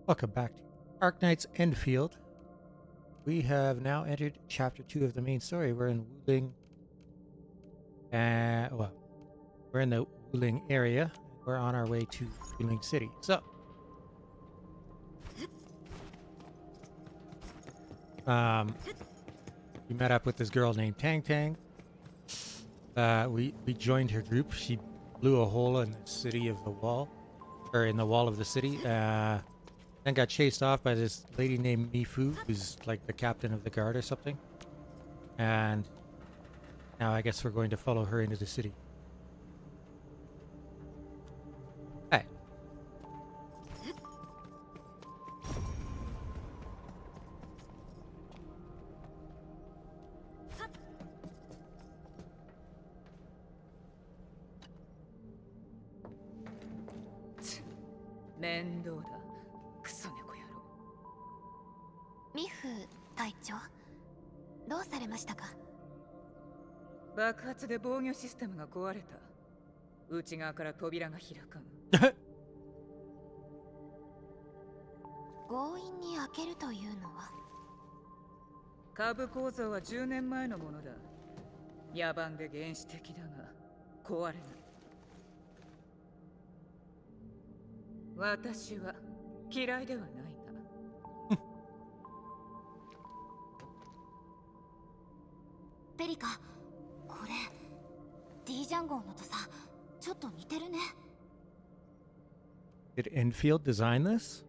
Welcome back to Arknights Endfield. We have now entered Chapter 2 of the main story. We're in Wuling, we're in the Wuling area. We're on our way to Wuling City. So, we met up with this girl named Tang Tang. We joined her group. She blew a hole in the city of the wall, or in the wall of the city. Then got chased off by this lady named Mifu, who's like the captain of the guard or something. And now I guess we're going to follow her into the city. Hey. Mifu 隊長、どうされましたか？爆発で防御システムが壊れた。内側から扉が開かん。強引に開けるというのは？下部構造は10年前のものだ。野蛮で原始的だが壊れない。私は嫌いではないな。ペリカ、これ D ジャンゴーのとさ、ちょっと似てるね。Did Endfield design this?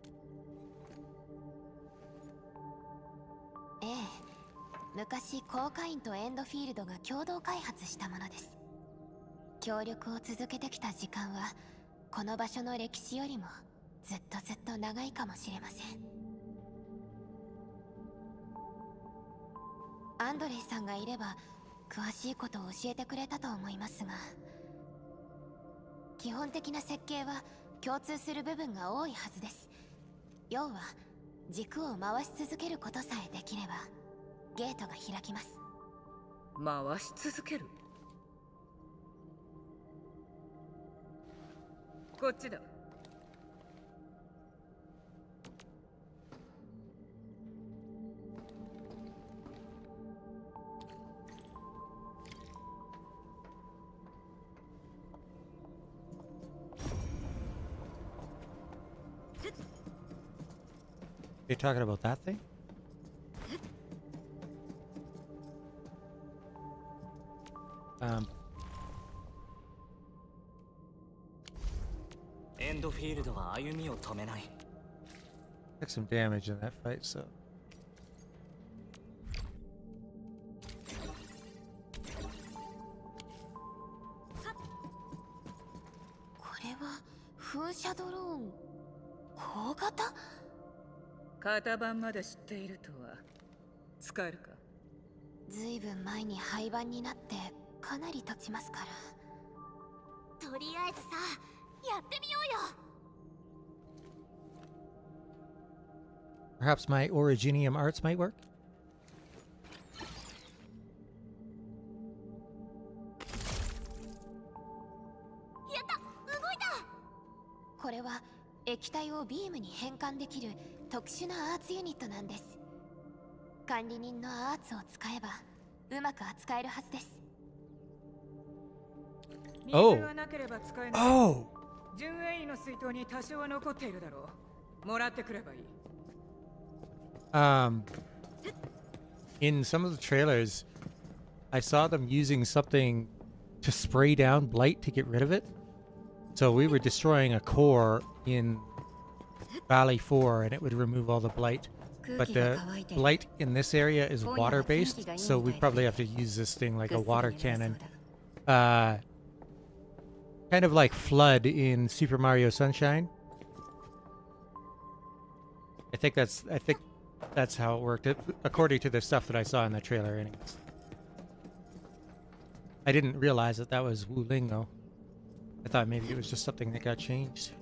ええ、昔コーカインとエンドフィールドが共同開発したものです。協力を続けてきた時間はこの場所の歴史よりもずっと長いかもしれません。アンドレイさんがいれば詳しいことを教えてくれたと思いますが、基本的な設計は共通する部分が多いはずです。要は軸を回し続けることさえできればゲートが開きます。回し続ける？こっちだ。You're talking about that thing? Endfield は歩みを止めない。Took some damage in that fight, so. これは風車ドローン小型？型番まで知っているとは。使えるか？ずいぶん前に廃盤になってかなり経ちますから。とりあえずさ、やってみようよ。Perhaps my Originium arts might work? やった！動いた！これは液体をビームに変換できる特殊なアーツユニットなんです。管理人のアーツを使えばうまく扱えるはずです。水がなければ使えない。Oh! 純塩位の水筒に多少は残っているだろう。もらってくればいい。In some of the trailers, I saw them using something to spray down blight to get rid of it. So we were destroying a core in Valley 4 and it would remove all the blight. But the blight in this area is water-based, so we probably have to use this thing like a water cannon. Kind of like Flood in Super Mario Sunshine. I think that's how it worked, according to the stuff that I saw in the trailer anyways. I didn't realize that was Wuling though. I thought maybe it was just something that got changed.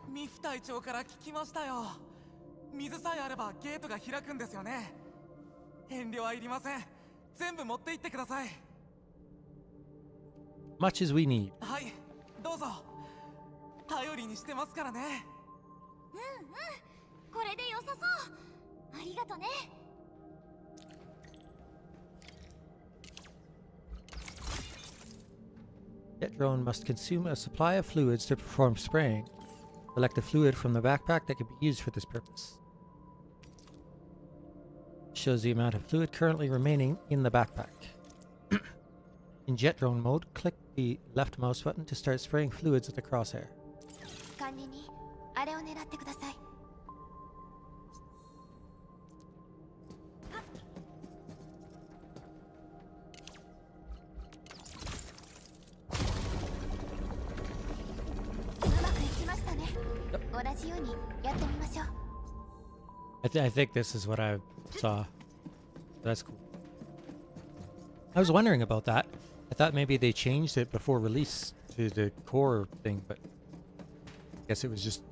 ミフ隊長から聞きましたよ。水さえあればゲートが開くんですよね。遠慮はいりません。全部持って行ってください。Much as we need. はい、どうぞ。頼りにしてますからね。これで良さそう。ありがとね。Jet drone must consume a supply of fluids to perform spraying. Select a fluid from the backpack that can be used for this purpose. Shows the amount of fluid currently remaining in the backpack. In jet drone mode, click the left mouse button to start spraying fluids at the crosshair. 管理にあれを狙ってください。うまくいきましたね。同じようにやってみましょう。I think this is what I saw. That's cool. I was wondering about that. I thought maybe they changed it before release to the core thing, but I guess it was just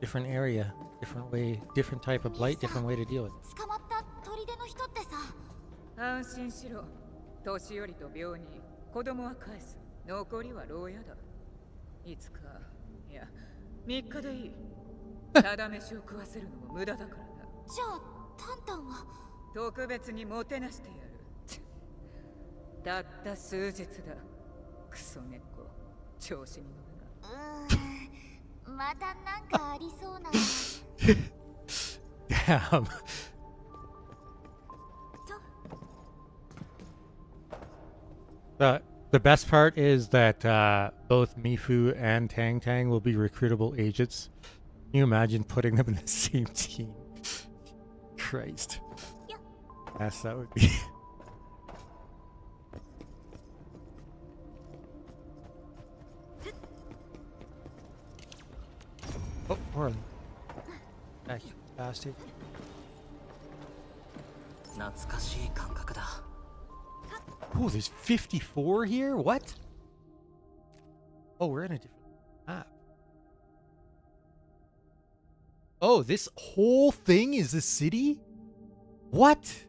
different area, different way, different type of blight, different way to deal with it. 捕まった砦の人ってさ。安心しろ。年寄りと病人、子供は返す。残りは牢屋だ。いつか、いや、3日でいい。ただ飯を食わせるのも無駄だからな。じゃあタンタンは特別にもてなしてやる。たった数日だ。クソ猫、調子に乗るな。またなんかありそうな。Damn. The best part is that both Mifu and Tang Tang will be recruitable agents. Can you imagine putting them in the same team? Christ. Yes, that would be. Oh, Orlin. Back, you bastard. Oh, there's 54 here? What? Oh, we're in a different map. Oh, this whole thing is the city? What?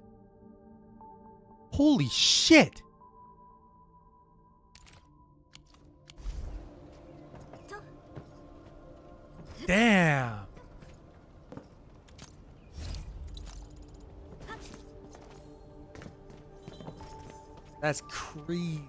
Holy shit! Damn! That's crazy.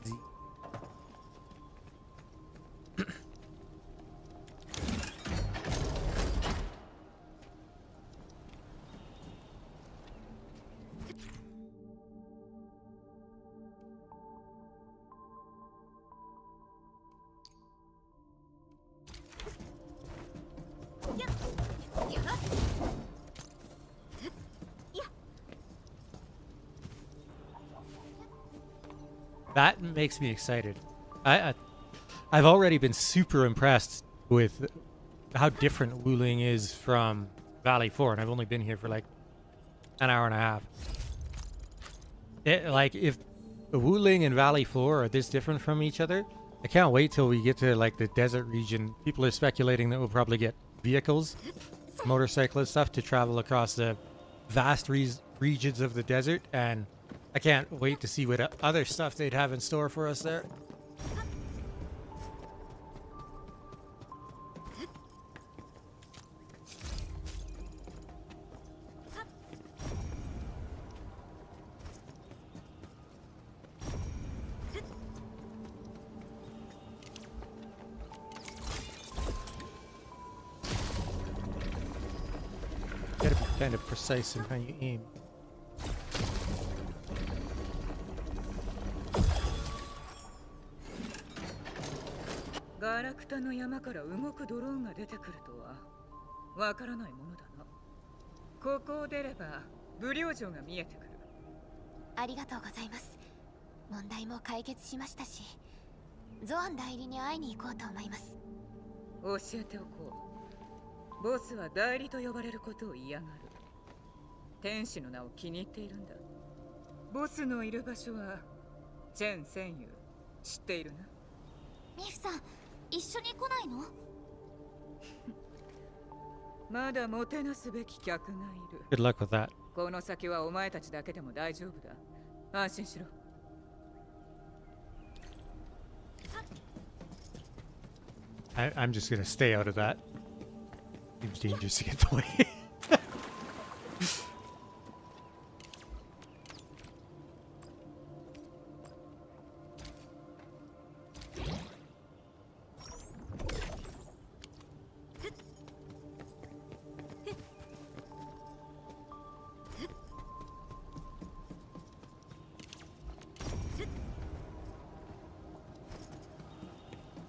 That makes me excited. I've already been super impressed with how different Wuling is from Valley 4, and I've only been here for like an hour and a half. Like, if Wuling and Valley 4 are this different from each other, I can't wait till we get to like the desert region. People are speculating that we'll probably get vehicles, motorcyclist stuff to travel across the vast regions of the desert, and I can't wait to see what other stuff they'd have in store for us there. Gotta be kind of precise in how you aim. ガラクタの山から動くドローンが出てくるとはわからないものだな。ここを出れば武領城が見えてくる。ありがとうございます。問題も解決しましたし、ゾアン代理に会いに行こうと思います。教えておこう。ボスは代理と呼ばれることを嫌がる。天使の名を気に入っているんだ。ボスのいる場所はチェン戦友知っているな。ミフさん、一緒に来ないの？まだもてなすべき客がいる。 Good luck with that. この先はお前たちだけでも大丈夫だ。安心しろ。I'm just gonna stay out of that. Seems dangerous to get the way.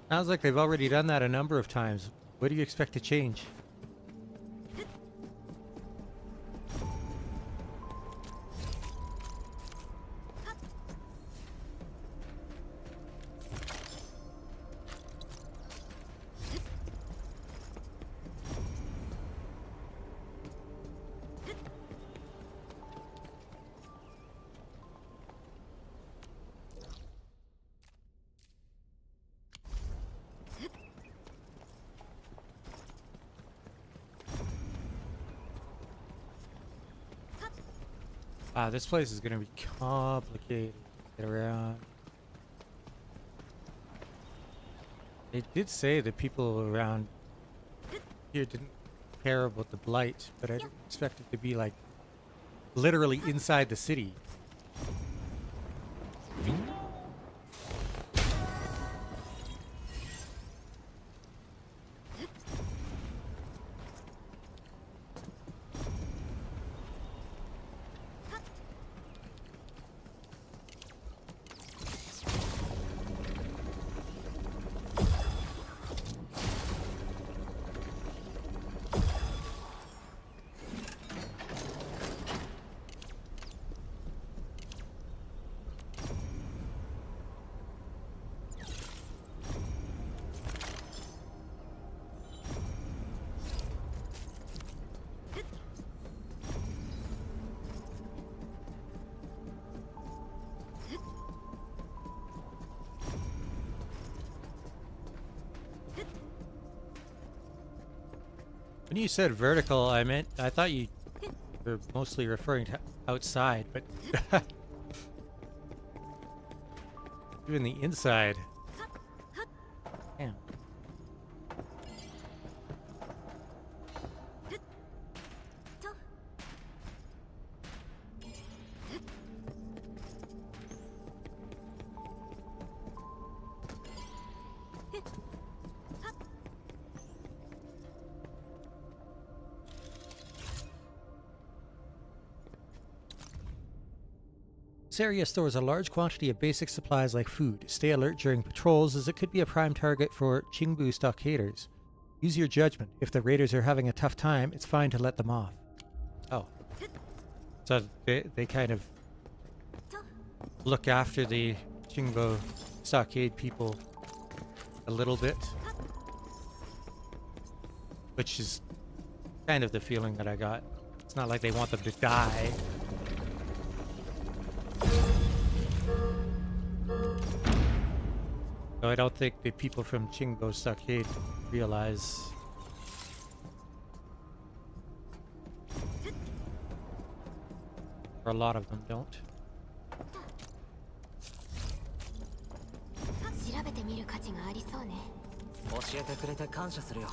Sounds like they've already done that a number of times. What do you expect to change? This place is gonna be complicated to get around. They did say that people around here didn't care about the blight, but I didn't expect it to be like literally inside the city. When you said vertical, I thought you were mostly referring to outside, but even the inside. Damn. This area stores a large quantity of basic supplies like food. Stay alert during patrols as it could be a prime target for Qingbu stockaders. Use your judgment. If the raiders are having a tough time, it's fine to let them off. Oh. So they kind of look after the Qingbu stockade people a little bit. Which is kind of the feeling that I got. It's not like they want them to die. So I don't think the people from Qingbo stockade realize. Or a lot of them don't. 調べてみる価値がありそうね。教えてくれて感謝するよ。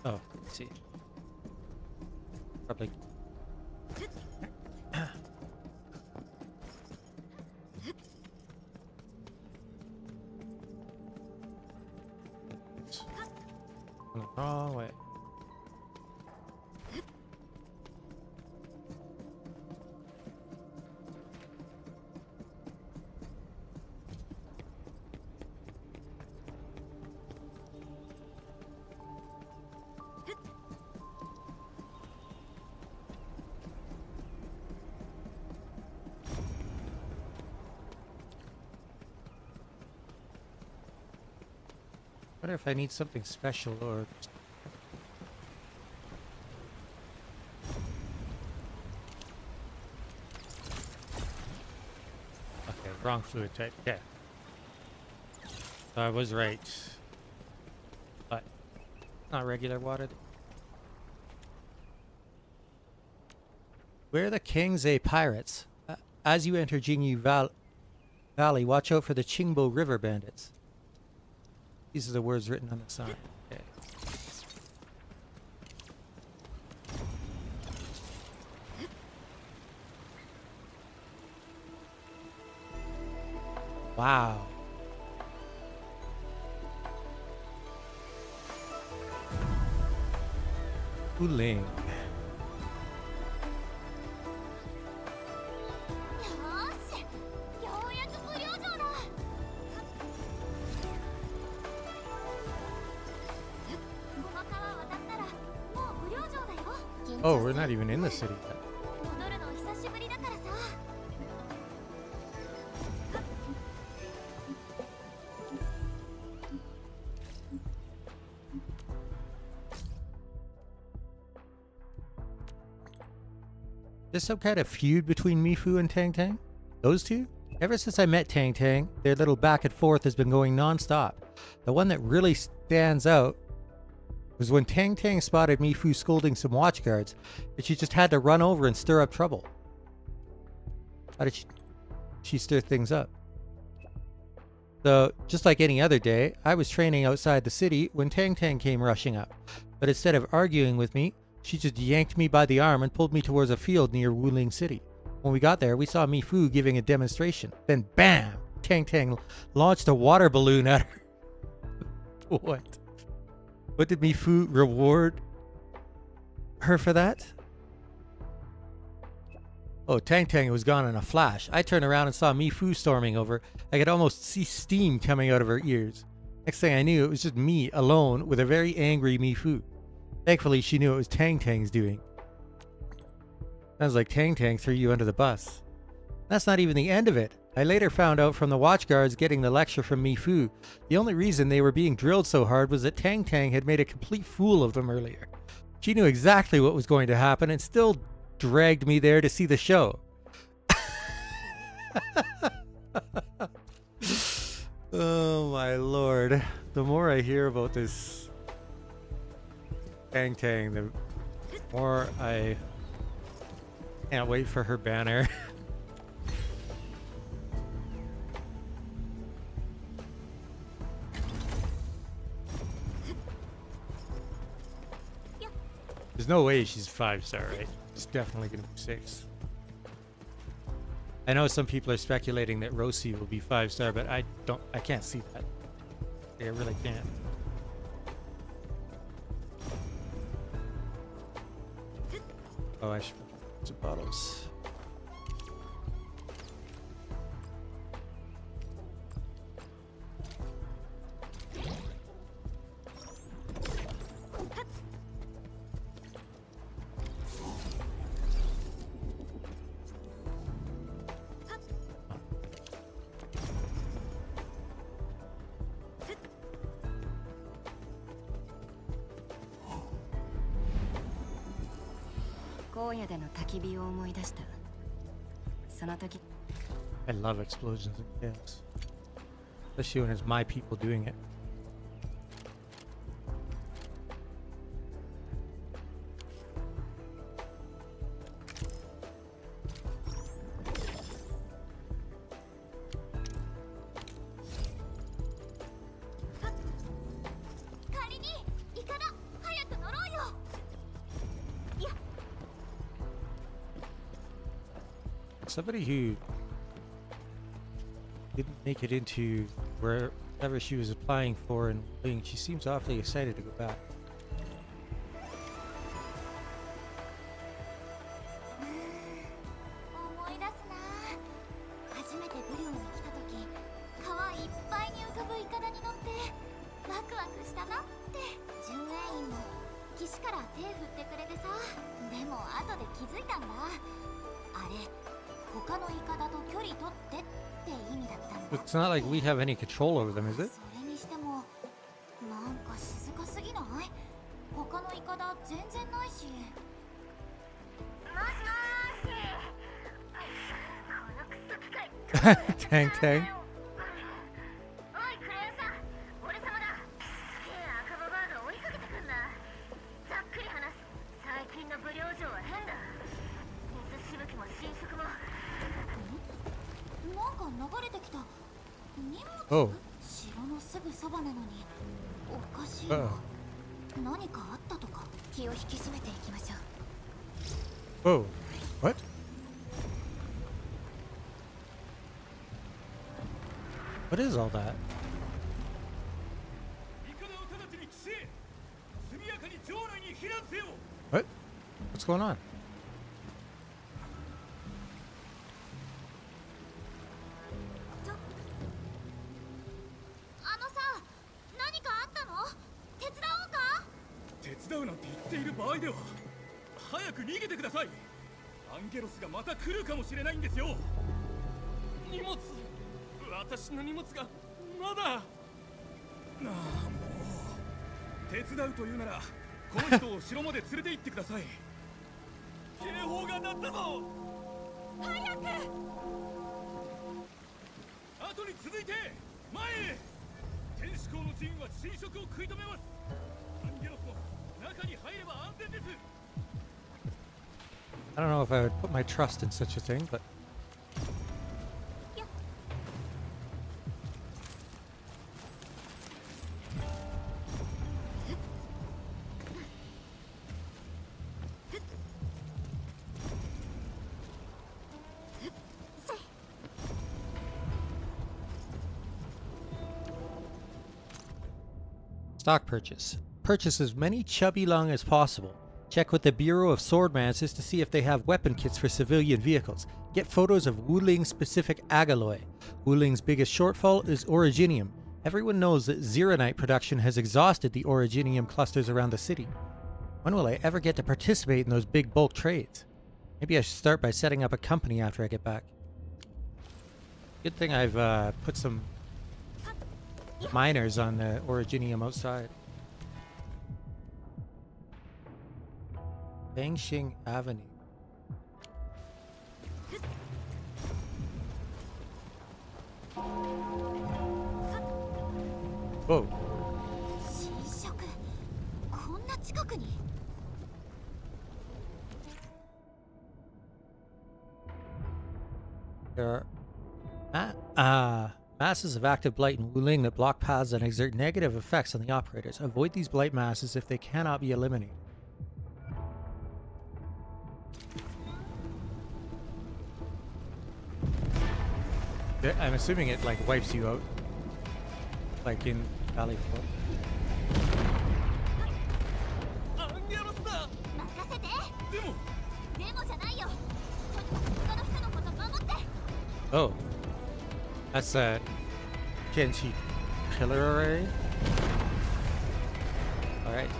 Oh, let's see. Probably. Going the wrong way. I wonder if I need something special or... Okay, wrong fluid type. Yeah. I was right. But not regular water. We're the King's pirates. As you enter Jingyu Valley, watch out for the Qingbo River bandits. These are the words written on the sign. Okay. Wow. Wuling. よーし、ようやく無料城だ。この川渡ったらもう無料城だよ。 Oh, we're not even in the city yet. 戻るの久しぶりだからさ。 There's some kind of feud between Mifu and Tang Tang? Those two? Ever since I met Tang Tang, their little back and forth has been going non-stop. The one that really stands out was when Tang Tang spotted Mifu scolding some watchguards, and she just had to run over and stir up trouble. How did she stir things up? So, just like any other day, I was training outside the city when Tang Tang came rushing up. But instead of arguing with me, she just yanked me by the arm and pulled me towards a field near Wuling City. When we got there, we saw Mifu giving a demonstration. Then bam! Tang Tang launched a water balloon at her. What? What did Mifu reward her for that? Oh, Tang Tang was gone in a flash. I turned around and saw Mifu storming over. I could almost see steam coming out of her ears. Next thing I knew, it was just me alone with a very angry Mifu. Thankfully, she knew it was Tang Tang's doing. Sounds like Tang Tang threw you under the bus. That's not even the end of it. I later found out from the watchguards getting the lecture from Mifu, the only reason they were being drilled so hard was that Tang Tang had made a complete fool of them earlier. She knew exactly what was going to happen and still dragged me there to see the show. Oh my lord. The more I hear about this Tang Tang, the more I can't wait for her banner. There's no way she's 5-star, right? It's definitely gonna be 6. I know some people are speculating that Rosie will be 5-star, but I can't see that. I really can't. Oh, I should put some bottles. I love explosions and chaos. Especially when it's my people doing it. Somebody who didn't make it into wherever she was applying for, and she seems awfully excited to go back. It's not like we have any control over them, is it? Tang Tang. の不良城は変だ。水しぶきも浸食も。なんか流れてきた。荷物？ Oh. 城のすぐそばなのにおかしい Uh な。何かあったとか。気を引き締めていきましょう。 oh. What? What is all that? What? What's going on? あのさ、何かあったの？手伝おうか？手伝うなんて言っている場合では。早く逃げてください。アンゲロスがまた来るかもしれないんですよ。荷物、私の荷物がまだ。なあ、もう手伝うというならこの人を城まで連れて行ってください。警報が鳴ったぞ。早く！後に続いて前へ。天使港の陣は侵食を食い止めます。アンゲロスも中に入れば安全です。 I don't know if I would put my trust in such a thing, but stock purchase. Purchase as many chubby lung as possible. Check with the Bureau of Swordmasters to see if they have weapon kits for civilian vehicles. Get photos of Wuling specific alloy. Wuling's biggest shortfall is originium. Everyone knows that Zeronite production has exhausted the originium clusters around the city. When will I ever get to participate in those big bulk trades? Maybe I should start by setting up a company after I get back. Good thing I've put some miners on the originium outside. Bangxing Avenue. Whoa. 侵食？こんな近くに？ There are masses of active blight in Wuling that block paths and exert negative effects on the operators. Avoid these blight masses if they cannot be eliminated. I'm assuming it like wipes you out, like in Valley アンゲロスだ。任せて。でもでもじゃないよ。とにかく他の人のこと守って。 4. Oh, that's a Genchi pillar array. All right.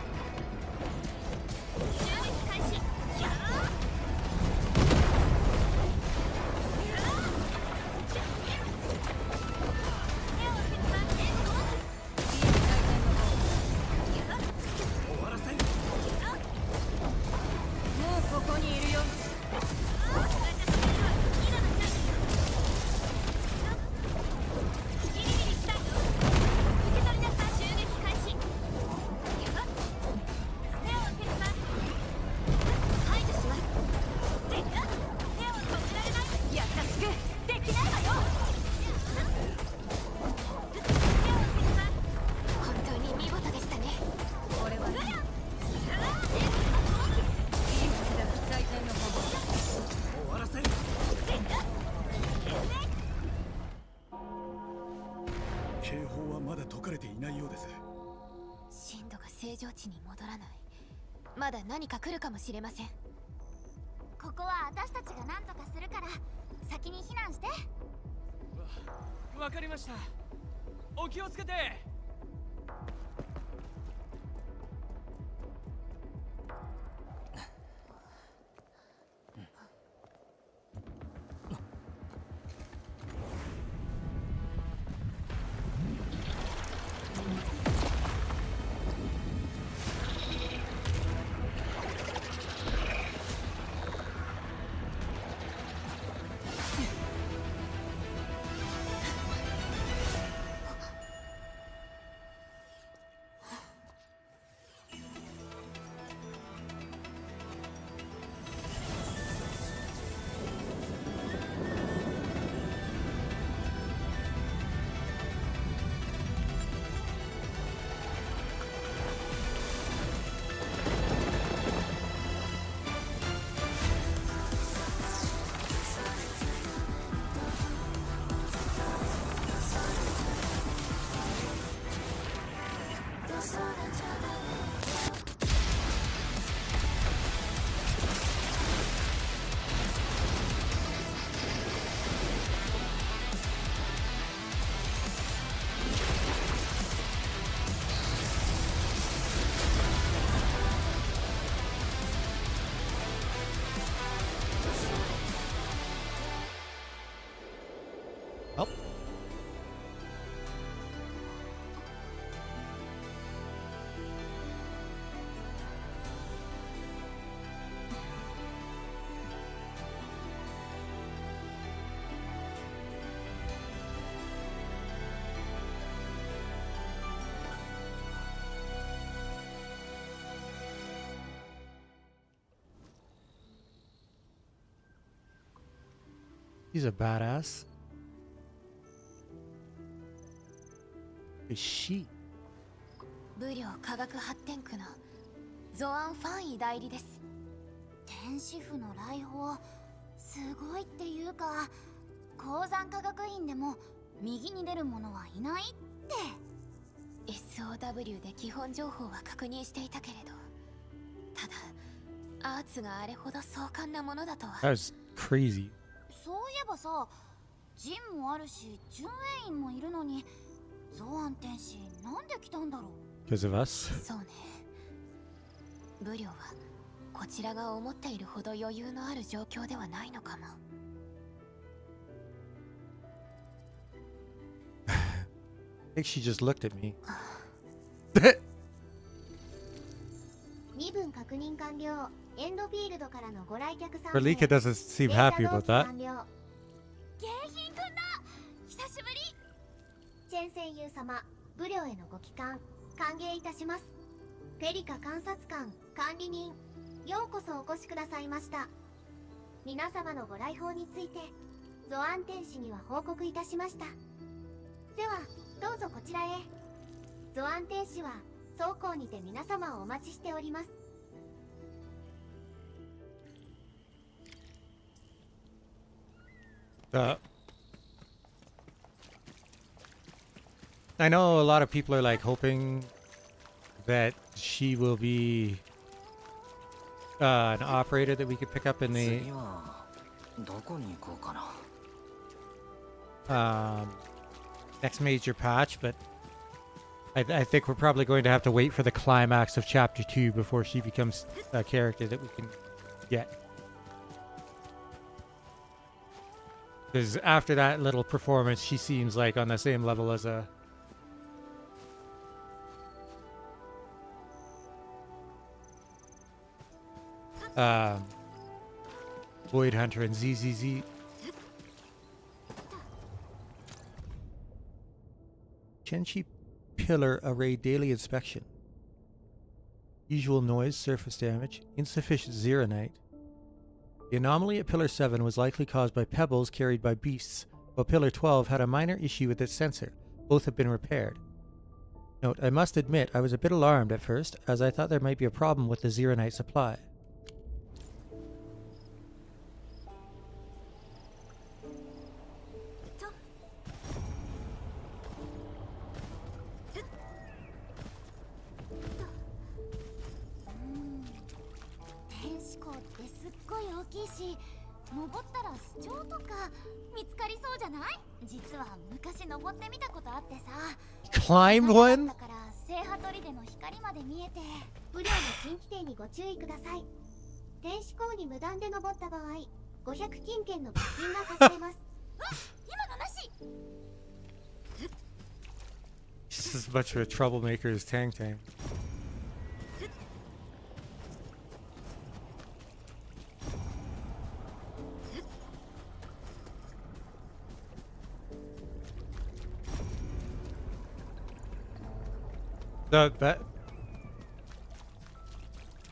襲撃開始。やー！ 警報はまだ解かれていないようです。深度が正常値に戻らない。まだ何か来るかもしれません。ここは私たちが何とかするから先に避難して。わかりました。お気をつけて。Oh. He's a badass. Is she? 武領科学発展区のゾアン・ファンイ代理です。天使府の来訪すごいっていうか、鉱山科学院でも右に出る者はいないって。 SOW で基本情報は確認していたけれど、ただアーツがあれほど壮観なものだとは。 That was crazy. そういえばさ、ジンもあるし巡営員もいるのに、ゾアン天使なんで来たんだろう。 Because of us. そうね。武領はこちらが思っているほど余裕のある状況ではないのかも。I think she just looked at me. 身分確認完了。エンドフィールドからのご来客さん。 Relika doesn't seem happy about that. 迎賓くんだ。久しぶり。チェン戦友様、武領へのご帰還歓迎いたします。フェリカ監察官管理人、ようこそお越しくださいました。皆様のご来訪についてゾアン天使には報告いたしました。ではどうぞこちらへ。ゾアン天使は倉庫にて皆様をお待ちしております。 I know a lot of people are like hoping that she will be an operator that we could pick up in the 次はどこに行こうかな。 next major patch, but I think we're probably going to have to wait for the climax of chapter 2 before she becomes a character that we can get. Because after that little performance, she seems like on the same level as a Void Hunter and ZZZ. Chenchi Pillar Array Daily Inspection. Usual noise, surface damage, insufficient Zeronite. The anomaly at Pillar 7 was likely caused by pebbles carried by beasts, while Pillar 12 had a minor issue with its sensor. Both have been repaired. Note, I must admit I was a bit alarmed at first, as I thought there might be a problem with the Zeronite supply. Climbed one? 聖波砦の光まで見えて、武領の新規定にご注意ください。天使港に無断で登った場合、500金券の罰金が課されます。今のなし。She's as much of a troublemaker as Tang Tang.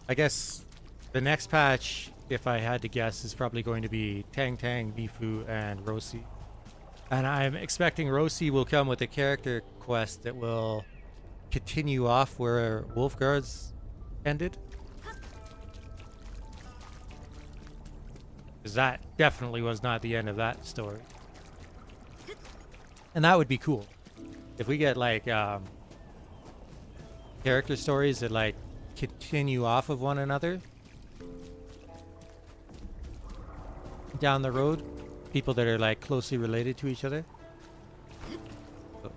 I guess the next patch, if I had to guess, is probably going to be Tang Tang, Mifu, and Rosi. And I'm expecting Rosi will come with a character quest that will continue off where Wolfguard's ended. Because that definitely was not the end of that story. And that would be cool. If we get like character stories that like continue off of one another down the road, people that are like closely related to each other. Oh.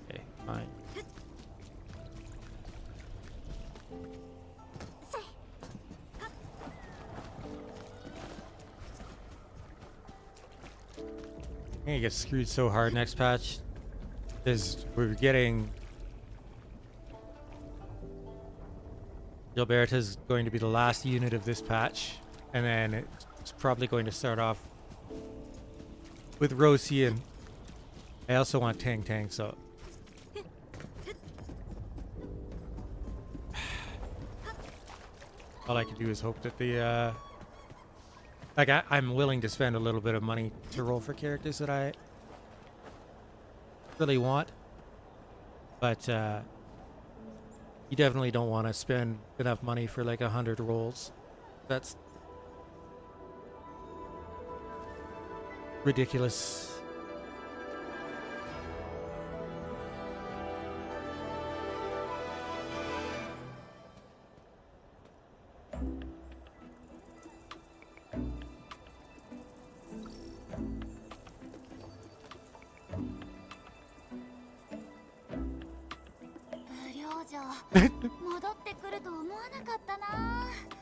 Okay, fine. I'm gonna get screwed so hard next patch. Because we're getting... Gilberta is going to be the last unit of this patch. And then it's probably going to start off with Rosie, and I also want Tang Tang, so... All I can do is hope that the, like, I'm willing to spend a little bit of money to roll for characters that I really want. But, you definitely don't want to spend enough money for, like, 100 rolls. That's ridiculous.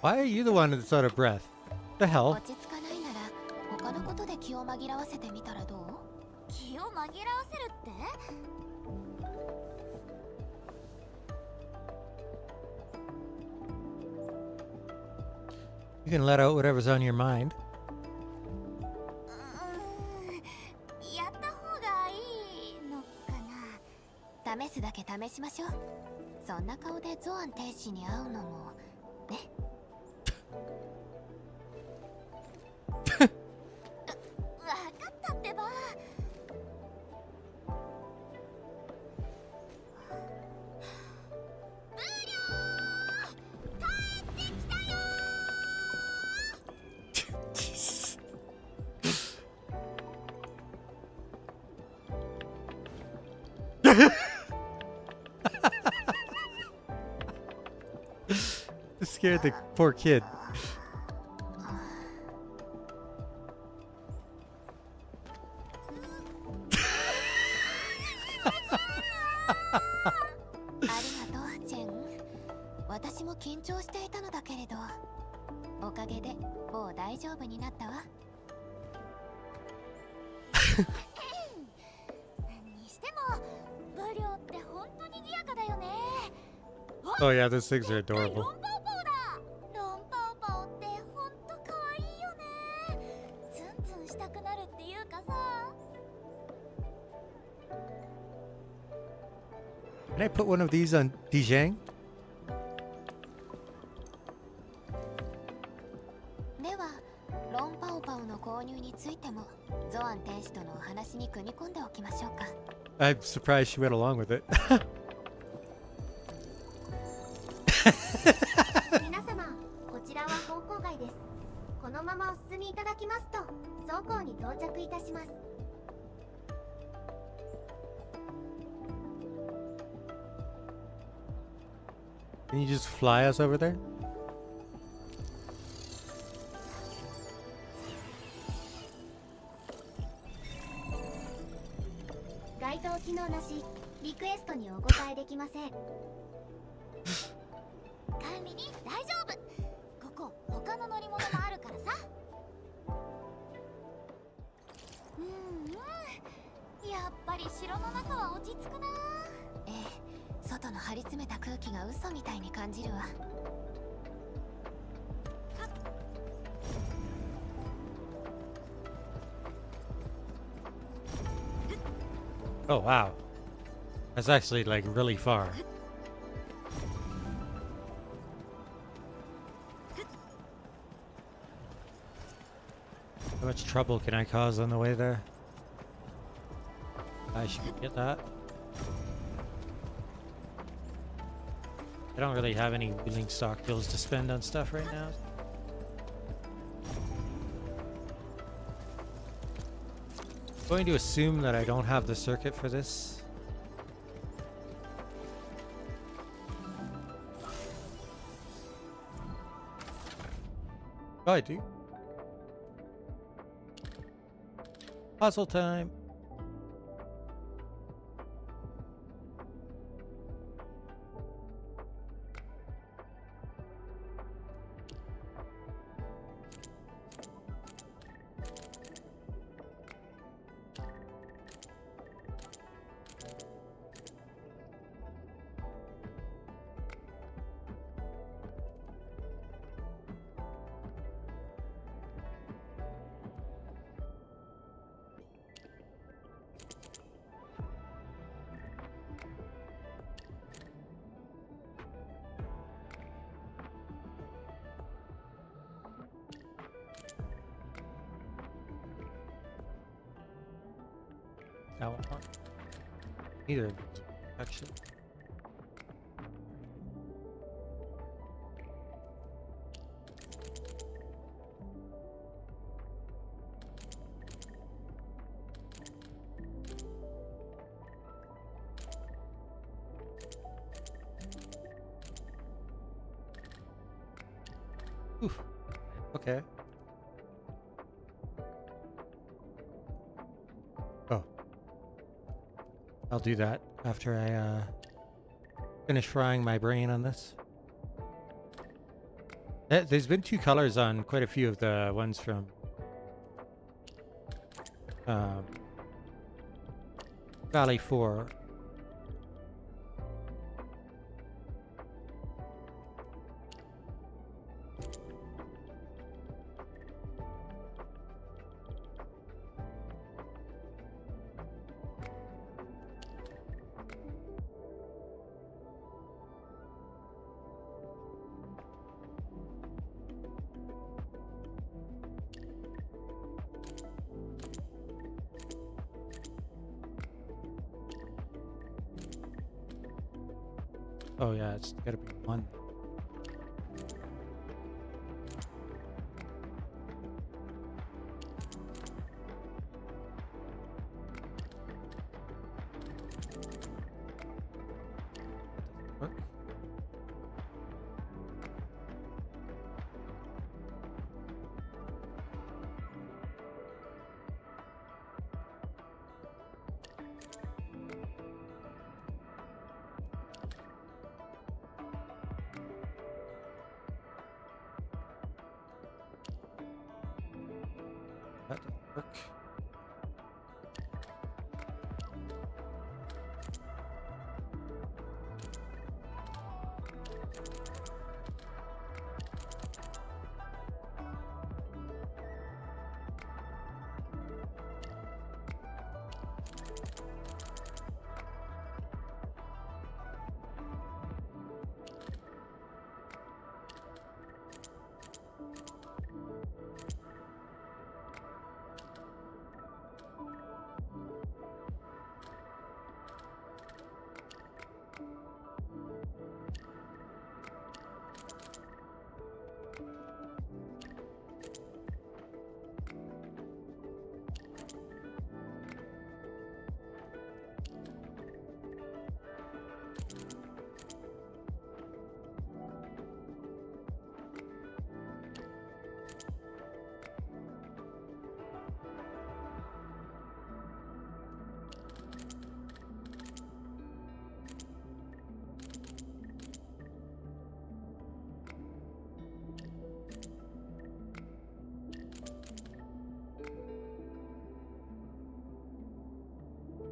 Why are you the one that's out of breath? The hell? 落ち着かないなら他のことで気を紛らわせてみたらどう？気を紛らわせるって？ You can let out whatever's on your mind. やった方がいいのかな。試すだけ試しましょう。そんな顔でゾアン天使に会うのもね。わかったってば。ブリョー！帰ってきたよIt scared the poor kid. ありがとう、ジェン。私も緊張していたのだけれど、おかげでもう大丈夫になったわ。にしても、ブリョーって本当に賑やかだよね。Oh yeah, those things are adorable. ロンパオパオだ。ロンパオパオって本当可愛いよね。ツンツンしたくなるっていうかさ。Can I put one of these on Dijang? では、ロンパオパオの購入についてもゾアン天使とのお話に組み込んでおきましょうか。I'm surprised she went along with it. 皆様、こちらは方向外です。このままお進みいただきますと倉庫に到着いたします。 Can you just fly us over there? 該当機能なし、リクエストにお答えできません。管理人大丈夫。ここ他の乗り物もあるからさ。やっぱり城の中は落ち着くな。ええ、外の張り詰めた空気が嘘みたいに感じるわ。Oh wow. That's actually like really far. How much trouble can I cause on the way there? I should get that. I don't really have any Wuling stock bills to spend on stuff right now. I'm going to assume that I don't have the circuit for this. Oh, I do. Puzzle time. that one. Neither of these, actually. Oof. Okay. Oh. I'll do that after I finish frying my brain on this. There's been 2 colors on quite a few of the ones from Valley 4. Oh yeah, it's gotta be 1. Work. That doesn't work.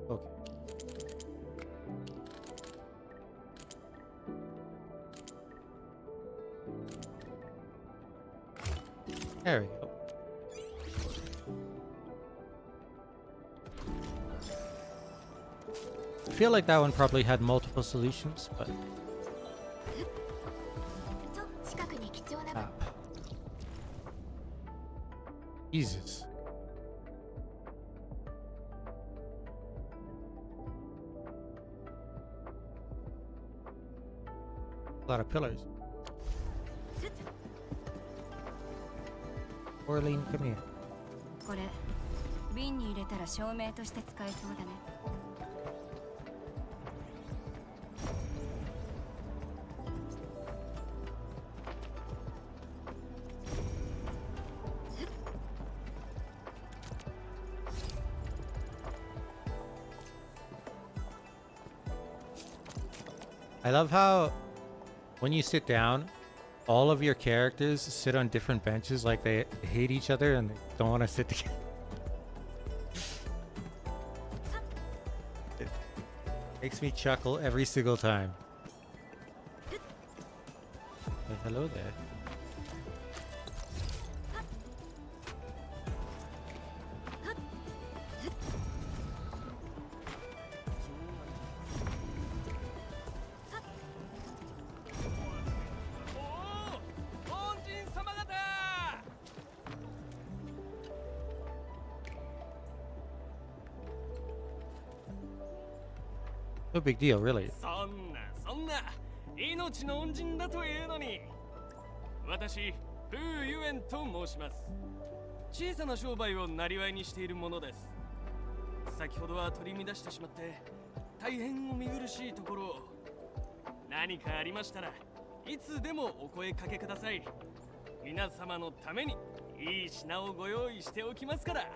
Okay. There we go. I feel like that one probably had multiple solutions, but と近くに貴重な ah. Jesus. A lot of pillars. Orlean, come here. これ瓶に入れたら照明として使えそうだね。I love how when you sit down, all of your characters sit on different benches, like they hate each other and they don't want to sit together. It makes me chuckle every single time. Hey, hello there. No big deal, really. そんな命の恩人だというのに。私、プーユエンと申します。小さな商売を生りにしているものです。先ほどは取り乱してしまって大変お見苦しいところを。何かありましたらいつでもお声かけください。皆様のためにいい品をご用意しておきますから。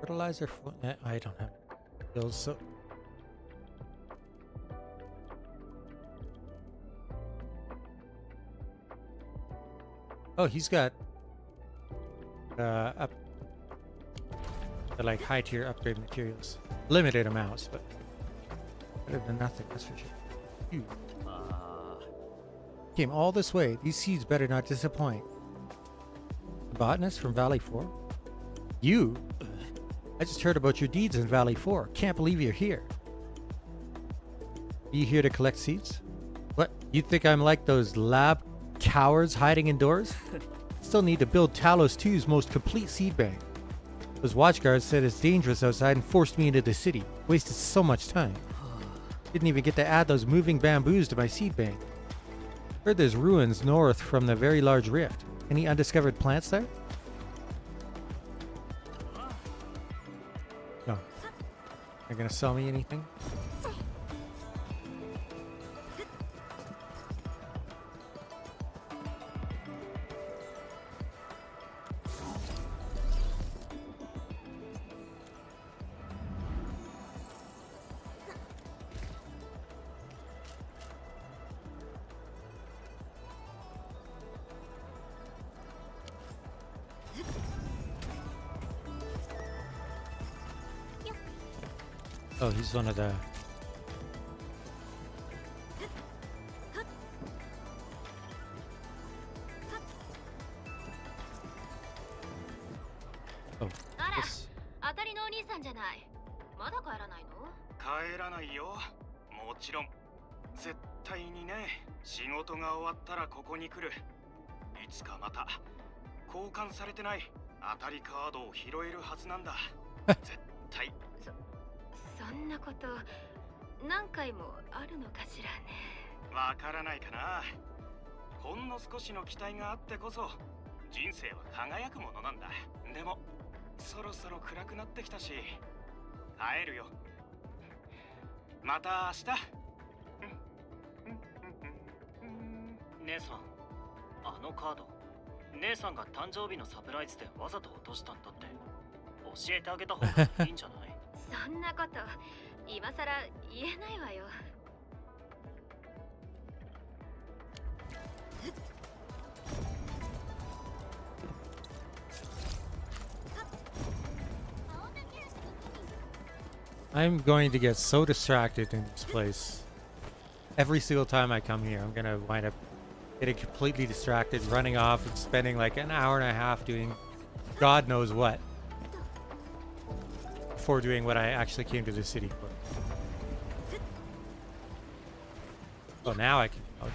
Fertilizer. I don't have bills, so. Oh, he's got up the like high tier upgrade materials. Limited amounts, but better than nothing, that's for sure. Phew. Came all this way. These seeds better not disappoint. Botanist from Valley 4? You? I just heard about your deeds in Valley 4. Can't believe you're here. Are you here to collect seeds? What? You think I'm like those lab cowards hiding indoors? Still need to build Talos 2's most complete seed bank. Those watchguards said it's dangerous outside and forced me into the city. Wasted so much time. Didn't even get to add those moving bamboos to my seed bank. Heard there's ruins north from the very large rift. Any undiscovered plants there? No. They're gonna sell me anything? Oh, he's one of the... Oh, this... 当たりのお兄さんじゃない。まだ帰らないの？帰らないよ。もちろん。絶対にね。仕事が終わったらここに来る。いつかまた交換されてない当たりカードを拾えるはずなんだ。絶対。そんなこと何回もあるのかしらね。わからないかな。ほんの少しの期待があってこそ人生は輝くものなんだ。でもそろそろ暗くなってきたし帰るよ。また明日。姉さん、あのカード姉さんが誕生日のサプライズでわざと落としたんだって。教えてあげた方がいいんじゃない？そんなこと今さら言えないわよ。I'm going to get so distracted in this place. Every single time I come here, I'm gonna wind up getting completely distracted, running off and spending like an hour and a half doing God knows what before doing what I actually came to the city for. Oh, now I can... Oh.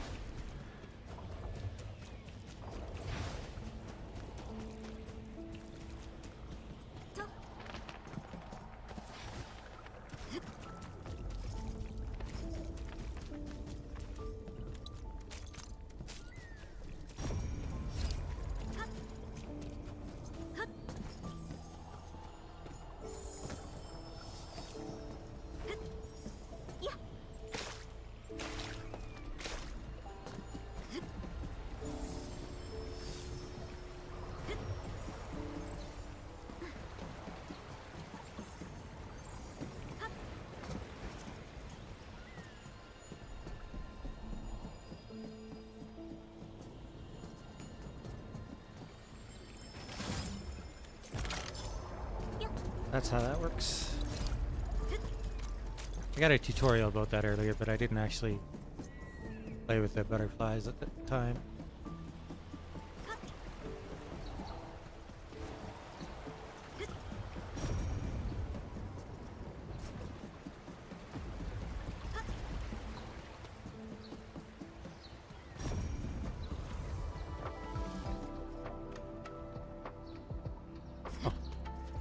That's how that works. I got a tutorial about that earlier, but I didn't actually play with the butterflies at the time.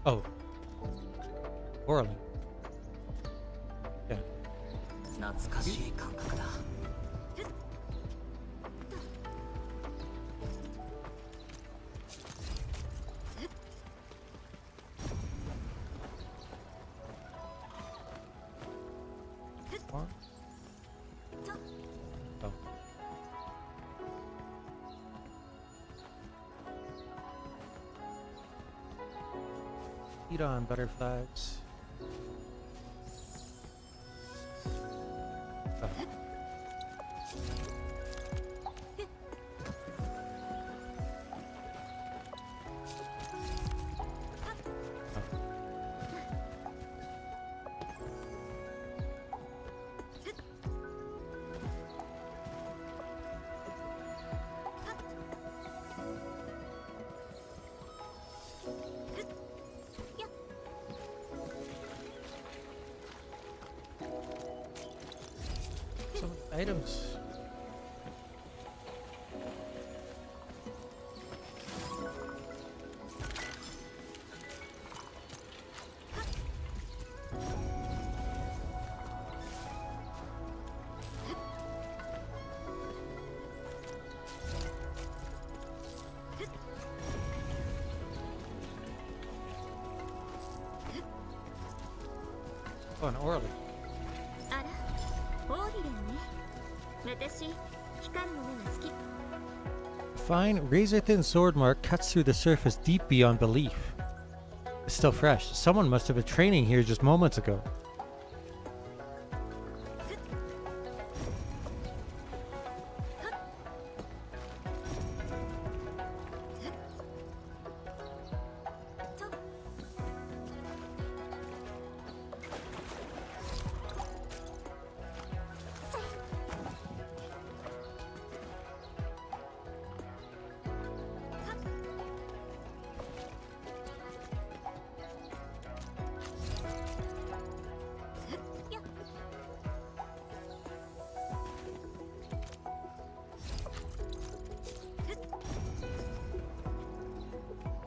Oh. Orally. Yeah. 懐かしい感覚だ。 What? Oh. Feed on butterflies. Oh. Some items. Oh, an orally. あら、オーリレンね。私、光るものが好き。 Fine, razor-thin sword mark cuts through the surface deep beyond belief. It's still fresh. Someone must have been training here just moments ago.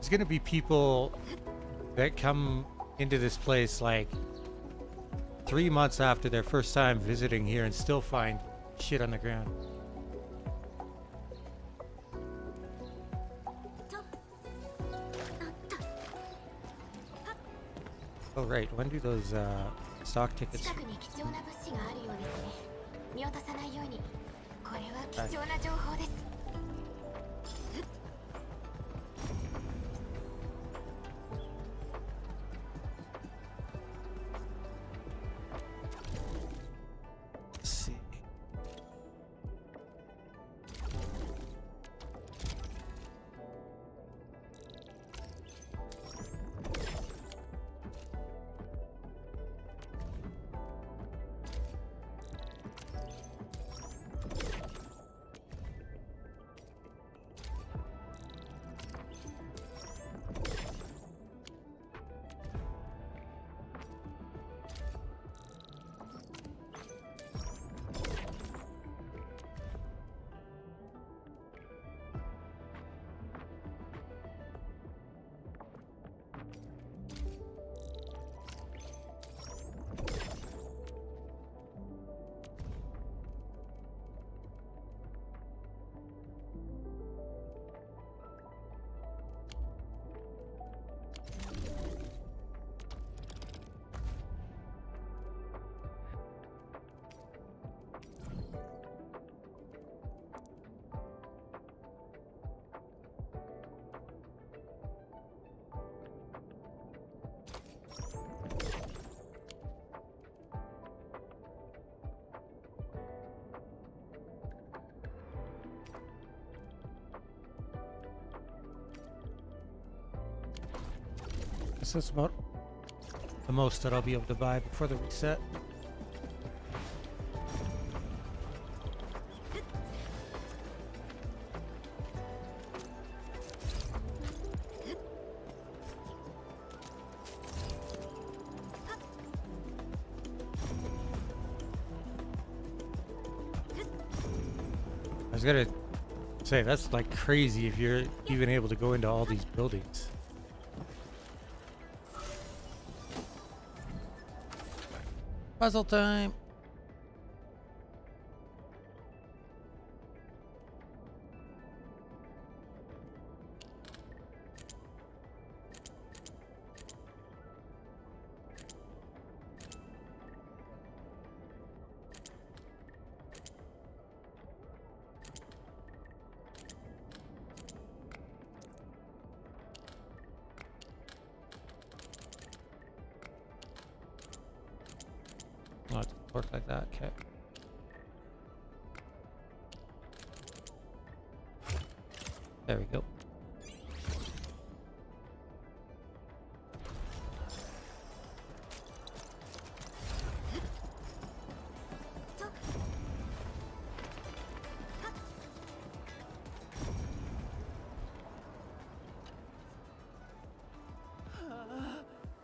There's gonna be people that come into this place like 3 months after their first time visiting here and still find shit on the ground. Oh right, when do those stock tickets? 近くに貴重な物資があるようですね。見落とさないように。これは貴重な情報です。 Let's see. This is about the most that I'll be able to buy before the reset. I was gonna say, that's like crazy if you're even able to go into all these buildings. Puzzle time. Oh, it doesn't work like that. Okay. There we go.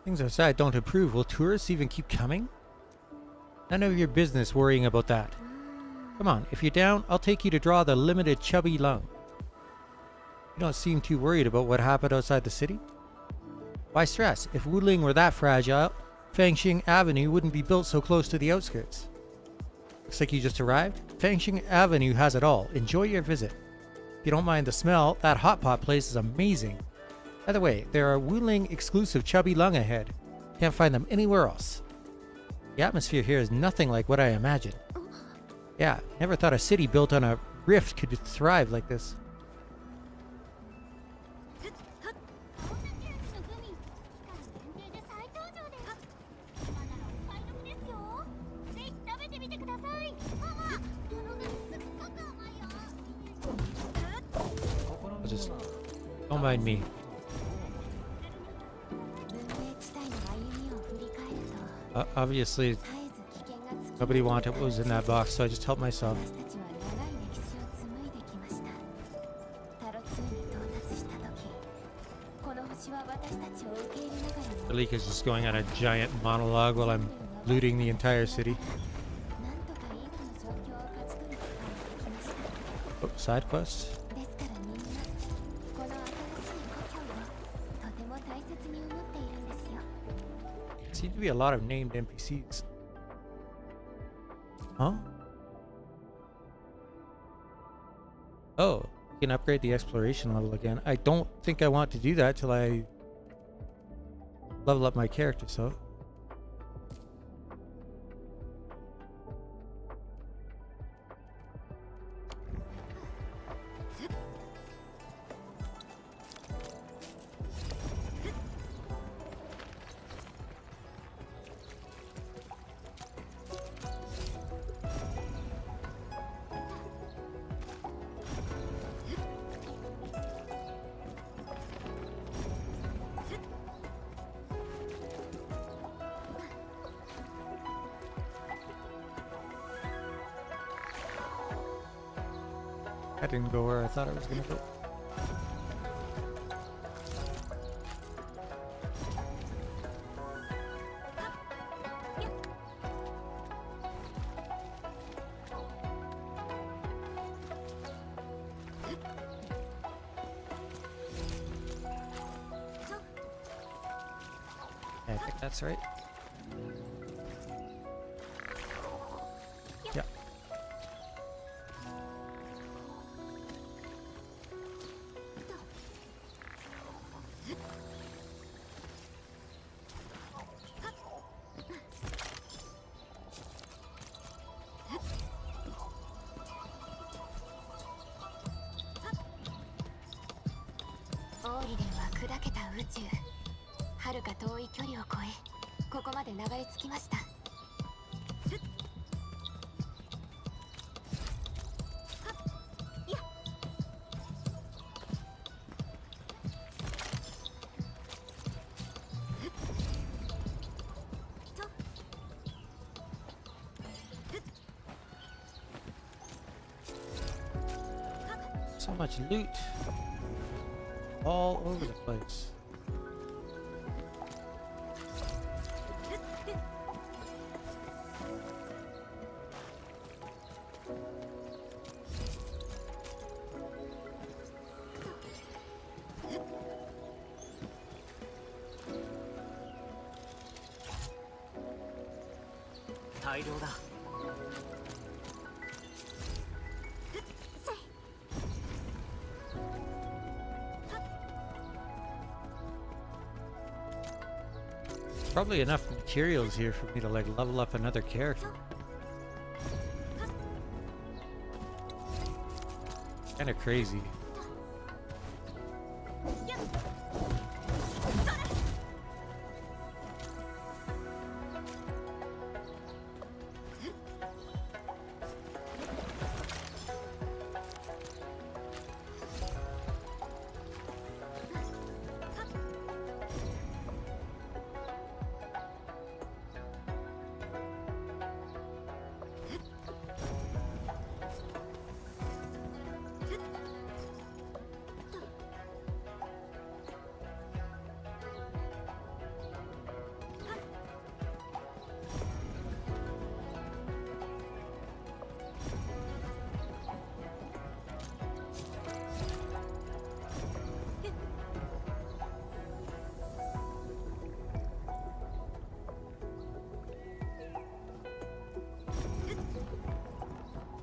Things outside don't improve. Will tourists even keep coming? None of your business worrying about that. Come on, if you're down, I'll take you to draw the limited chubby lung. You don't seem too worried about what happened outside the city? Why stress? If Wuling were that fragile, Fangxing Avenue wouldn't be built so close to the outskirts. Looks like you just arrived. Fangxing Avenue has it all. Enjoy your visit. If you don't mind the smell, that hot pot place is amazing. By the way, there are Wuling exclusive chubby lung ahead. Can't find them anywhere else. The atmosphere here is nothing like what I imagined. Yeah, never thought a city built on a rift could thrive like this. Just don't mind me. Obviously, nobody wanted what was in that box, so I just helped myself. The leak is just going on a giant monologue while I'm looting the entire city. Oh, side quest. Seem to be a lot of named NPCs. Huh? Oh, you can upgrade the exploration level again. I don't think I want to do that till I level up my character, so. That didn't go where I thought it was going to go. I think that's right. Yeah. So much loot all over the place. 大量だ。 Probably enough materials here for me to like level up another character. Kind of crazy.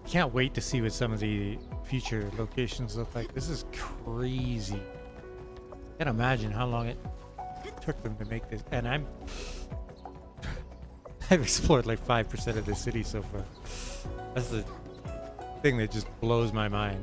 Can't wait to see what some of the future locations look like. This is crazy. Can't imagine how long it took them to make this. And I've explored like 5% of the city so far. That's the thing that just blows my mind.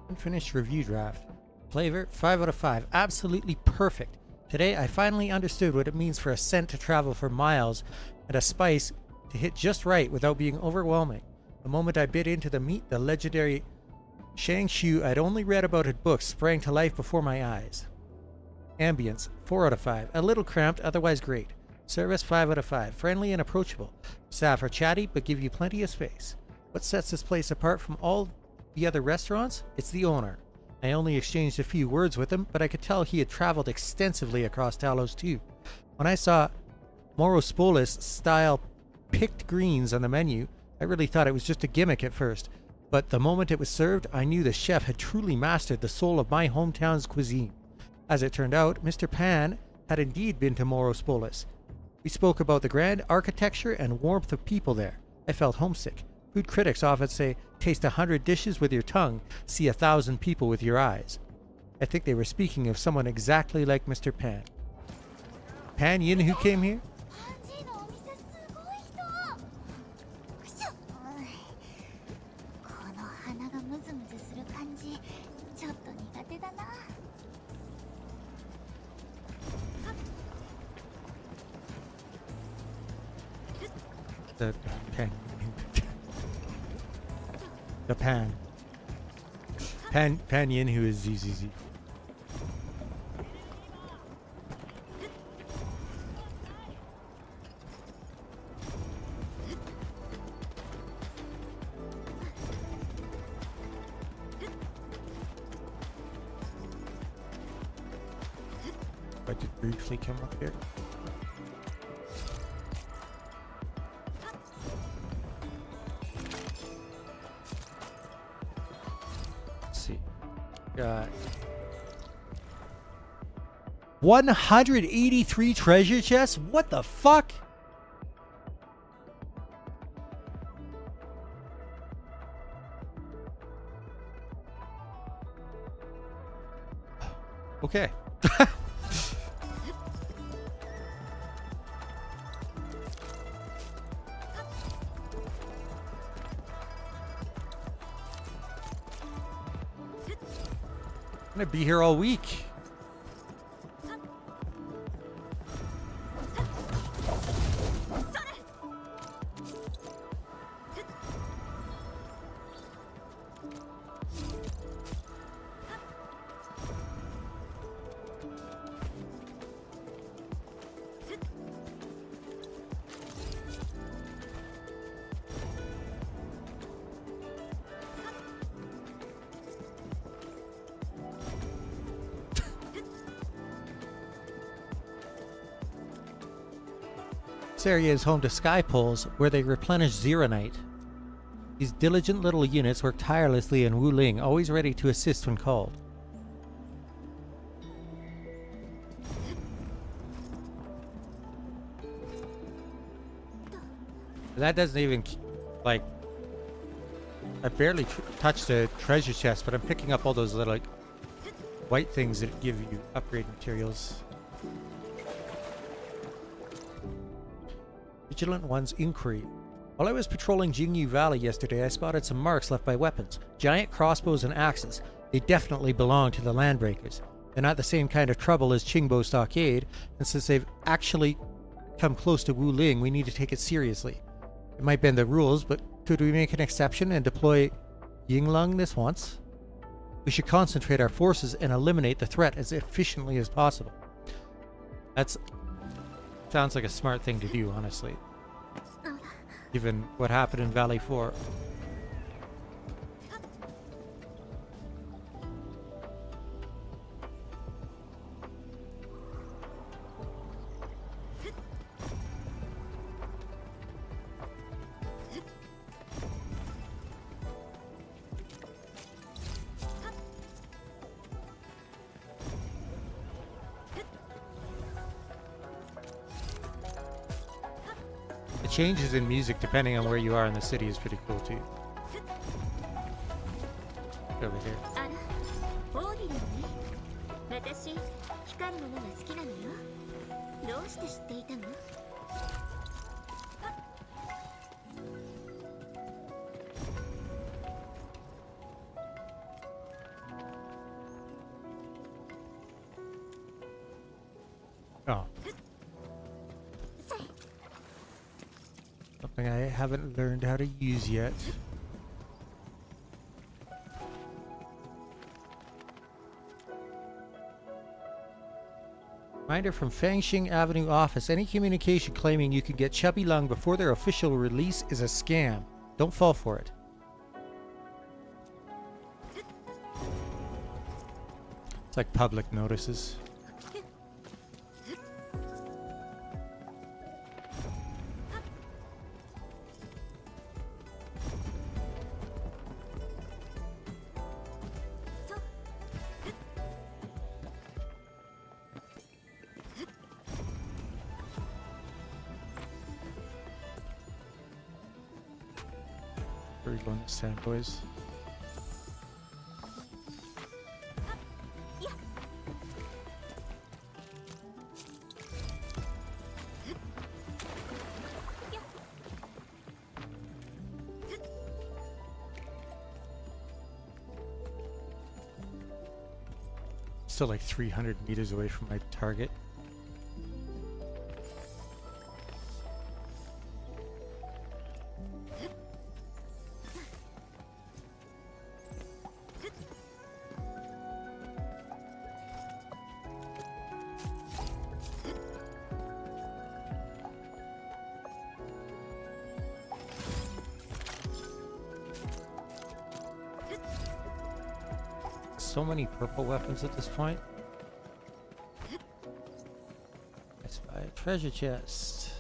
Unfinished review draft. Flavor 5 out of 5. Absolutely perfect. Today I finally understood what it means for a scent to travel for miles and a spice to hit just right without being overwhelming. The moment I bit into the meat, the legendary Shangshu I'd only read about in books sprang to life before my eyes. Ambience 4 out of 5. A little cramped, otherwise great. Service 5 out of 5. Friendly and approachable. Staff are chatty but give you plenty of space. What sets this place apart from all the other restaurants? It's the owner. I only exchanged a few words with him, but I could tell he had traveled extensively across Talos too. When I saw Morospolis style picked greens on the menu, I really thought it was just a gimmick at first. But the moment it was served, I knew the chef had truly mastered the soul of my hometown's cuisine. As it turned out, Mr. Pan had indeed been to Morospolis. We spoke about the grand architecture and warmth of people there. I felt homesick. Food critics often say, taste 100 dishes with your tongue, see 1,000 people with your eyes. I think they were speaking of someone exactly like Mr. Pan. Pan Yin who came here? The Pan. The Pan Yin who is ZZZ. I did briefly come up here. Got 183 treasure chests? What the fuck? Okay. I'm gonna be here all week. This area is home to sky poles, where they replenish Zeronite. These diligent little units work tirelessly in Wuling, always ready to assist when called. That doesn't even, like, I barely touched the treasure chest, but I'm picking up all those little, like, white things that give you upgrade materials. Vigilant One's inquiry. While I was patrolling Jingyu Valley yesterday, I spotted some marks left by weapons. Giant crossbows and axes. They definitely belong to the Landbreakers. They're not the same kind of trouble as Qingbo Stockade, and since they've actually come close to Wuling, we need to take it seriously. It might bend the rules, but could we make an exception and deploy Yinglung this once? We should concentrate our forces and eliminate the threat as efficiently as possible. That's... sounds like a smart thing to do, honestly. Given what happened in Valley 4. The changes in music depending on where you are in the city is pretty cool too. Over here. オーディルね。私、光るものが好きなのよ。どうして知っていたの？ Oh. Something I haven't learned how to use yet. Reminder from Fangxing Avenue office. Any communication claiming you can get Chubby Lung before their official release is a scam. Don't fall for it. It's like public notices. Where are we going this time, boys? Still like 300 meters away from my target. So many purple weapons at this point. Let's buy a treasure chest.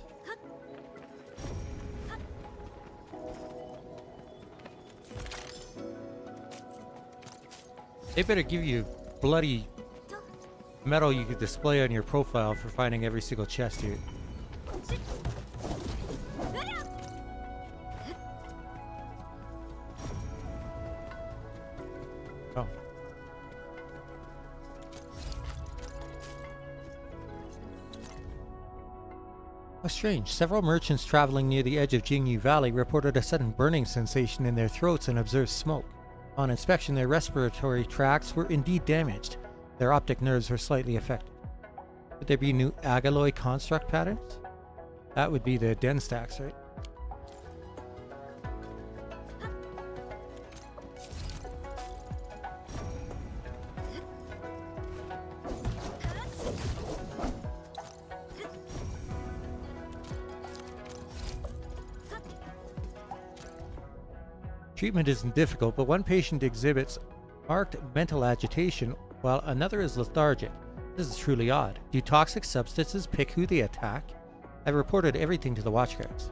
They better give you bloody metal you could display on your profile for finding every single chest here. Oh. How strange. Several merchants traveling near the edge of Jingyu Valley reported a sudden burning sensation in their throats and observed smoke. On inspection, their respiratory tracts were indeed damaged. Their optic nerves were slightly affected. Could there be new alloy construct patterns? That would be the den stacks, right? Treatment isn't difficult, but one patient exhibits marked mental agitation while another is lethargic. This is truly odd. Do toxic substances pick who they attack? I reported everything to the watchguards.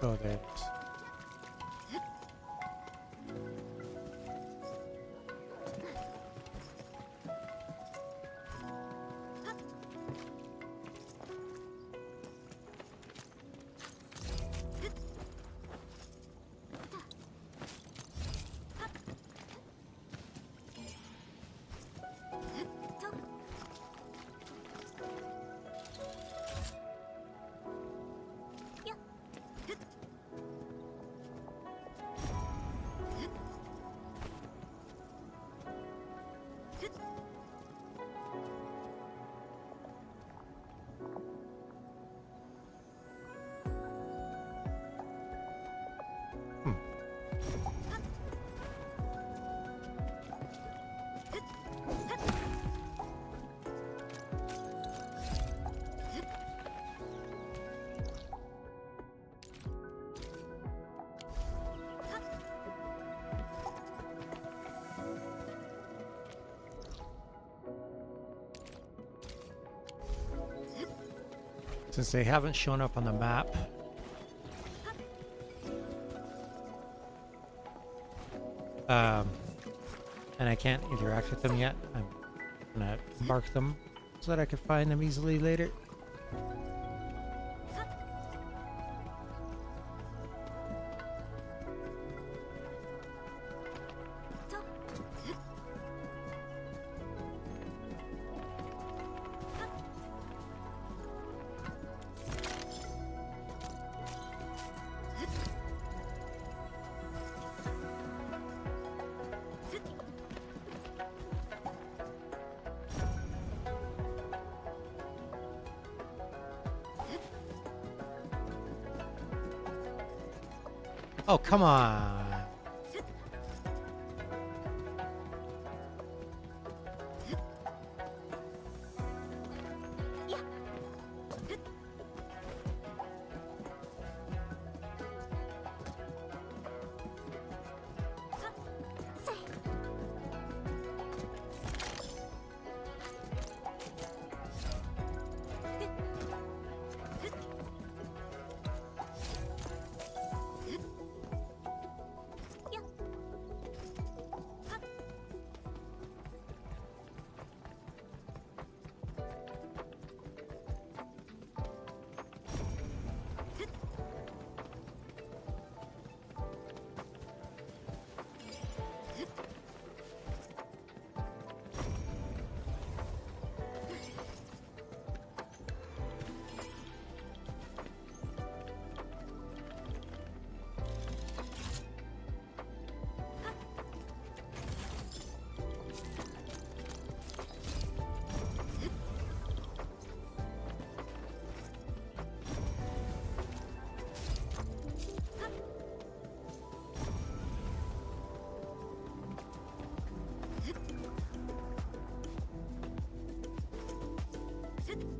Oh, there it is. Since they haven't shown up on the map, and I can't interact with them yet, I'm gonna mark them so that I can find them easily later. Oh, come on.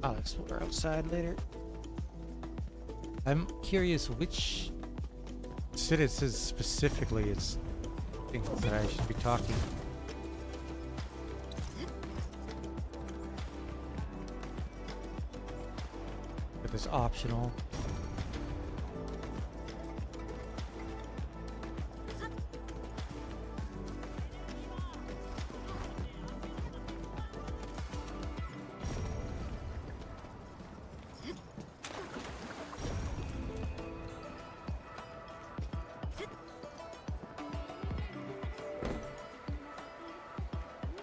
I'll explore outside later. I'm curious which citizens specifically is things that I should be talking. If it's optional.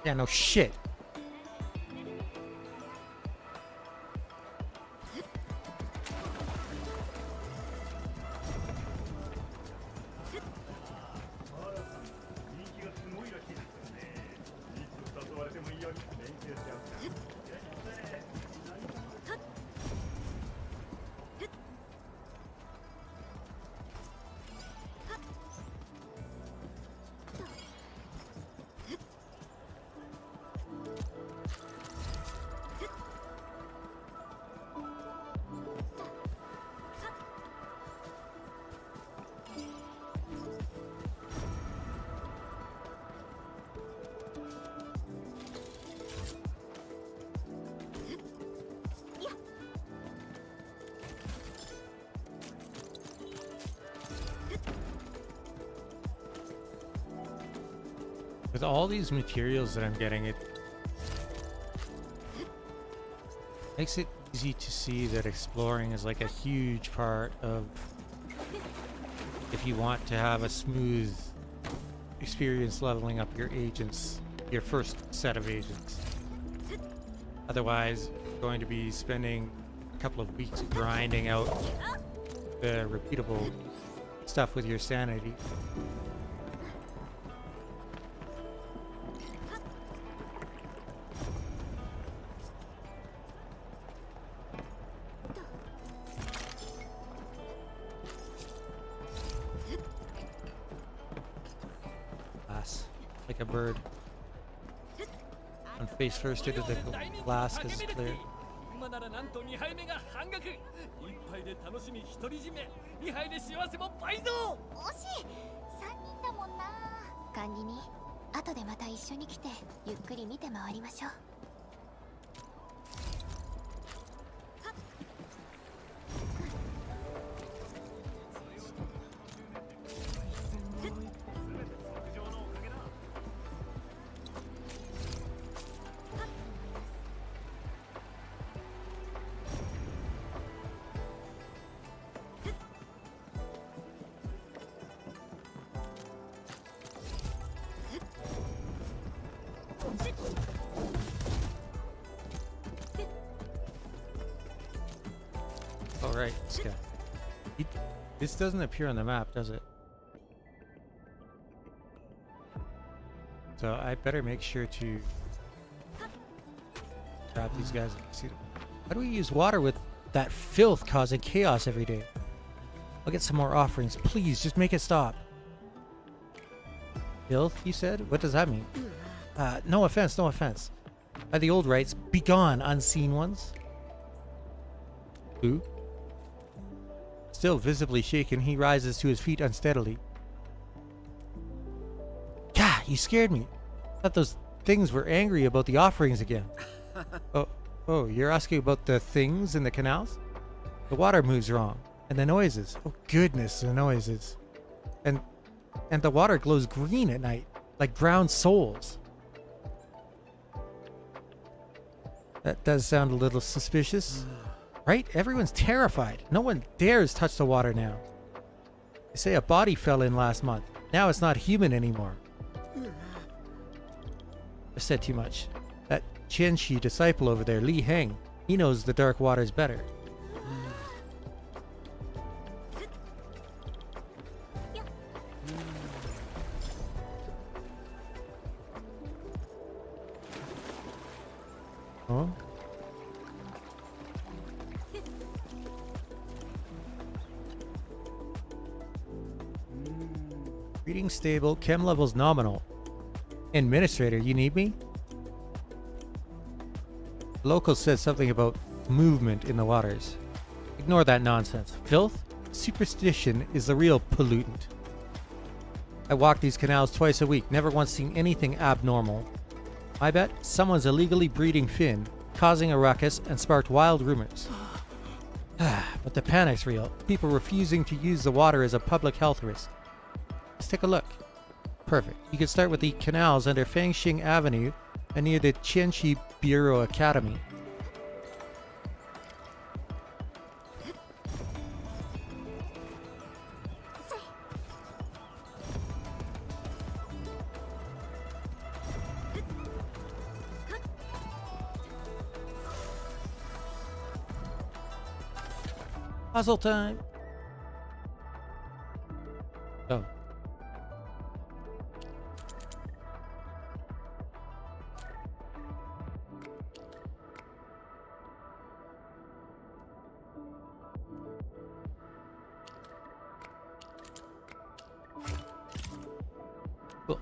Yeah, no shit. With all these materials that I'm getting, it makes it easy to see that exploring is like a huge part of, if you want to have a smooth experience leveling up your agents, your first set of agents. Otherwise, you're going to be spending a couple of weeks grinding out the repeatable stuff with your sanity. Like a bird. On face first into the glass because it's clear. 今ならなんと2杯目が半額。1杯で楽しみ独り占め、2杯で幸せも倍増。惜しい。3人だもんな。管理人、後でまた一緒に来てゆっくり見て回りましょう。All right, this guy. This doesn't appear on the map, does it? So I better make sure to grab these guys. See, how do we use water with that filth causing chaos every day? I'll get some more offerings. Please, just make it stop. Filth, you said? What does that mean? No offense, no offense. By the old rights, begone, unseen ones. Who? Still visibly shaken, he rises to his feet unsteadily. Gah, you scared me. I thought those things were angry about the offerings again. Oh, you're asking about the things in the canals? The water moves wrong. And the noises. Oh goodness, the noises. And the water glows green at night, like ground souls. That does sound a little suspicious. Right? Everyone's terrified. No one dares touch the water now. They say a body fell in last month. Now it's not human anymore. I've said too much. That Qianxi disciple over there, Li Heng, he knows the dark waters better. Huh? Reading stable, chem levels nominal. Administrator, you need me? The local said something about movement in the waters. Ignore that nonsense. Filth? Superstition is the real pollutant. I walk these canals twice a week, never once seen anything abnormal. I bet someone's illegally breeding Finn, causing a ruckus and sparked wild rumors. But the panic's real. People refusing to use the water as a public health risk. Let's take a look. Perfect. You can start with the canals under Fangxing Avenue and near the Qianxi Bureau Academy. Puzzle time. Oh. Cool.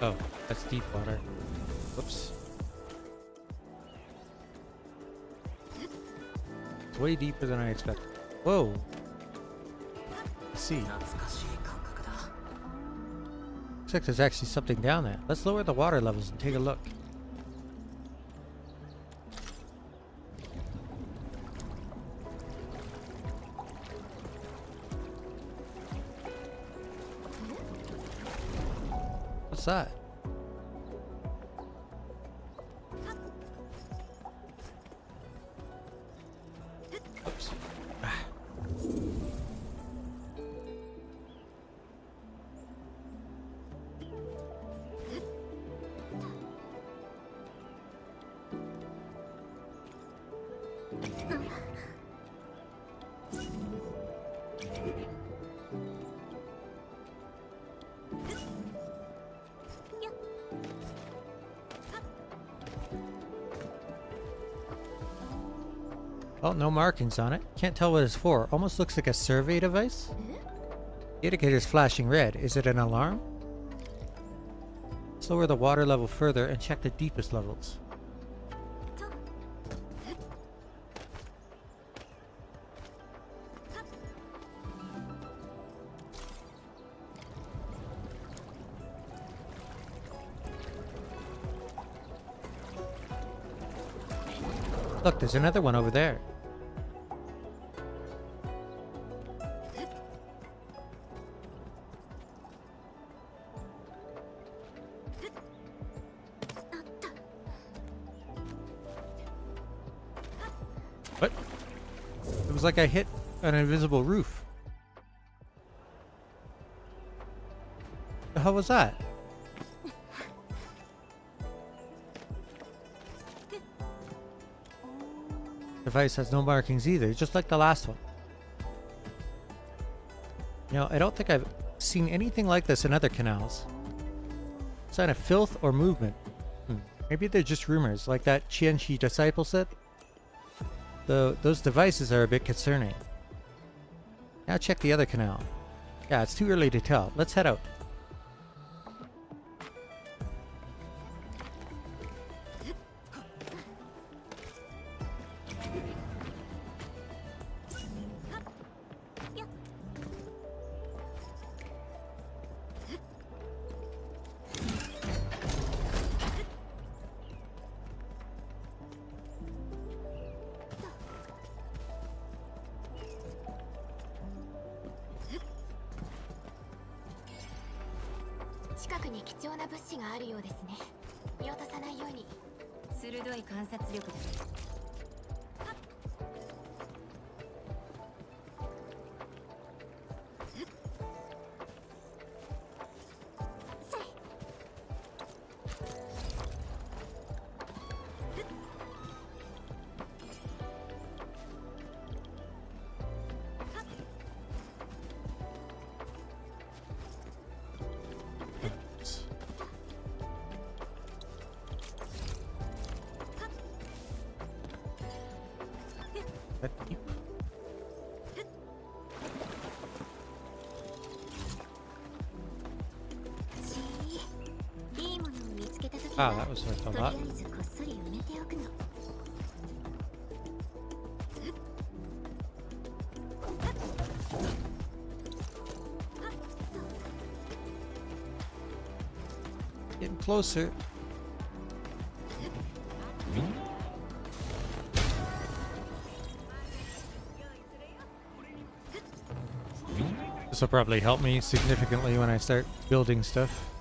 Oh, that's deep water. Whoops. It's way deeper than I expected. Whoa. Let's see. 懐かしい感覚だ。 Looks like there's actually something down there. Let's lower the water levels and take a look. What's that? Oops. Ah. Well, no markings on it. Can't tell what it's for. Almost looks like a survey device. The indicator's flashing red. Is it an alarm? Let's lower the water level further and check the deepest levels. Look, there's another one over there. What? It was like I hit an invisible roof. The hell was that? Device has no markings either, just like the last one. You know, I don't think I've seen anything like this in other canals. Sign of filth or movement. Maybe they're just rumors, like that Qianxi disciple said. Those devices are a bit concerning. Now check the other canal. Yeah, it's too early to tell. Let's head out. Ah, that was worth a lot. Getting closer. This will probably help me significantly when I start building stuff.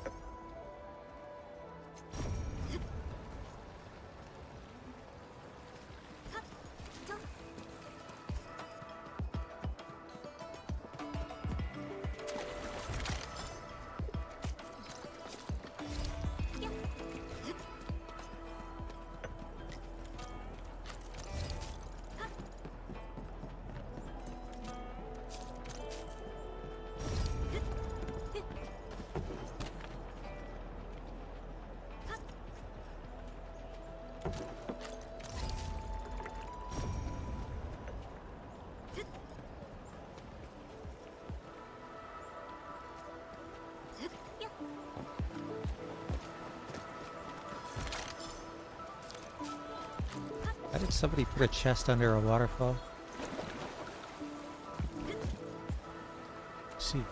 somebody put a chest under a waterfall. Let's see.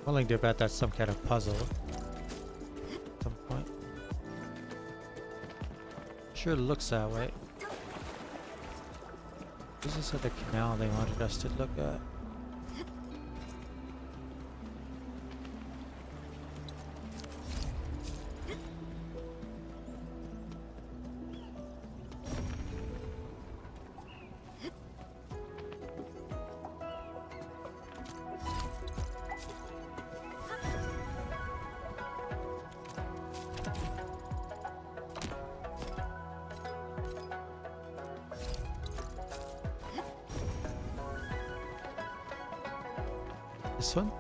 Willing to bet that's some kind of puzzle at some point. Sure looks that way. This is at the canal they wanted us to look at. This one?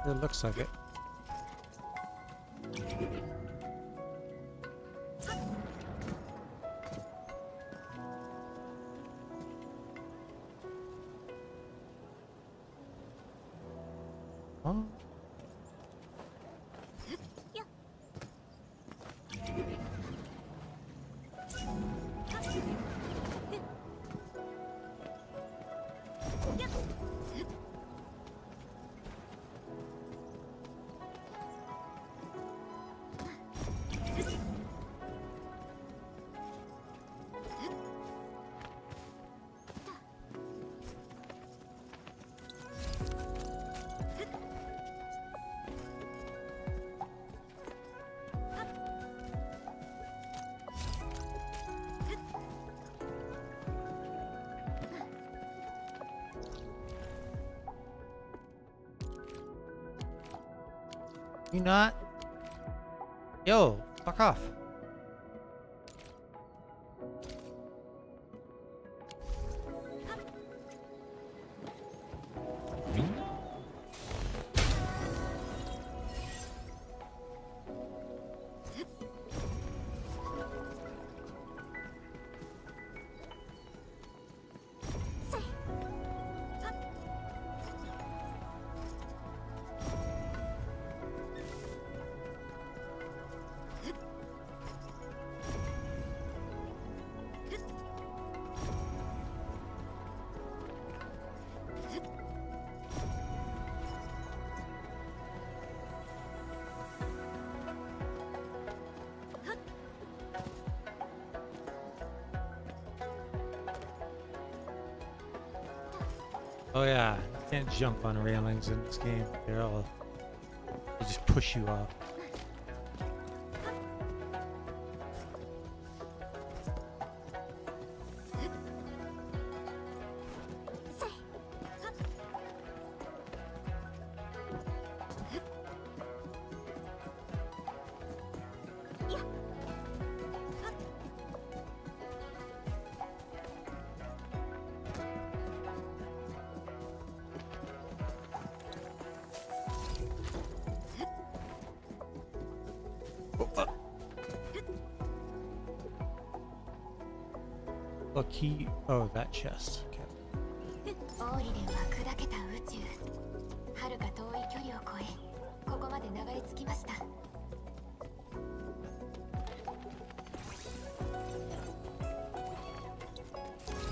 It looks like it. Huh? You not? Yo, fuck off. Oh yeah, you can't jump on railings in this game. They just push you off. A key. Oh, that chest. Okay. オーリデンは砕けた宇宙、遥か遠い距離を越え、ここまで流れ着きました。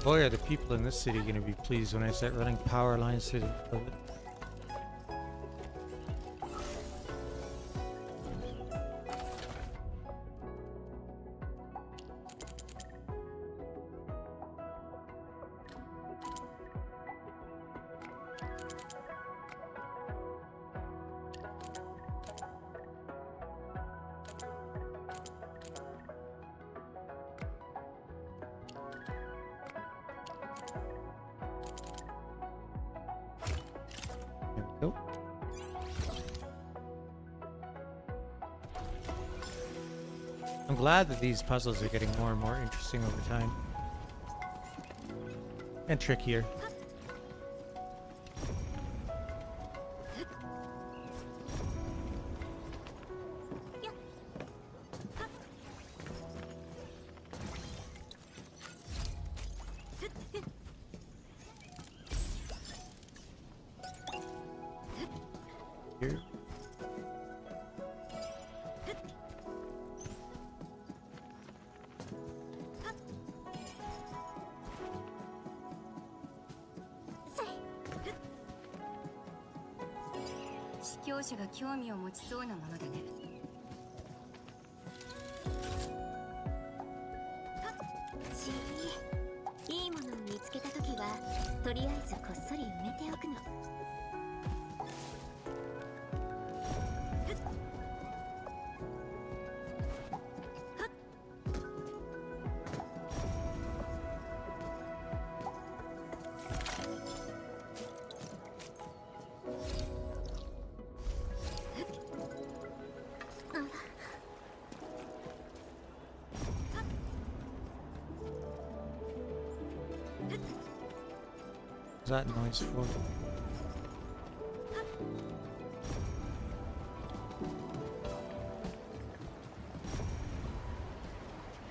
Oh yeah, the people in this city are gonna be pleased when I start running power lines through the village. There we go. I'm glad that these puzzles are getting more and more interesting over time. And trickier. 教師が興味を持ちそうなものでね。しいいものを見つけたときはとりあえずこっそり埋めておくの。What's that noise for?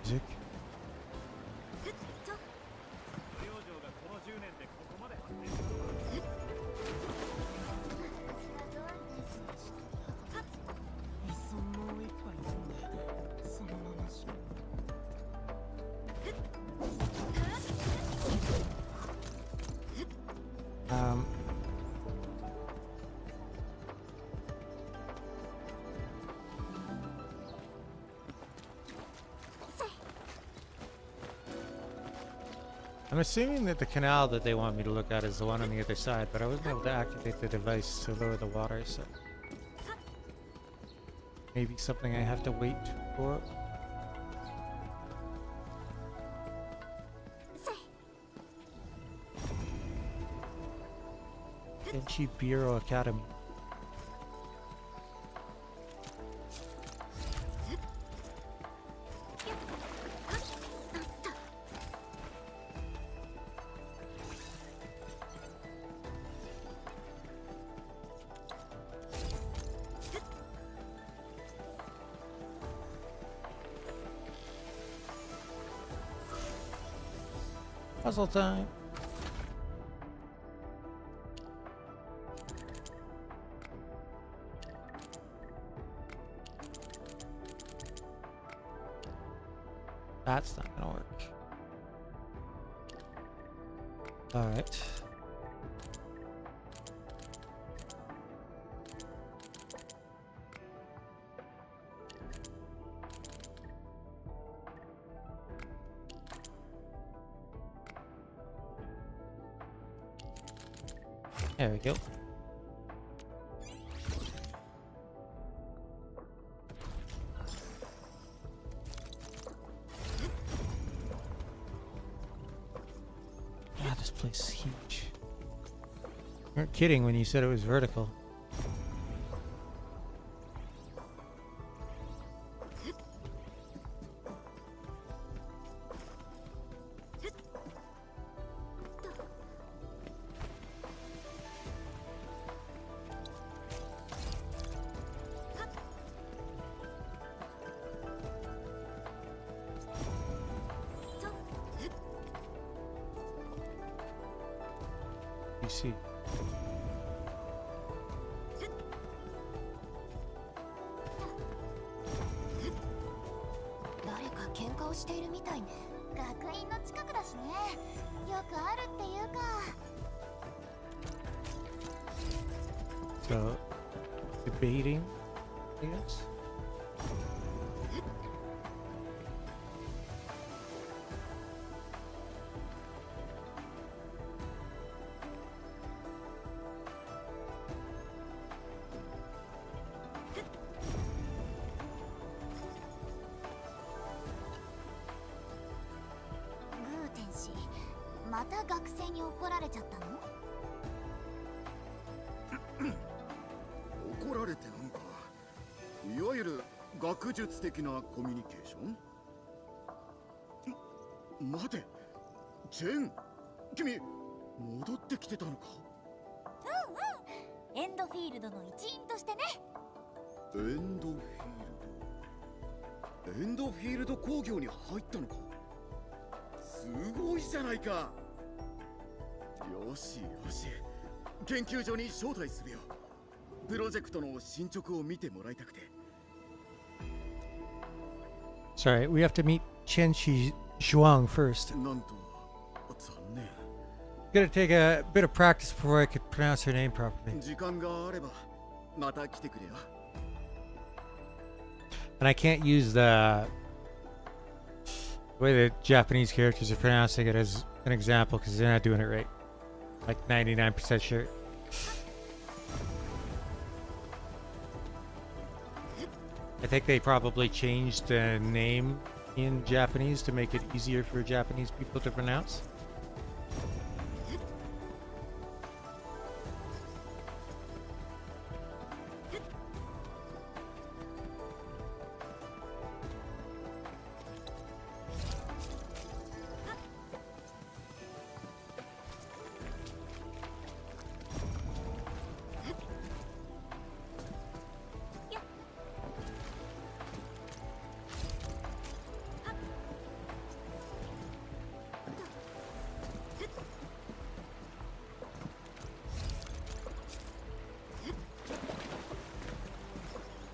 Music? 、I'm assuming that the canal that they want me to look at is the one on the other side, but I wasn't able to activate the device to lower the water, so maybe something I have to wait for. Enchi Bureau Academy. Puzzle time. That's not gonna work. All right. There we go. Ah, this place is huge. You weren't kidding when you said it was vertical. You see. So, debating, I guess. Endfield 工業に入ったのか。すごいじゃないか。よしよし、研究所に招待するよ。プロジェクトの進捗を見てもらいたくて。Sorry, we have to meet Chen-Chi Zhuang first. なんと残念。Gonna take a bit of practice before I could pronounce her name properly. 時間があればまた来てくれよ。 And I can't use the way the Japanese characters are pronouncing it as an example because they're not doing it right. Like 99% sure. I think they probably changed the name in Japanese to make it easier for Japanese people to pronounce.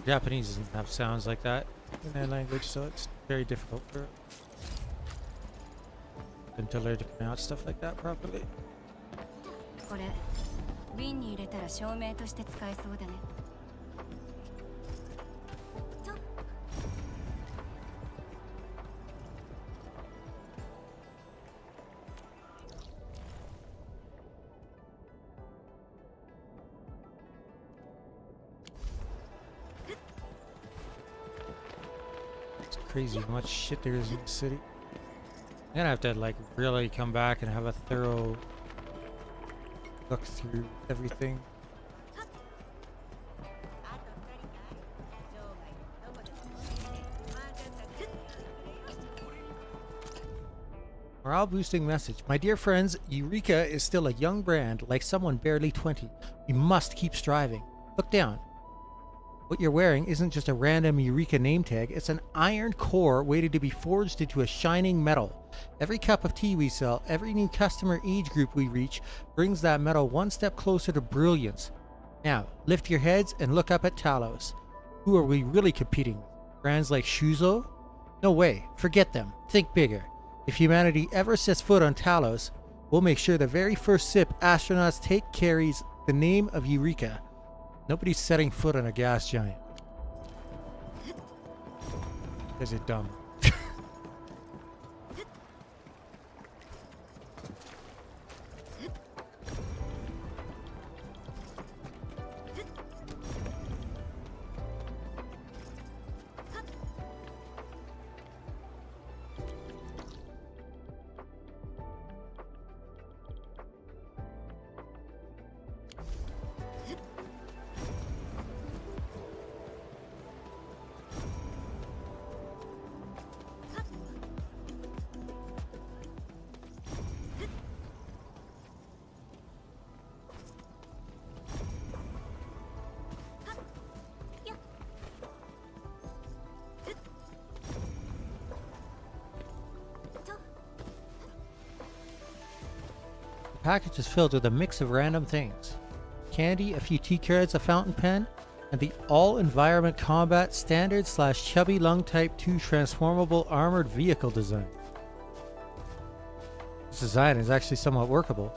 Japanese doesn't have sounds like that in their language, so it's very difficult for them to learn to pronounce stuff like that properly. これ瓶に入れたら証明として使えそうだね。 Crazy how much shit there is in the city. I'm gonna have to like really come back and have a thorough look through everything. Morale boosting message. My dear friends, Eureka is still a young brand, like someone barely 20. We must keep striving. Look down. What you're wearing isn't just a random Eureka name tag, it's an iron core waiting to be forged into a shining metal. Every cup of tea we sell, every new customer age group we reach, brings that metal one step closer to brilliance. Now, lift your heads and look up at Talos. Who are we really competing with? Brands like Shuzo? No way, forget them, think bigger. If humanity ever sets foot on Talos, we'll make sure the very first sip astronauts take carries the name of Eureka. Nobody's setting foot on a gas giant. Because you're dumb. The package is filled with a mix of random things. Candy, a few tea cards, a fountain pen, and the all-environment combat standard / chubby lung type 2 transformable armored vehicle design. This design is actually somewhat workable.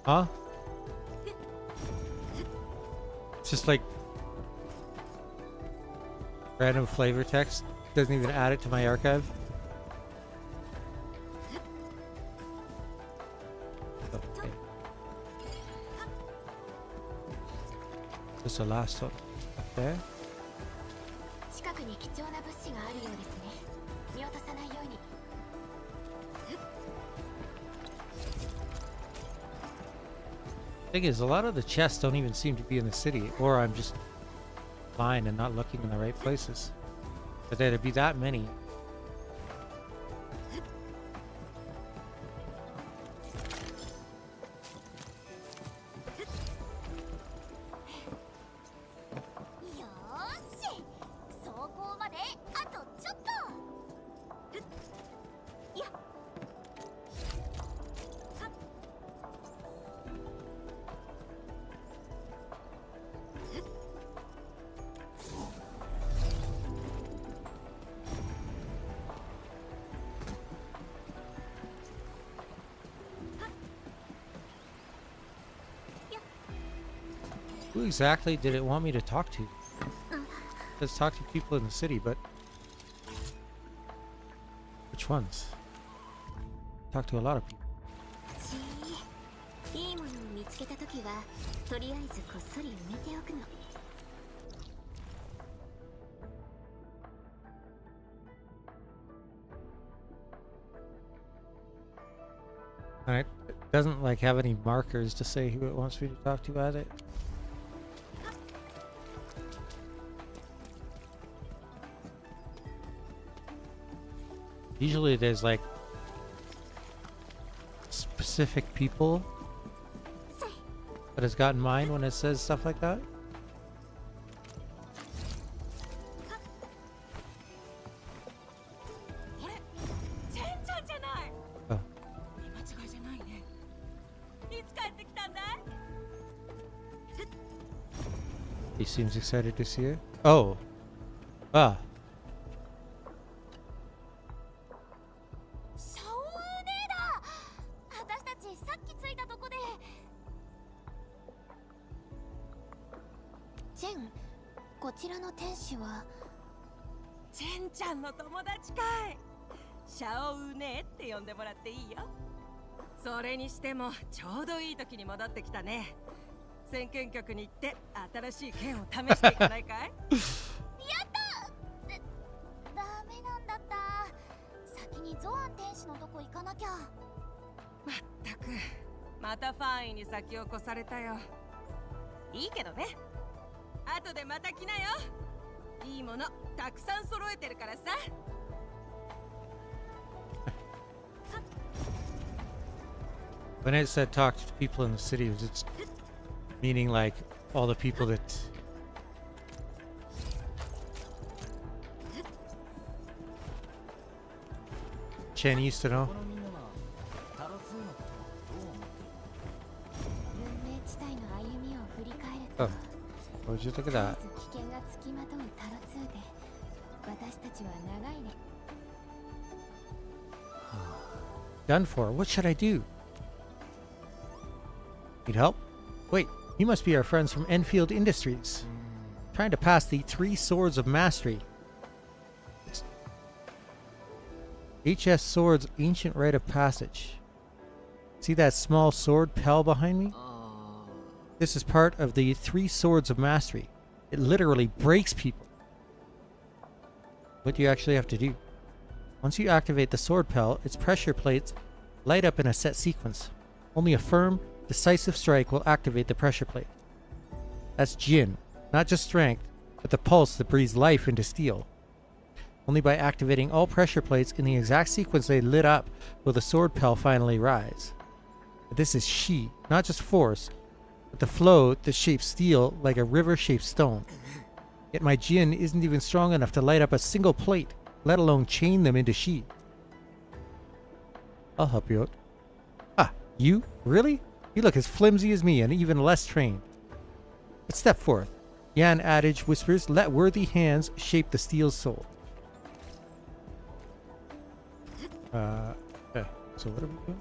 Huh? It's just like random flavor text. Doesn't even add it to my archive. Okay. This is the last one. Up there. 近くに貴重な物資があるようですね。見落とさないように。 Thing is, a lot of the chests don't even seem to be in the city, or I'm just blind and not looking in the right places. But there'd be that many. Who exactly did it want me to talk to? Let's talk to people in the city, but which ones? Talk to a lot of people. いいものを見つけたときはとりあえずこっそり埋めておくの。 Alright, it doesn't like have any markers to say who it wants me to talk to at it. Usually there's like specific people that has got in mind when it says stuff like that. Oh. He seems excited to see her. Oh. Ah. ジェン、こちらの天使はジェンちゃんの友達かい。シャオウネって呼んでもらっていいよ。それにしてもちょうどいい時に戻ってきたね。先見局に行って新しい剣を試していかないかい？やったダメなんだった。先にゾアン天使のとこ行かなきゃ。まったく、またファンイに先を越されたよ。いいけどね。後でまた来なよ。いいものたくさん揃えてるからさ。When it said talk to people in the city, it's meaning like all the people that Chen used to know. 運命地帯の歩みを振り返る Oh, と、 would you look at ま that? ず危険がつきまとうタロ2で、私たちは長いね。Done for. What should I do? Need help? Wait, you must be our friends from Endfield Industries. Trying to pass the 3 Swords of Mastery. HS Sword's ancient rite of passage. See that small sword Pell behind me? This is part of the 3 Swords of Mastery. It literally breaks people. What do you actually have to do? Once you activate the sword Pell, its pressure plates light up in a set sequence. Only a firm, decisive strike will activate the pressure plate. That's Jin, not just strength, but the pulse that breathes life into steel. Only by activating all pressure plates in the exact sequence they lit up will the sword Pell finally rise. But this is Shi, not just force, but the flow that shapes steel like a river-shaped stone. Yet my Jin isn't even strong enough to light up a single plate, let alone chain them into Shi. I'll help you out. Ah, you? Really? You look as flimsy as me and even less trained. But step forth. Yan adage whispers, let worthy hands shape the steel's soul. Okay. So what are we doing?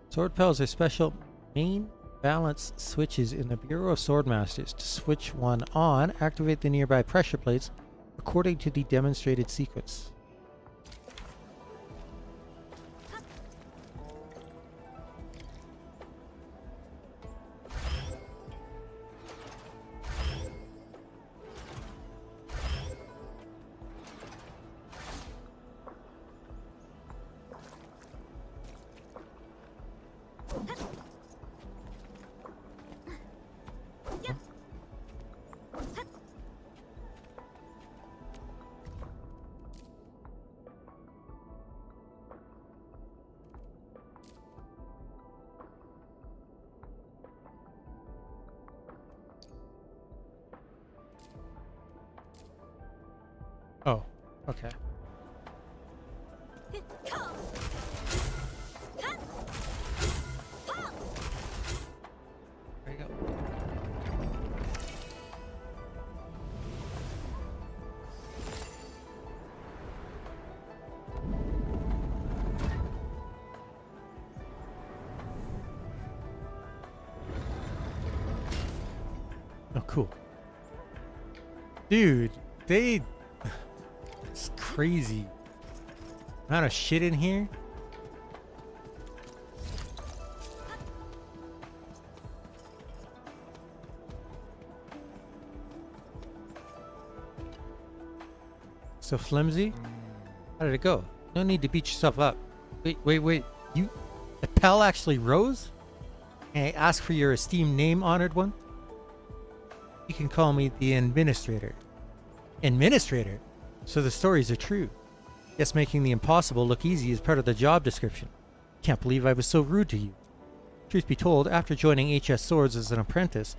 Sword Pells are special main balance switches in the Bureau of Swordmasters. To switch one on, activate the nearby pressure plates according to the demonstrated sequence. Oh, okay. There you go. Oh, cool. Dude, it's crazy. Amount of shit in here. So flimsy? How did it go? No need to beat yourself up. Wait. The Pell actually rose? May I ask for your esteemed name, honored one? You can call me the Administrator. Administrator? So the stories are true. Guess making the impossible look easy is part of the job description. Can't believe I was so rude to you. Truth be told, after joining HS Swords as an apprentice,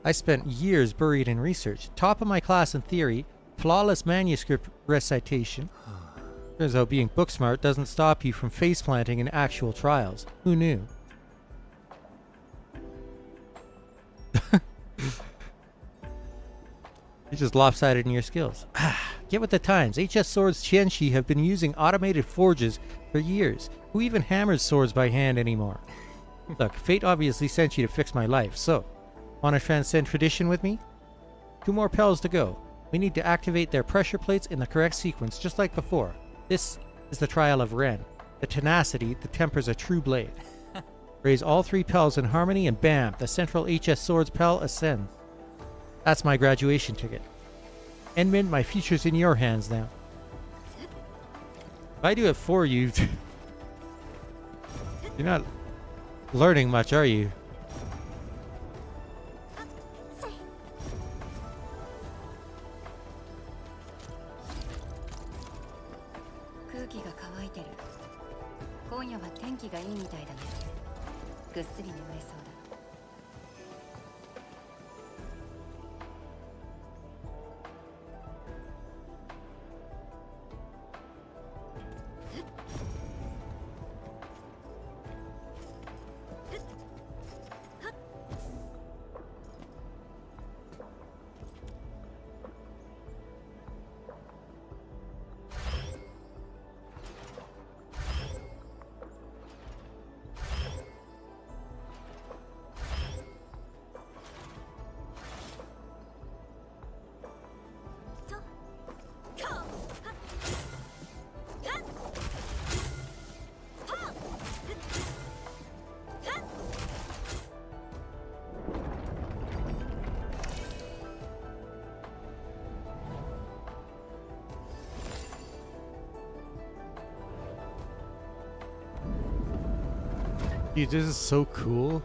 I spent years buried in research. Top of my class in theory, flawless manuscript recitation. Turns out being book smart doesn't stop you from face planting in actual trials. Who knew? You're just lopsided in your skills. Get with the times. HS Swords Qianxi have been using automated forges for years. Who even hammers swords by hand anymore? Look, fate obviously sent you to fix my life, so want to transcend tradition with me? 2 more Pells to go. We need to activate their pressure plates in the correct sequence, just like before. This is the trial of Ren. The tenacity that tempers a true blade. Raise all 3 Pells in harmony and bam, the central HS Swords Pell ascends. That's my graduation ticket. Enmin, my future's in your hands now. If I do it for you, you're not learning much, are you? Dude, this is so cool.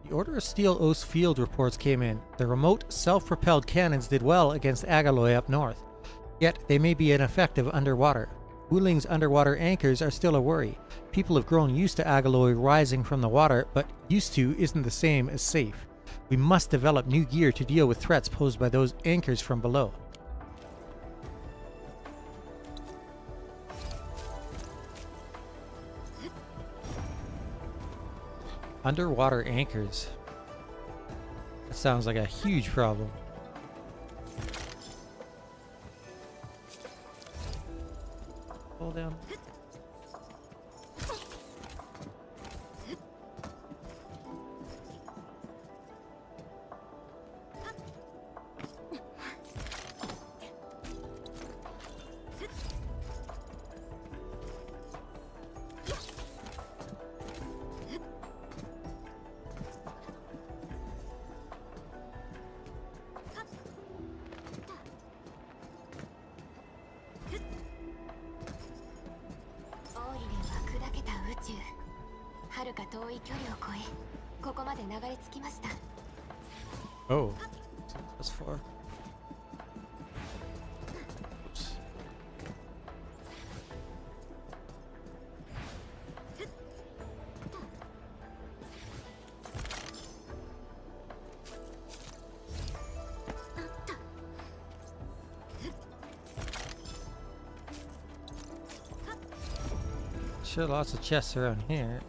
The Order of Steel O's field reports came in. The remote, self-propelled cannons did well against Agaloy up north. Yet, they may be ineffective underwater. Wuling's underwater anchors are still a worry. People have grown used to Agaloy rising from the water, but used to isn't the same as safe. We must develop new gear to deal with threats posed by those anchors from below. Underwater anchors. That sounds like a huge problem. Hold down. Oh, that's far. Oops. Sure, lots of chests around here.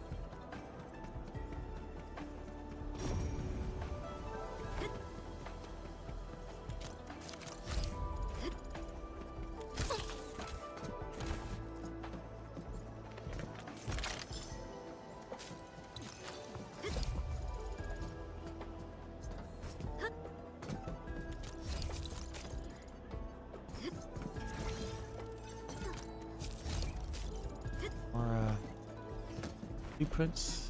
More blueprints.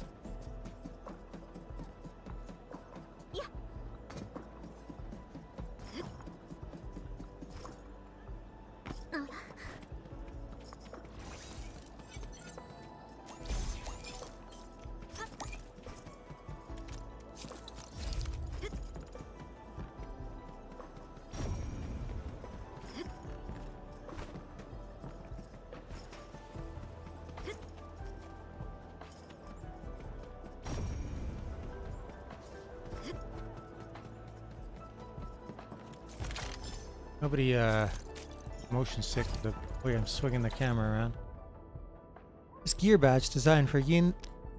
Nobody motion sick with the way I'm swinging the camera around. This gear badge designed for Ying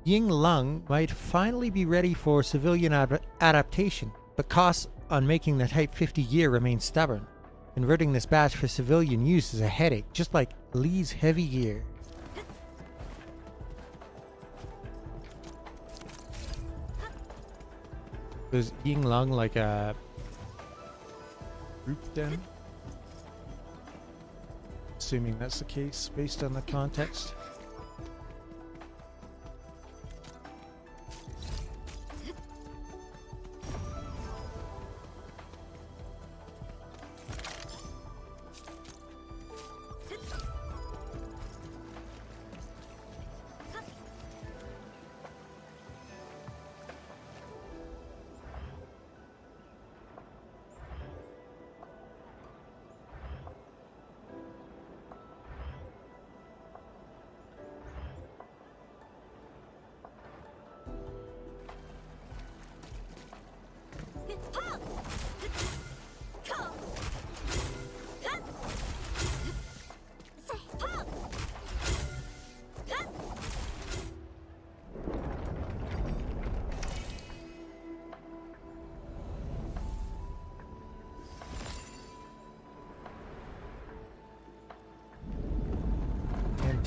Lung might finally be ready for civilian adaptation, but costs on making the Type 50 gear remain stubborn. Converting this badge for civilian use is a headache, just like Lee's heavy gear. Was Ying Lung like a group then? Assuming that's the case based on the context.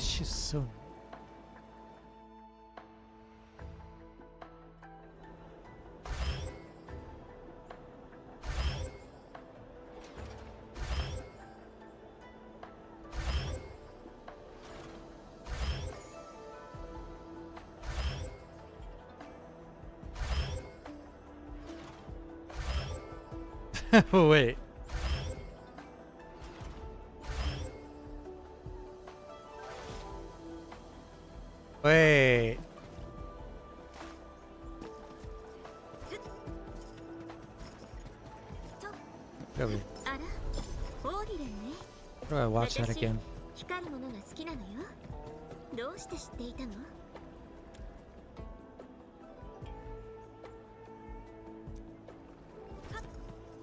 She's so wait. Wait. Really? How do I watch that again?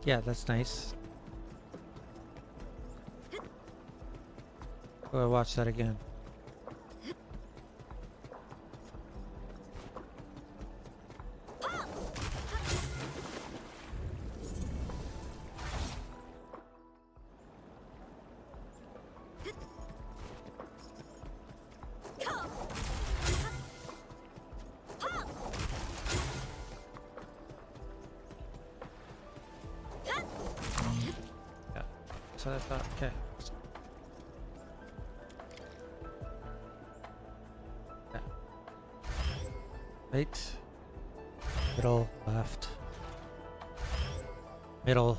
Yeah, that's nice. How do I watch that again? So I thought, okay. Yeah. Right. Middle, left. Middle.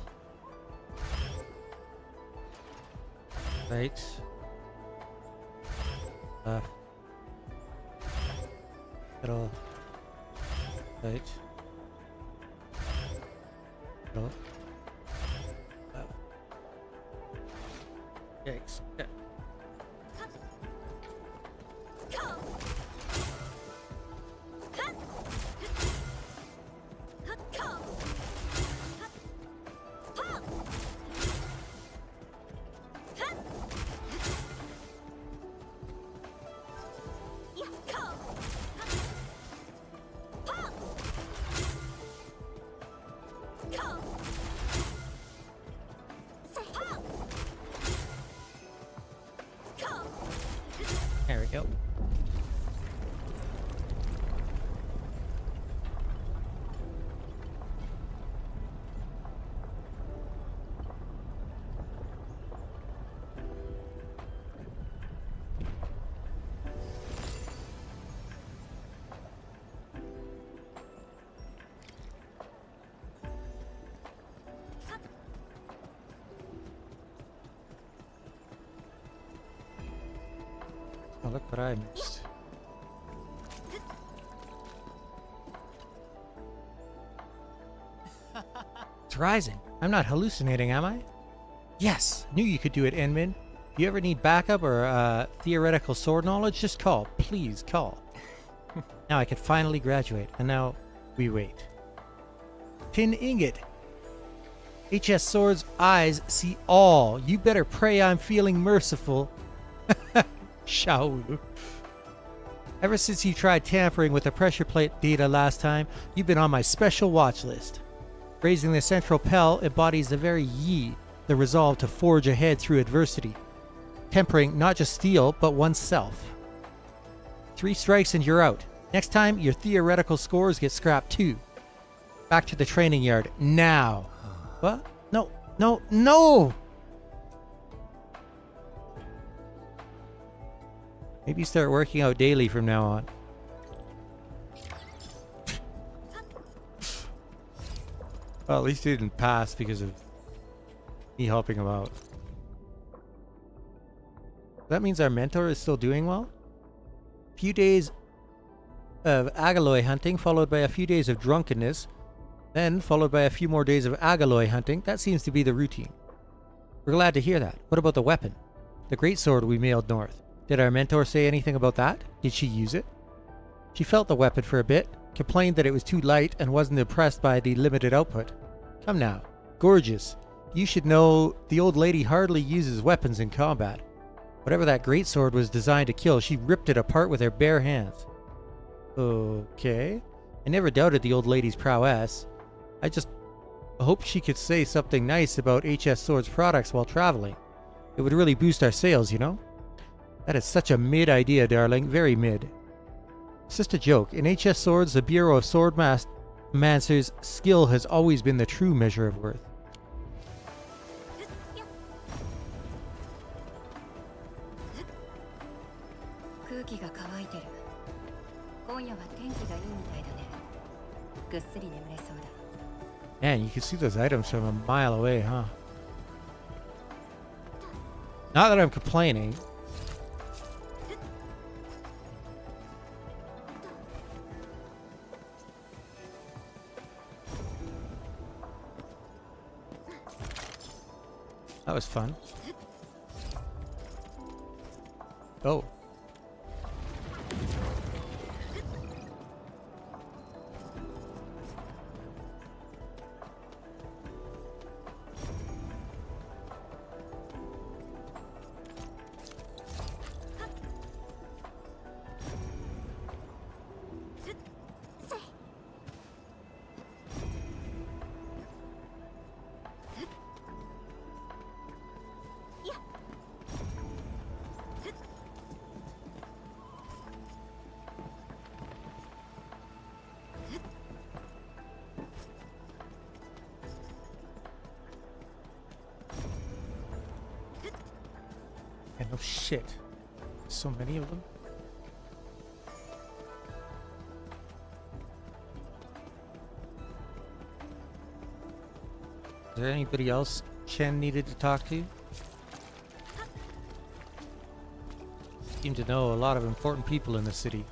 Right. Left. Middle. Right. Middle. Yikes. Yeah. There we go. Oh, look what I missed. It's rising. I'm not hallucinating, am I? Yes, knew you could do it, Enmin. If you ever need backup or theoretical sword knowledge, just call. Please call. Now I can finally graduate, and now we wait. Tin ingot. HS Sword's eyes see all. You better pray I'm feeling merciful. Shao. Ever since you tried tampering with the pressure plate data last time, you've been on my special watch list. Raising the central Pel embodies the very Yi, the resolve to forge ahead through adversity. Tempering not just steel, but oneself. 3 strikes and you're out. Next time, your theoretical scores get scrapped too. Back to the training yard, now. What? No, no, no! Maybe start working out daily from now on. Well, at least he didn't pass because of me helping him out. That means our mentor is still doing well? Few days of Agaloy hunting, followed by a few days of drunkenness, then followed by a few more days of Agaloy hunting. That seems to be the routine. We're glad to hear that. What about the weapon? The greatsword we mailed north. Did our mentor say anything about that? Did she use it? She felt the weapon for a bit, complained that it was too light and wasn't impressed by the limited output. Come now. Gorgeous. You should know the old lady hardly uses weapons in combat. Whatever that greatsword was designed to kill, she ripped it apart with her bare hands. Okay. I never doubted the old lady's prowess. I just hope she could say something nice about HS Sword's products while traveling. It would really boost our sales, you know? That is such a mid idea, darling. Very mid. It's just a joke. In HS Swords, the Bureau of Swordmaster's skill has always been the true measure of worth. Man, you can see those items from a mile away, huh? Not that I'm complaining. That was fun. Oh. And no shit. So many of them. Is there anybody else Chen needed to talk to? Seem to know a lot of important people in the city.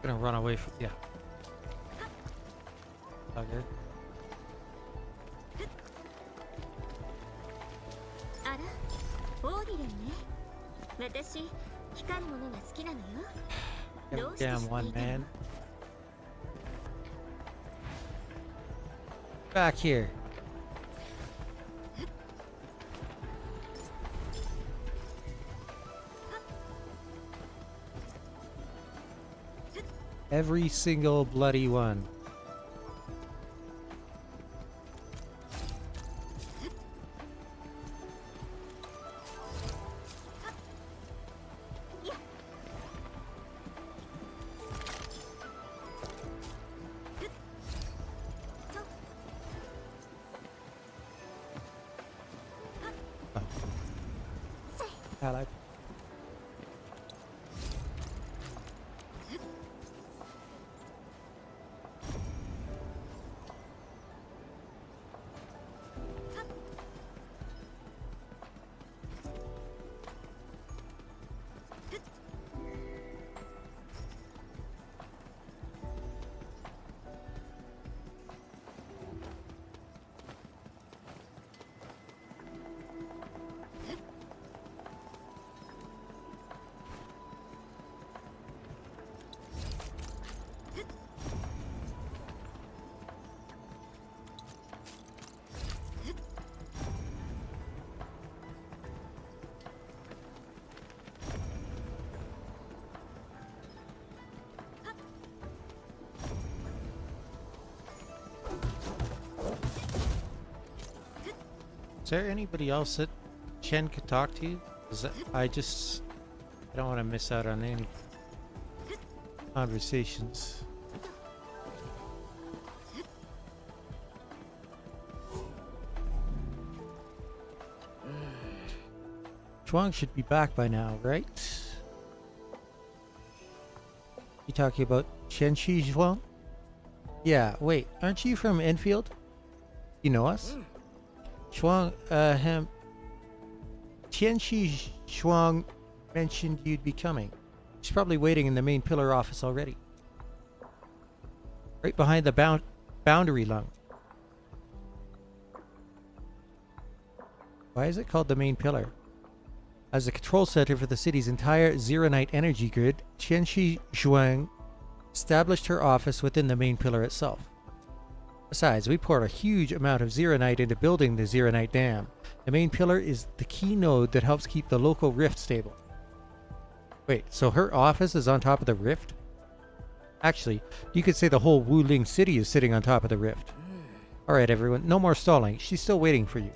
Gonna run away from yeah. Okay. 私光るものが好きなのよ。 Every damn one, man. Back here. Every single bloody one. Allied. Is there anybody else that Chen could talk to? I don't want to miss out on any conversations. Chuang should be back by now, right? You talking about Chen Shi Zhuang? Yeah, wait, aren't you from Enfield? You know us? Shuang, Tianxi Shuang mentioned you'd be coming. She's probably waiting in the main pillar office already. Right behind the boundary lung. Why is it called the main pillar? As the control center for the city's entire Zeronite energy grid, Tianxi Shuang established her office within the main pillar itself. Besides, we poured a huge amount of Zeronite into building the Zeronite Dam. The main pillar is the key node that helps keep the local rift stable. Wait, so her office is on top of the rift? Actually, you could say the whole Wuling city is sitting on top of the rift. Alright everyone, no more stalling. She's still waiting for you.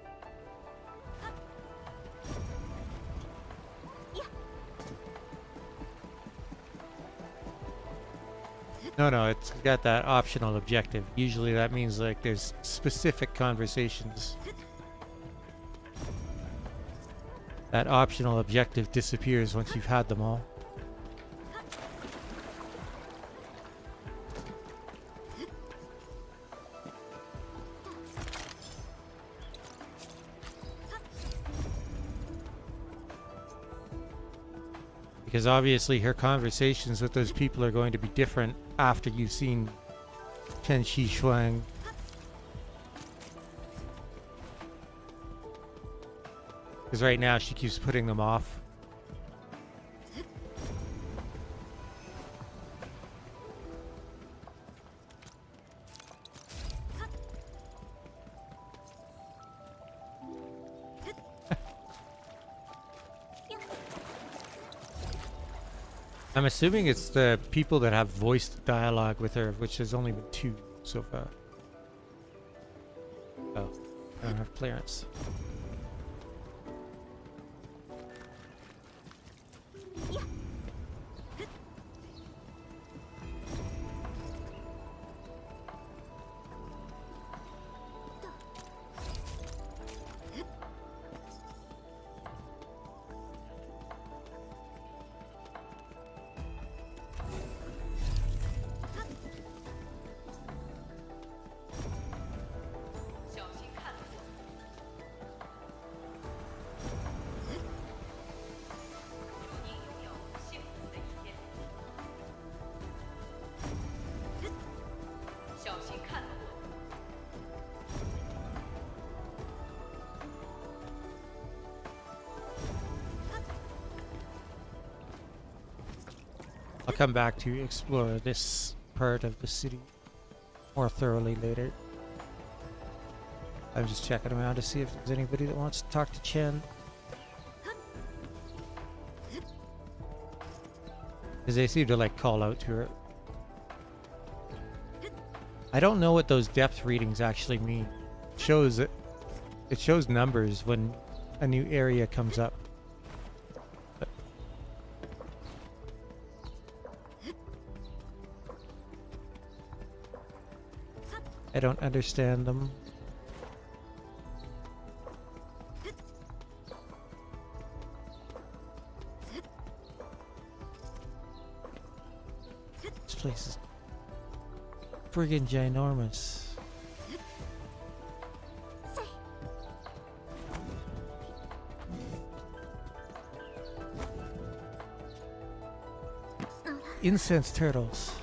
No, it's got that optional objective. Usually that means like there's specific conversations. That optional objective disappears once you've had them all. Because obviously her conversations with those people are going to be different after you've seen Chen Shi Shuang. Because right now she keeps putting them off. I'm assuming it's the people that have voiced dialogue with her, which has only been 2 so far. Oh, I don't have clearance. I'll come back to explore this part of the city more thoroughly later. I'm just checking around to see if there's anybody that wants to talk to Chen. Because they seem to like call out to her. I don't know what those depth readings actually mean. It shows numbers when a new area comes up. But I don't understand them. This place is friggin' ginormous. Incense turtles.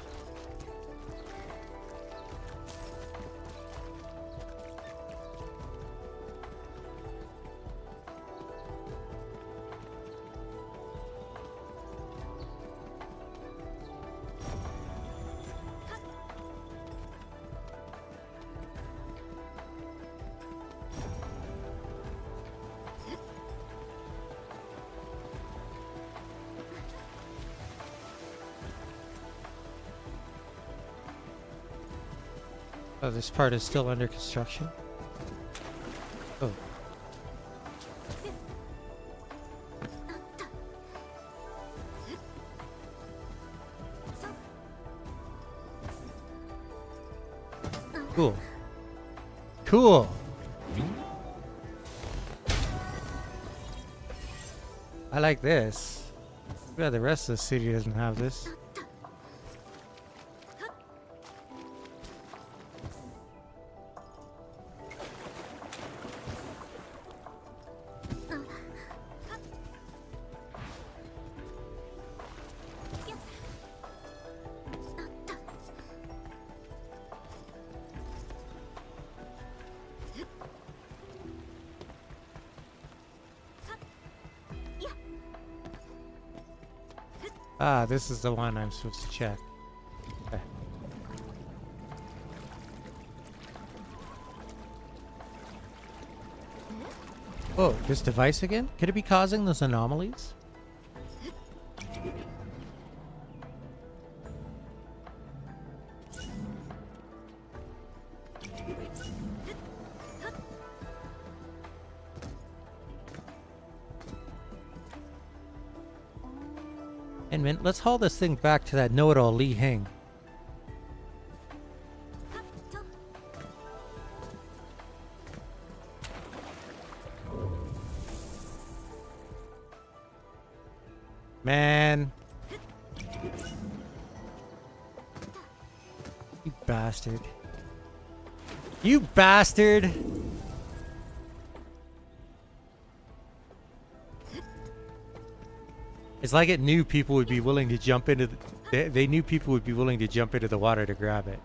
Oh, this part is still under construction. Oh. Cool. Cool. I like this. Yeah, the rest of the city doesn't have this. Ah, this is the one I'm supposed to check. Okay. Oh, this device again? Could it be causing those anomalies? And man, let's haul this thing back to that know-it-all Li Heng. Man. You bastard. You bastard! It's like it knew people would be willing to jump into the, they knew people would be willing to jump into the water to grab it.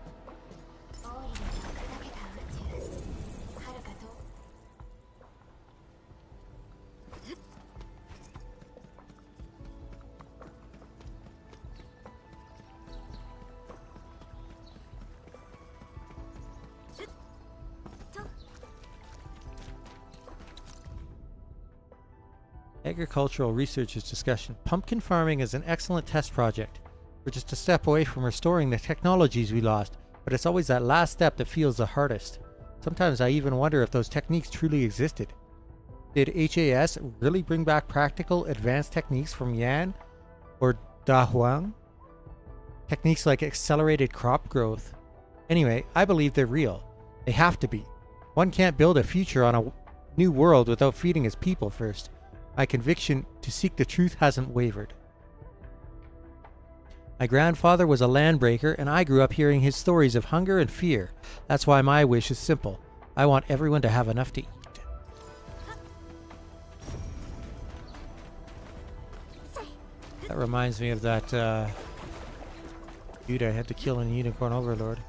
Agricultural researchers discussion. Pumpkin farming is an excellent test project. We're just a step away from restoring the technologies we lost, but it's always that last step that feels the hardest. Sometimes I even wonder if those techniques truly existed. Did HAS really bring back practical, advanced techniques from Yan or Da Huang? Techniques like accelerated crop growth. Anyway, I believe they're real. They have to be. One can't build a future on a new world without feeding his people first. My conviction to seek the truth hasn't wavered. My grandfather was a landbreaker, and I grew up hearing his stories of hunger and fear. That's why my wish is simple. I want everyone to have enough to eat. That reminds me of that dude I had to kill in Unicorn Overlord.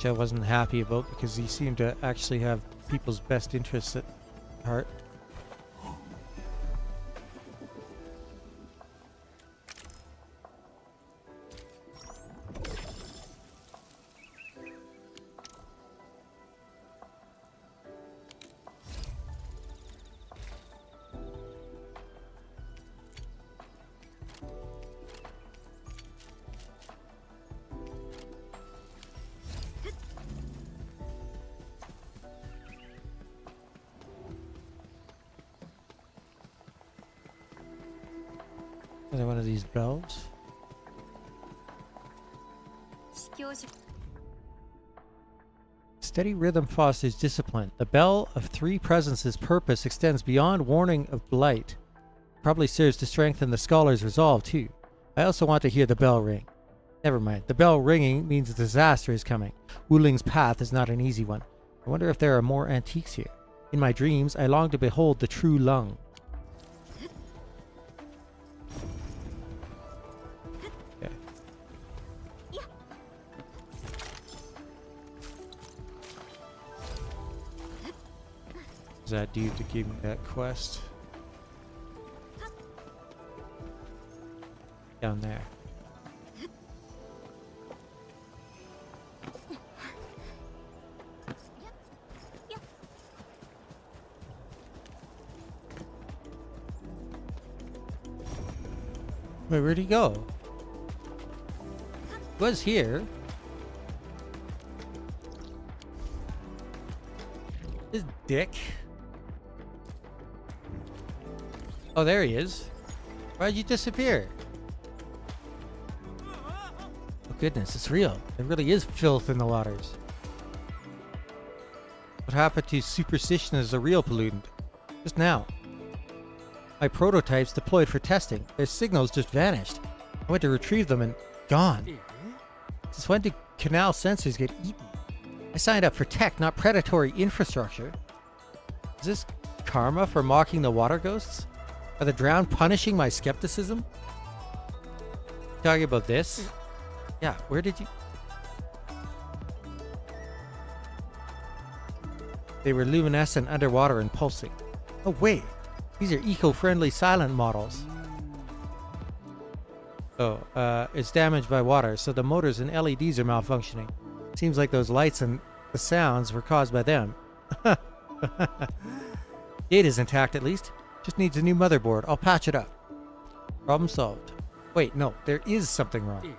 I wasn't happy about because he seemed to actually have people's best interests at heart. Another one of these bells. Steady rhythm fosters discipline. The bell of three presences' purpose extends beyond warning of blight. Probably serves to strengthen the scholar's resolve too. I also want to hear the bell ring. Never mind. The bell ringing means a disaster is coming. Wuling's path is not an easy one. I wonder if there are more antiques here. In my dreams, I long to behold the true lung. That dude to give me that quest down there. Wait, where'd he go? He was here. This dick. Oh, there he is. Why'd you disappear? Oh goodness, it's real. There really is filth in the waters. What happened to superstition as a real pollutant? Just now. My prototypes deployed for testing. Their signals just vanished. I went to retrieve them and gone. Since when do canal sensors get eaten? I signed up for tech, not predatory infrastructure. Is this karma for mocking the water ghosts? Are the drowned punishing my skepticism? Talking about this? Yeah, where did you... They were luminescent underwater and pulsing. Oh wait, these are eco-friendly silent models. Oh, it's damaged by water, so the motors and LEDs are malfunctioning. Seems like those lights and the sounds were caused by them. Data's intact at least. Just needs a new motherboard. I'll patch it up. Problem solved. Wait, no, there is something wrong.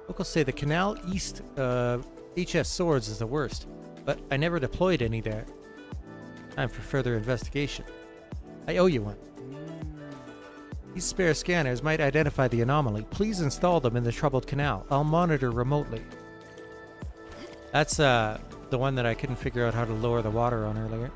Locals say the Canal East HS Swords is the worst, but I never deployed any there. Time for further investigation. I owe you one. These spare scanners might identify the anomaly. Please install them in the troubled canal. I'll monitor remotely. That's the one that I couldn't figure out how to lower the water on earlier.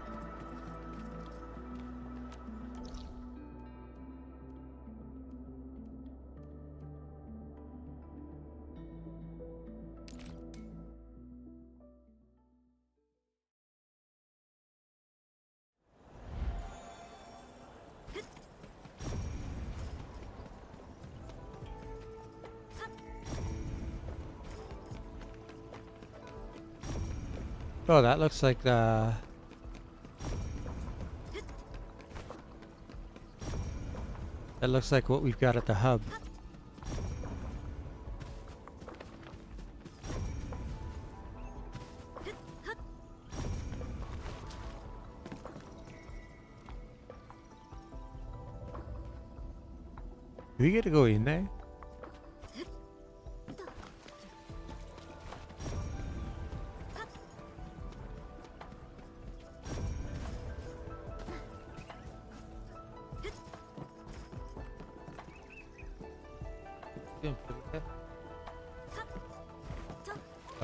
Oh, that looks like that looks like what we've got at the hub. Do we get to go in there?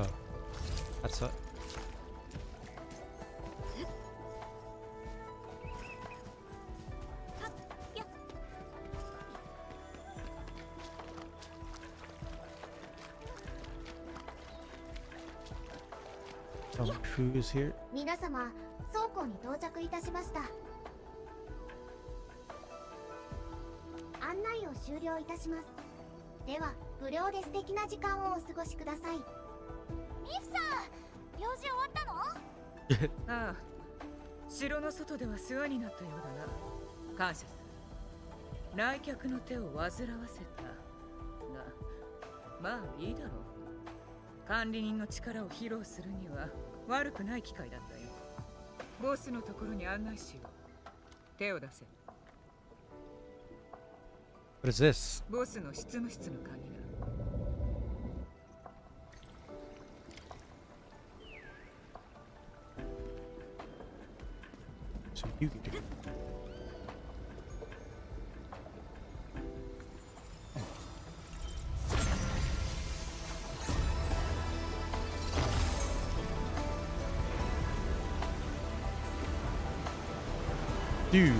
Oh, that's what. Some food is here. 皆様、倉庫に到着いたしました。案内を終了いたします。では、無料で素敵な時間をお過ごしください。ミフさん、用事終わったの？ああ、城の外では世話になったようだな。感謝する。来客の手を煩わせたが、まあいいだろう。管理人の力を披露するには悪くない機会だったよ。ボスのところに案内しよう。手を出せ。 What is this? ボスの執務室の鍵だ。 So you can do it. Dude.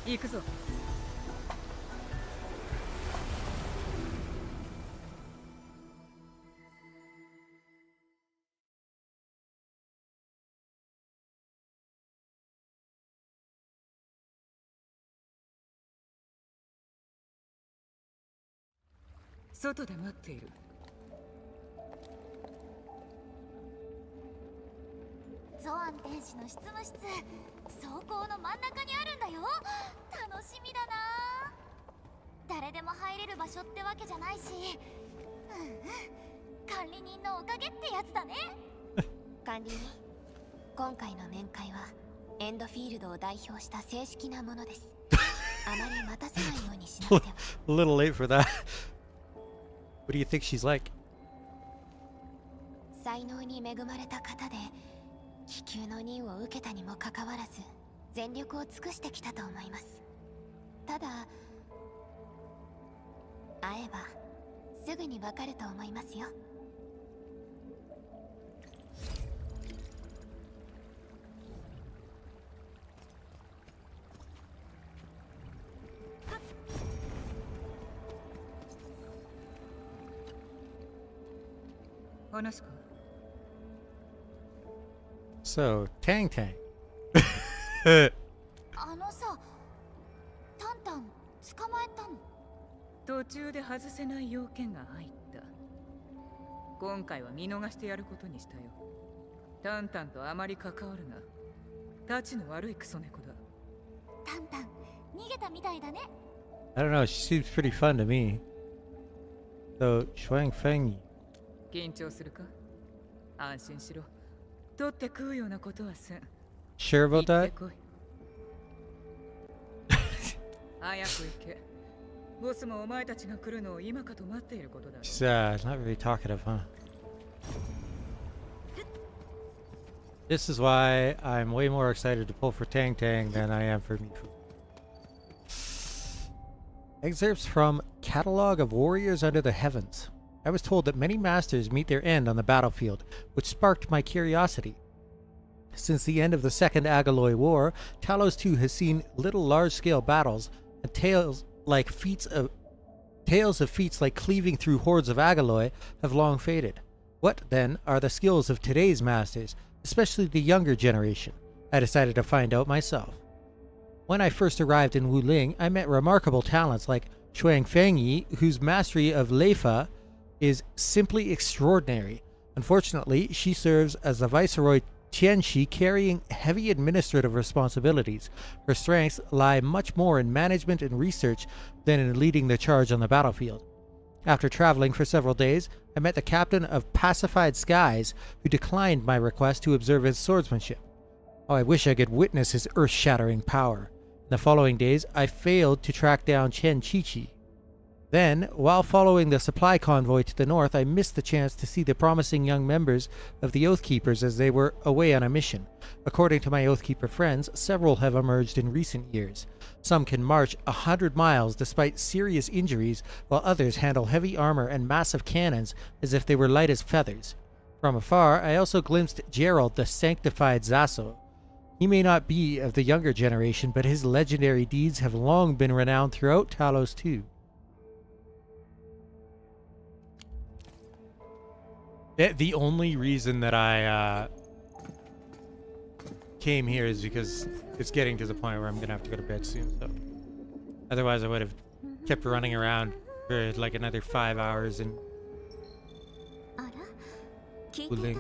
行くぞ。外で待っている。ゾアン天使の執務室、装甲の真ん中にあるんだよ。楽しみだな。誰でも入れる場所ってわけじゃないし、管理人のおかげってやつだね。管理人、今回の面会はエンドフィールドを代表した正式なものです。あまり待たせないようにしなくては。A little late for that. What do you think she's like? 才能に恵まれた方で、気球の任を受けたにもかかわらず全力を尽くしてきたと思います。ただ会えばすぐにわかると思いますよ。話か。 So, Tang Tang. あのさ、タンタン捕まえたの？途中で外せない要件が入った。今回は見逃してやることにしたよ。タンタンとあまり関わるな。たちの悪いクソ猫だ。タンタン逃げたみたいだね。 I don't know, she seems pretty fun to me. So, Shuang Feng. 緊張するか？安心しろ。取って食うようなことはせん。 Sure about 行って that? こい。早く行け。ボスもお前たちが来るのを今かと待っていることだ。 She's not very talkative, huh? This is why I'm way more excited to pull for Tang Tang than I am for Mifu. Excerpts from Catalog of Warriors Under the Heavens. I was told that many masters meet their end on the battlefield, which sparked my curiosity. Since the end of the Second Agaloy War, Talos 2 has seen little large-scale battles, and tales of feats like cleaving through hordes of Agaloy have long faded. What, then, are the skills of today's masters, especially the younger generation? I decided to find out myself. When I first arrived in Wuling, I met remarkable talents like Shuang Fengyi, whose mastery of Leifa is simply extraordinary. Unfortunately, she serves as the Viceroy Tianxi, carrying heavy administrative responsibilities. Her strengths lie much more in management and research than in leading the charge on the battlefield. After traveling for several days, I met the captain of Pacified Skies, who declined my request to observe his swordsmanship. Oh, I wish I could witness his earth-shattering power. In the following days, I failed to track down Chen Chichi. Then, while following the supply convoy to the north, I missed the chance to see the promising young members of the Oathkeepers as they were away on a mission. According to my Oathkeeper friends, several have emerged in recent years. Some can march 100 miles despite serious injuries, while others handle heavy armor and massive cannons as if they were light as feathers. From afar, I also glimpsed Gerald the Sanctified Zaso, He may not be of the younger generation, but his legendary deeds have long been renowned throughout Talos too. The only reason that I came here is because it's getting to the point where I'm gonna have to go to bed soon. So otherwise, I would have kept running around for like another 5 hours in Wuling.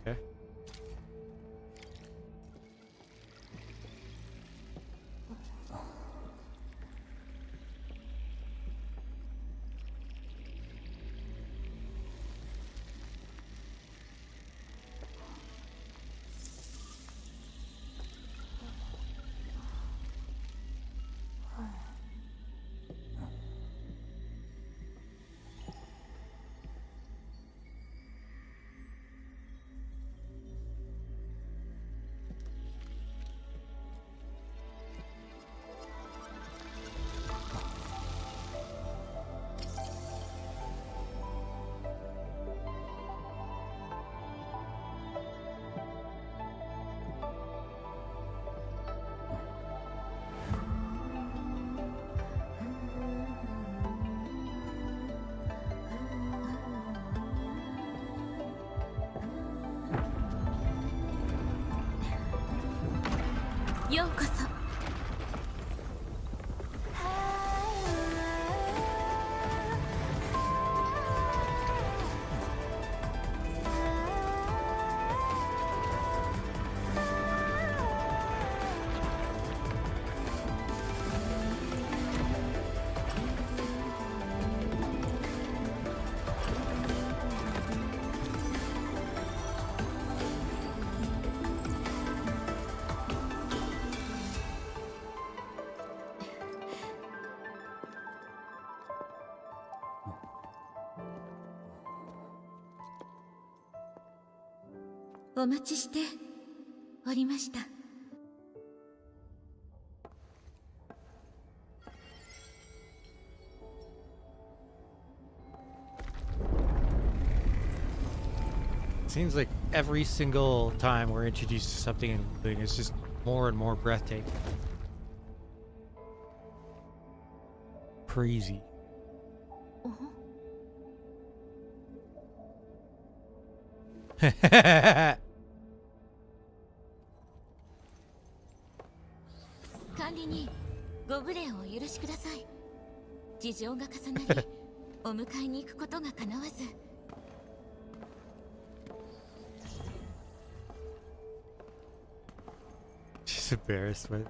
Okay.ようこそ。お待ちしておりました。Seems like every single time we're introduced to something in Wuling, it's just more and more breathtaking. Crazy. Uh-huh. 管理人、ご無礼をお許しください。事情が重なり、お迎えに行くことが叶わず。She's embarrassed by it.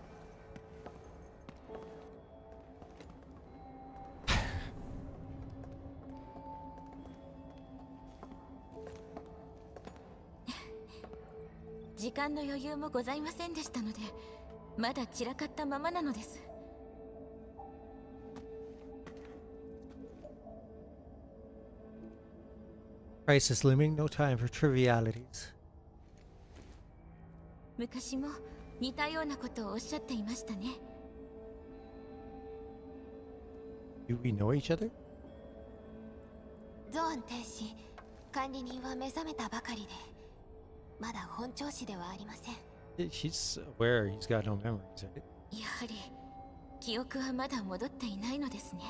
時間の余裕もございませんでしたので、まだ散らかったままなのです。Crisis looming, no time for trivialities. 昔も似たようなことをおっしゃっていましたね。Do we know each other? ゾーン停止。管理人は目覚めたばかりで、まだ本調子ではありません。She's aware he's got no memories, right? やはり記憶はまだ戻っていないのですね。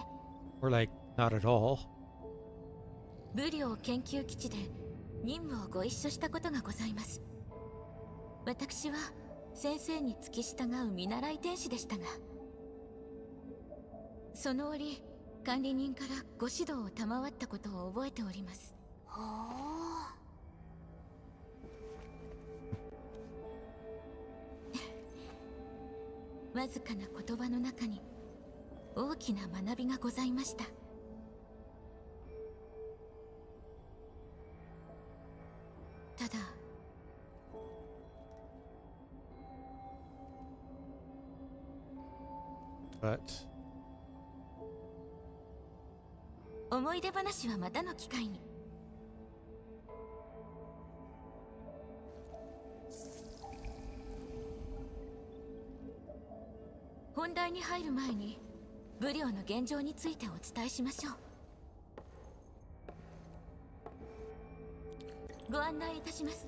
Or like, not at all. 武領研究基地で任務をご一緒したことがございます。私は先生に付き従う見習い天使でしたが、その折管理人からご指導を賜ったことを覚えております。ほう。わずかな言葉の中に大きな学びがございました。ただ思い出話はまたの機会に。本題に入る前にブリオの現状についてお伝えしましょう。ご案内いたします。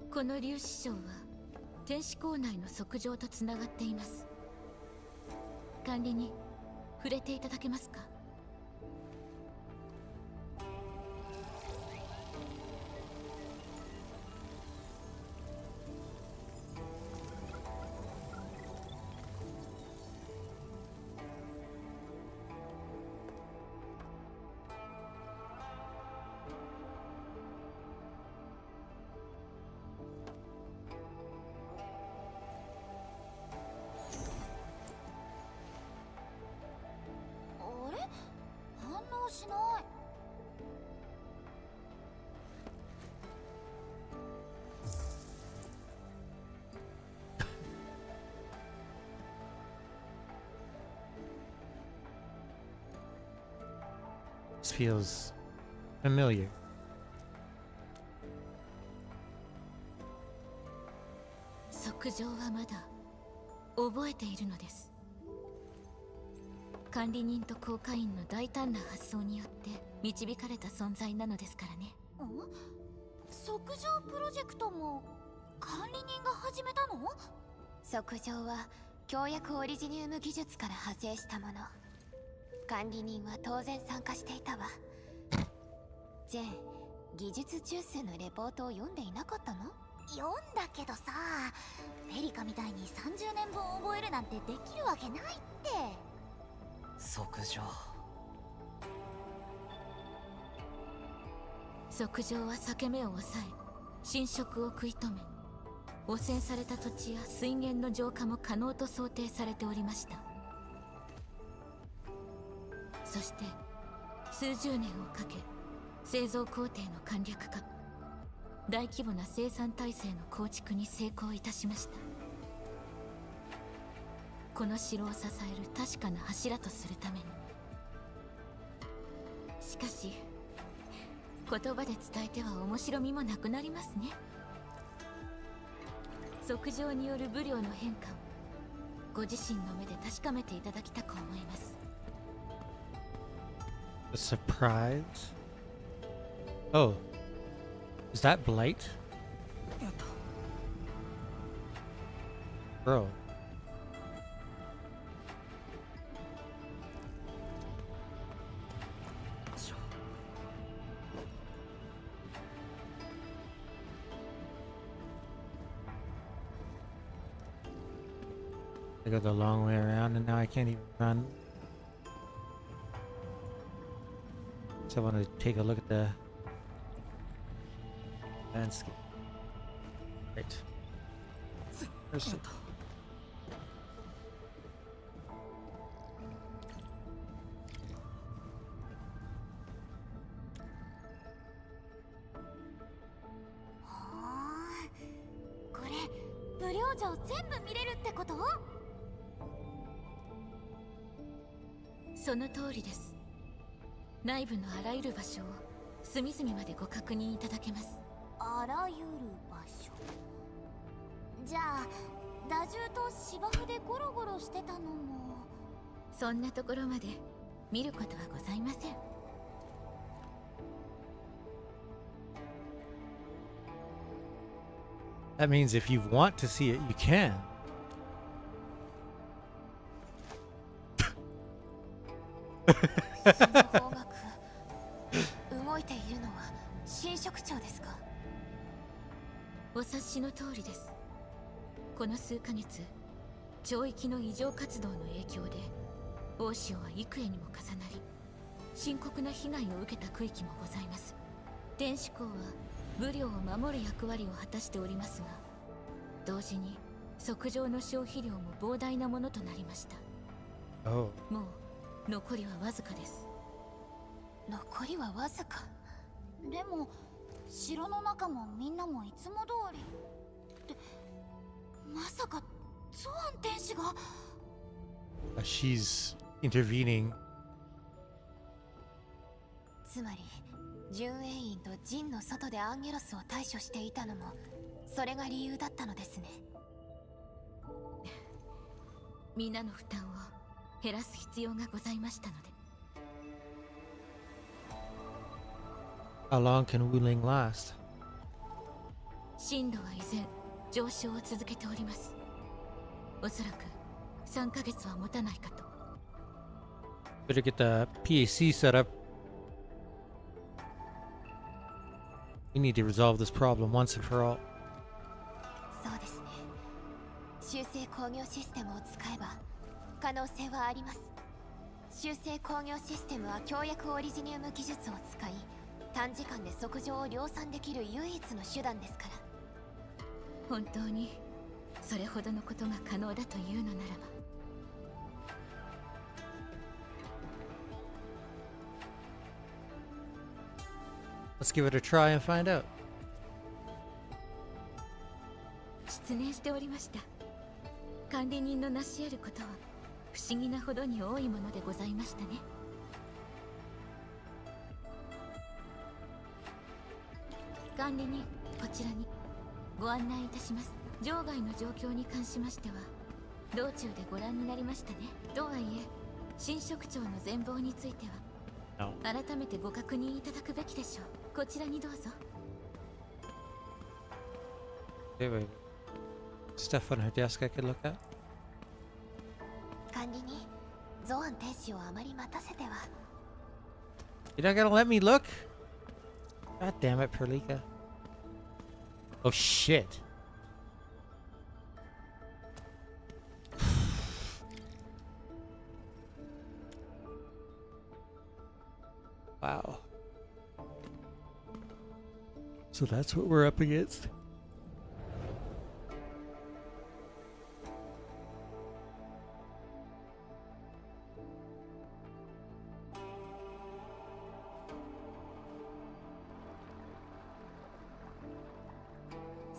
この粒子章は天使港内の測定とつながっています。管理に触れていただけますか？しない。This feels familiar. 測定はまだ覚えているのです。管理人と航海員の大胆な発想によって導かれた存在なのですからね。測定プロジェクトも管理人が始めたの？測定は協約オリジニウム技術から派生したもの。管理人は当然参加していたわ。ジェーン、技術中枢のレポートを読んでいなかったの？読んだけどさ、ペリカみたいに30年分覚えるなんてできるわけないって。測定。測定は裂け目を抑え、侵食を食い止め、汚染された土地や水源の浄化も可能と想定されておりました。そして数十年をかけ、製造工程の簡略化、大規模な生産体制の構築に成功いたしました。この城を支える確かな柱とするために。しかし言葉で伝えては面白みもなくなりますね。測定による武量の変化をご自身の目で確かめていただきたく思います。 A surprise? Oh, is that blight? Bro. I go the long way around and now I can't even run. So I want to take a look at the landscape. Right. There's some... これ武陵城全部見れるってこと？その通りです。内部のあらゆる場所を隅々までご確認いただけます。あらゆる場所。じゃあ打獣と芝生でゴロゴロしてたのも。そんなところまで見ることはございません。That means if you want to see it, you can. その方角、動いているのは神職長ですか？お察しの通りです。この数ヶ月、潮域の異常活動の影響で大潮は幾重にも重なり深刻な被害を受けた区域もございます。天使港は武領を守る役割を果たしておりますが、同時に測上の消費量も膨大なものとなりました。Oh. もう残りはわずかです。残りはわずか。でも城の中もみんなもいつも通りってまさかゾアン天使が。She's intervening. つまり巡営員と陣の外でアンゲロスを対処していたのもそれが理由だったのですね。皆の負担を減らす必要がございましたので。How long can Wuling last? 震度は依然上昇を続けております。おそらく3ヶ月は持たないかと。Better get the PAC set up. We need to resolve this problem once and for all. そうですね。修正工業システムを使えば可能性はあります。修正工業システムは強薬オリジニウム技術を使い短時間で測上を量産できる唯一の手段ですから。本当にそれほどのことが可能だというのならば。Let's give it a try and find out. 失念しておりました。管理人の成し得ることは不思議なほどに多いものでございましたね。管理人、こちらにご案内いたします。場外の状況に関しましては道中でご覧になりましたね。とはいえ新職長の全貌については改めてご確認いただくべきでしょう。こちらにどうぞ。Wait. Stuff on her desk I could look at? 管理人、ゾアン天使をあまり待たせては。You're not gonna let me look? God damn it, Perlika. Oh shit. Wow. So that's what we're up against.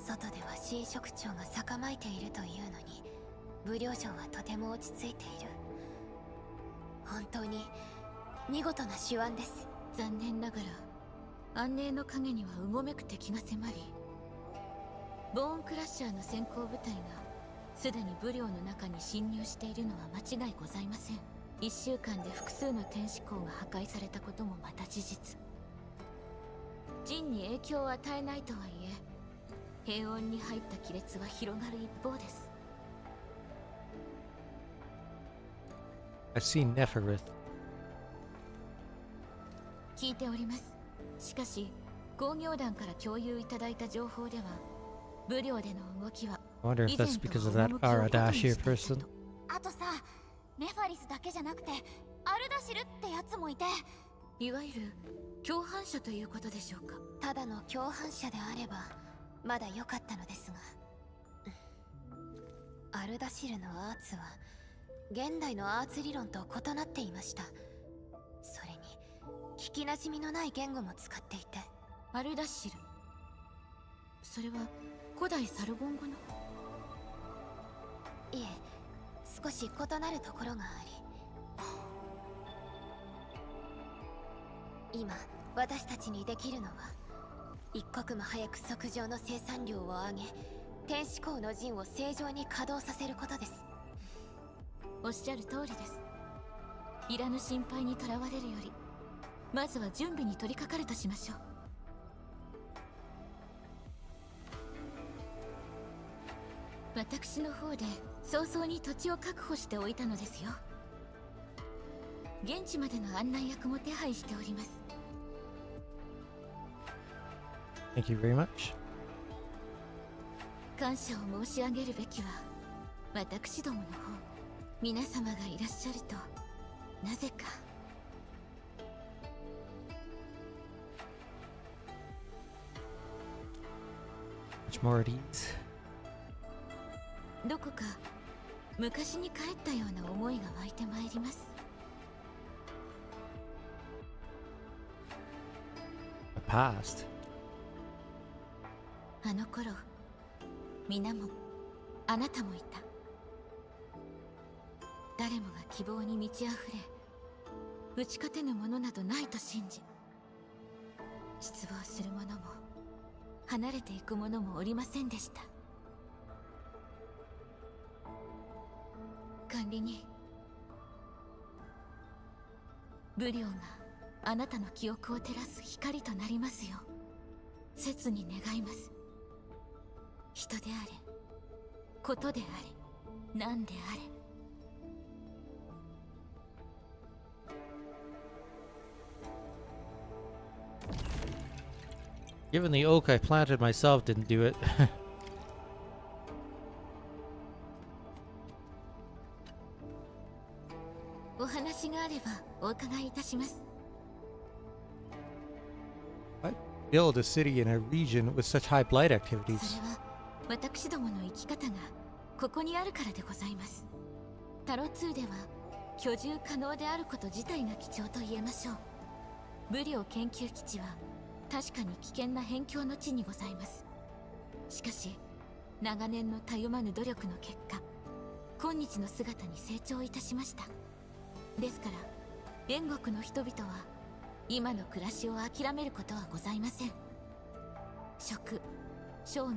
外では新職長が逆まいているというのに武領城はとても落ち着いている。本当に見事な手腕です。残念ながら安寧の影にはうごめく敵が迫り、ボーンクラッシャーの先行部隊がすでに武領の中に侵入しているのは間違いございません。1週間で複数の天使港が破壊されたこともまた事実。陣に影響を与えないとはいえ平穏に入った亀裂は広がる一方です。I've seen Neferith. 聞いております。しかし工業団から共有いただいた情報では武領での動きは I wonder if that's because of that Aradashir person. あとさ、ネファリスだけじゃなくてアルダシルってやつもいて、いわゆる共犯者ということでしょうか。ただの共犯者であればまだ良かったのですが、アルダシルのアーツは現代のアーツ理論と異なっていました。それに聞きなじみのない言語も使っていて。アルダシル、それは古代サルゴン語の？いえ、少し異なるところがあり、今私たちにできるのは一刻も早く測上の生産量を上げ天使港の陣を正常に稼働させることです。おっしゃる通りです。いらぬ心配にとらわれるよりまずは準備に取り掛かるとしましょう。私の方で早々に土地を確保しておいたのですよ。現地までの案内役も手配しております。Thank you very much. 感謝を申し上げるべきは私どもの方。皆様がいらっしゃるとなぜか Much more at ease. どこか昔に帰ったような思いが湧いてまいります。 The past. あの頃皆もあなたもいた。誰もが希望に満ち溢れ打ち勝てぬものなどないと信じ、失望する者も離れていく者もおりませんでした。管理人、ブリオがあなたの記憶を照らす光となりますよう切に願います。人であれ、ことであれ、何であれ。 Given the oak I planted myself didn't do it. お話があればお伺いいたします。 I build a city in a region with such high blight activities. それは私どもの生き方がここにあるからでございます。タロ2では居住可能であること自体が貴重と言えましょう。ブリオ研究基地は確かに危険な辺境の地にございます。しかし長年のたゆまぬ努力の結果、今日の姿に成長いたしました。ですから煉獄の人々は今の暮らしを諦めることはございません。食、商業、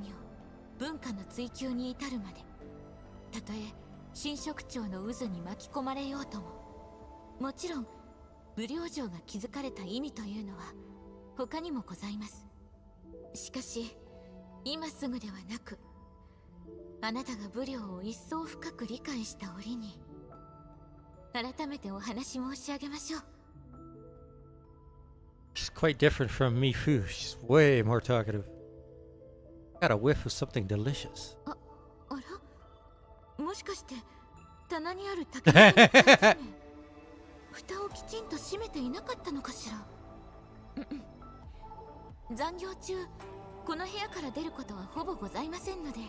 文化の追求に至るまで、たとえ神職長の渦に巻き込まれようとも、もちろん武領城が築かれた意味というのは他にもございます。しかし今すぐではなく、あなたが武領を一層深く理解した折に改めてお話し申し上げましょう。 She's quite different from Mifu. She's way more talkative. Got a whiff of something delicious. あら、もしかして棚にある竹の缶詰蓋をきちんと閉めていなかったのかしら。残業中この部屋から出ることはほぼございませんので、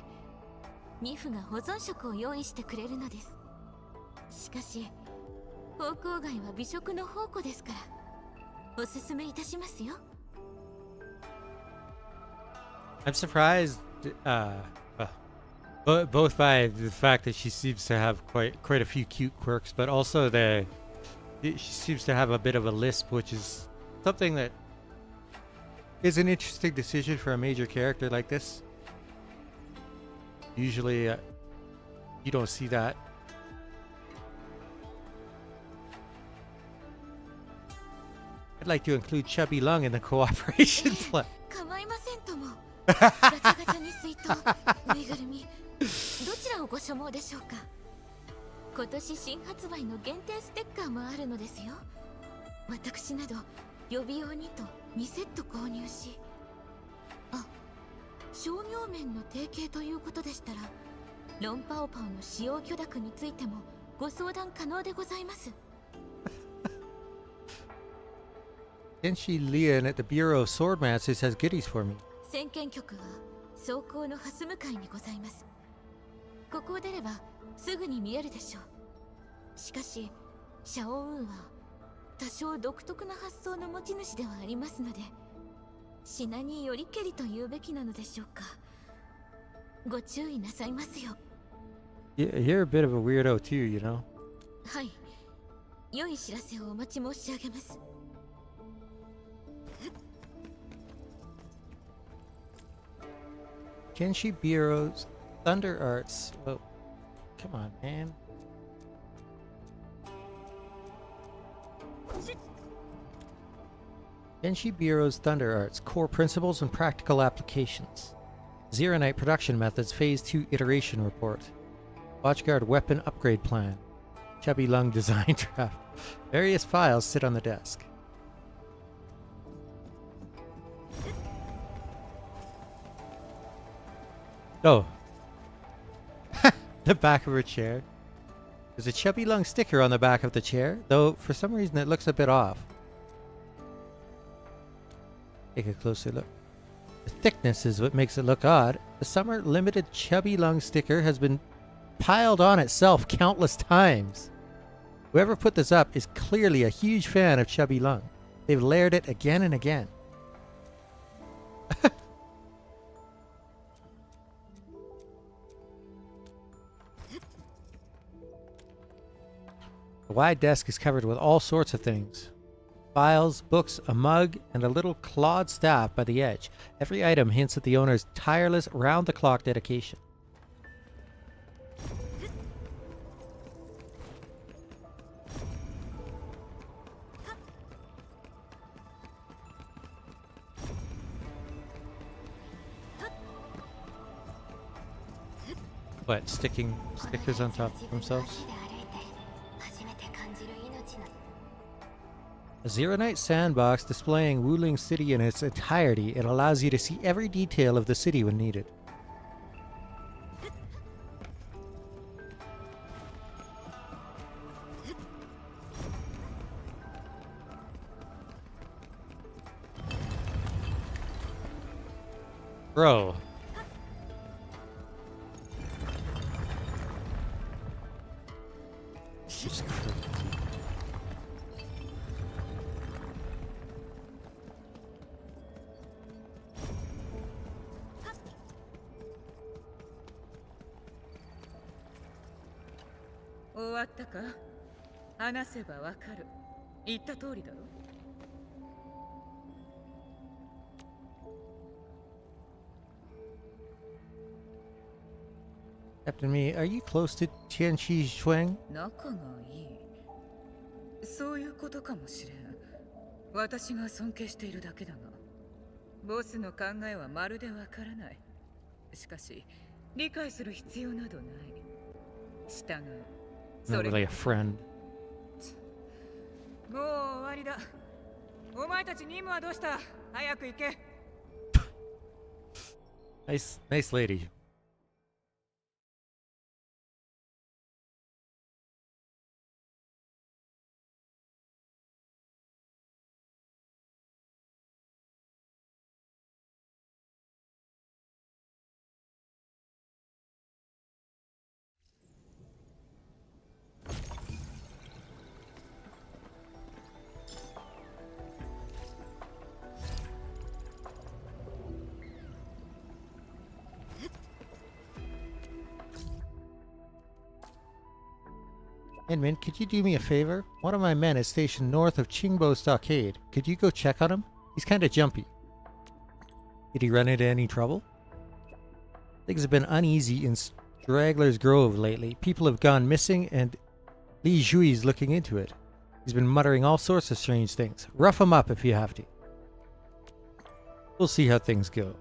ミフが保存食を用意してくれるのです。しかし方向外は美食の宝庫ですから、おすすめいたしますよ。 I'm surprised, both by the fact that she seems to have quite a few cute quirks, but also she seems to have a bit of a lisp, which is something that is an interesting decision for a major character like this. Usually, you don't see that. I'd like to include Chubby Lung in the cooperation plan. 構いませんとも。ガチャガチャに水筒、ぬいぐるみ、どちらをご所望でしょうか。今年新発売の限定ステッカーもあるのですよ。私など予備用にと2セット購入し、あ、商業面の提携ということでしたら、ロンパオパオの使用許諾についてもご相談可能でございます。Genshi Lian at the Bureau of Swordmasters has goodies for me. 先見局は走行の蓮向かいにございます。ここを出ればすぐに見えるでしょう。しかしシャオウーは多少独特な発想の持ち主ではありますので、品によりけりと言うべきなのでしょうか。ご注意なさいますよ。You're a bit of a weirdo too, you know. はい、良い知らせをお待ち申し上げます。Genshi Bureau's Thunder Arts. Oh, come on, man. Genshi Bureau's Thunder Arts, Core Principles and Practical Applications. Zeronite Production Methods Phase 2 Iteration Report. Watchguard Weapon Upgrade Plan. Chubby Lung Design Draft. Various files sit on the desk. Oh. The back of her chair. There's a Chubby Lung sticker on the back of the chair, though for some reason it looks a bit off. Take a closer look. The thickness is what makes it look odd. The summer limited Chubby Lung sticker has been piled on itself countless times. Whoever put this up is clearly a huge fan of Chubby Lung. They've layered it again and again. The wide desk is covered with all sorts of things. Files, books, a mug, and a little clawed staff by the edge. Every item hints at the owner's tireless, round-the-clock dedication. What, sticking stickers on top of themselves? A Zero Night sandbox displaying Wuling City in its entirety. It allows you to see every detail of the city when needed. Bro. She's crazy.終わったか？話せばわかる。言った通りだろ。Captain Me, are you close to Tianqi Shuang? 仲がいい。そういうことかもしれん。私が尊敬しているだけだが、ボスの考えはまるでわからない。しかし、理解する必要などない。従う。Not really a friend. もう終わりだ。お前たち任務はどうした？早く行け。Nice lady. Inman, could you do me a favor? One of my men is stationed north of Qingbo Stockade. Could you go check on him? He's kind of jumpy. Did he run into any trouble? Things have been uneasy in Straggler's Grove lately. People have gone missing and Li Jui's looking into it. He's been muttering all sorts of strange things. Rough him up if you have to. We'll see how things go.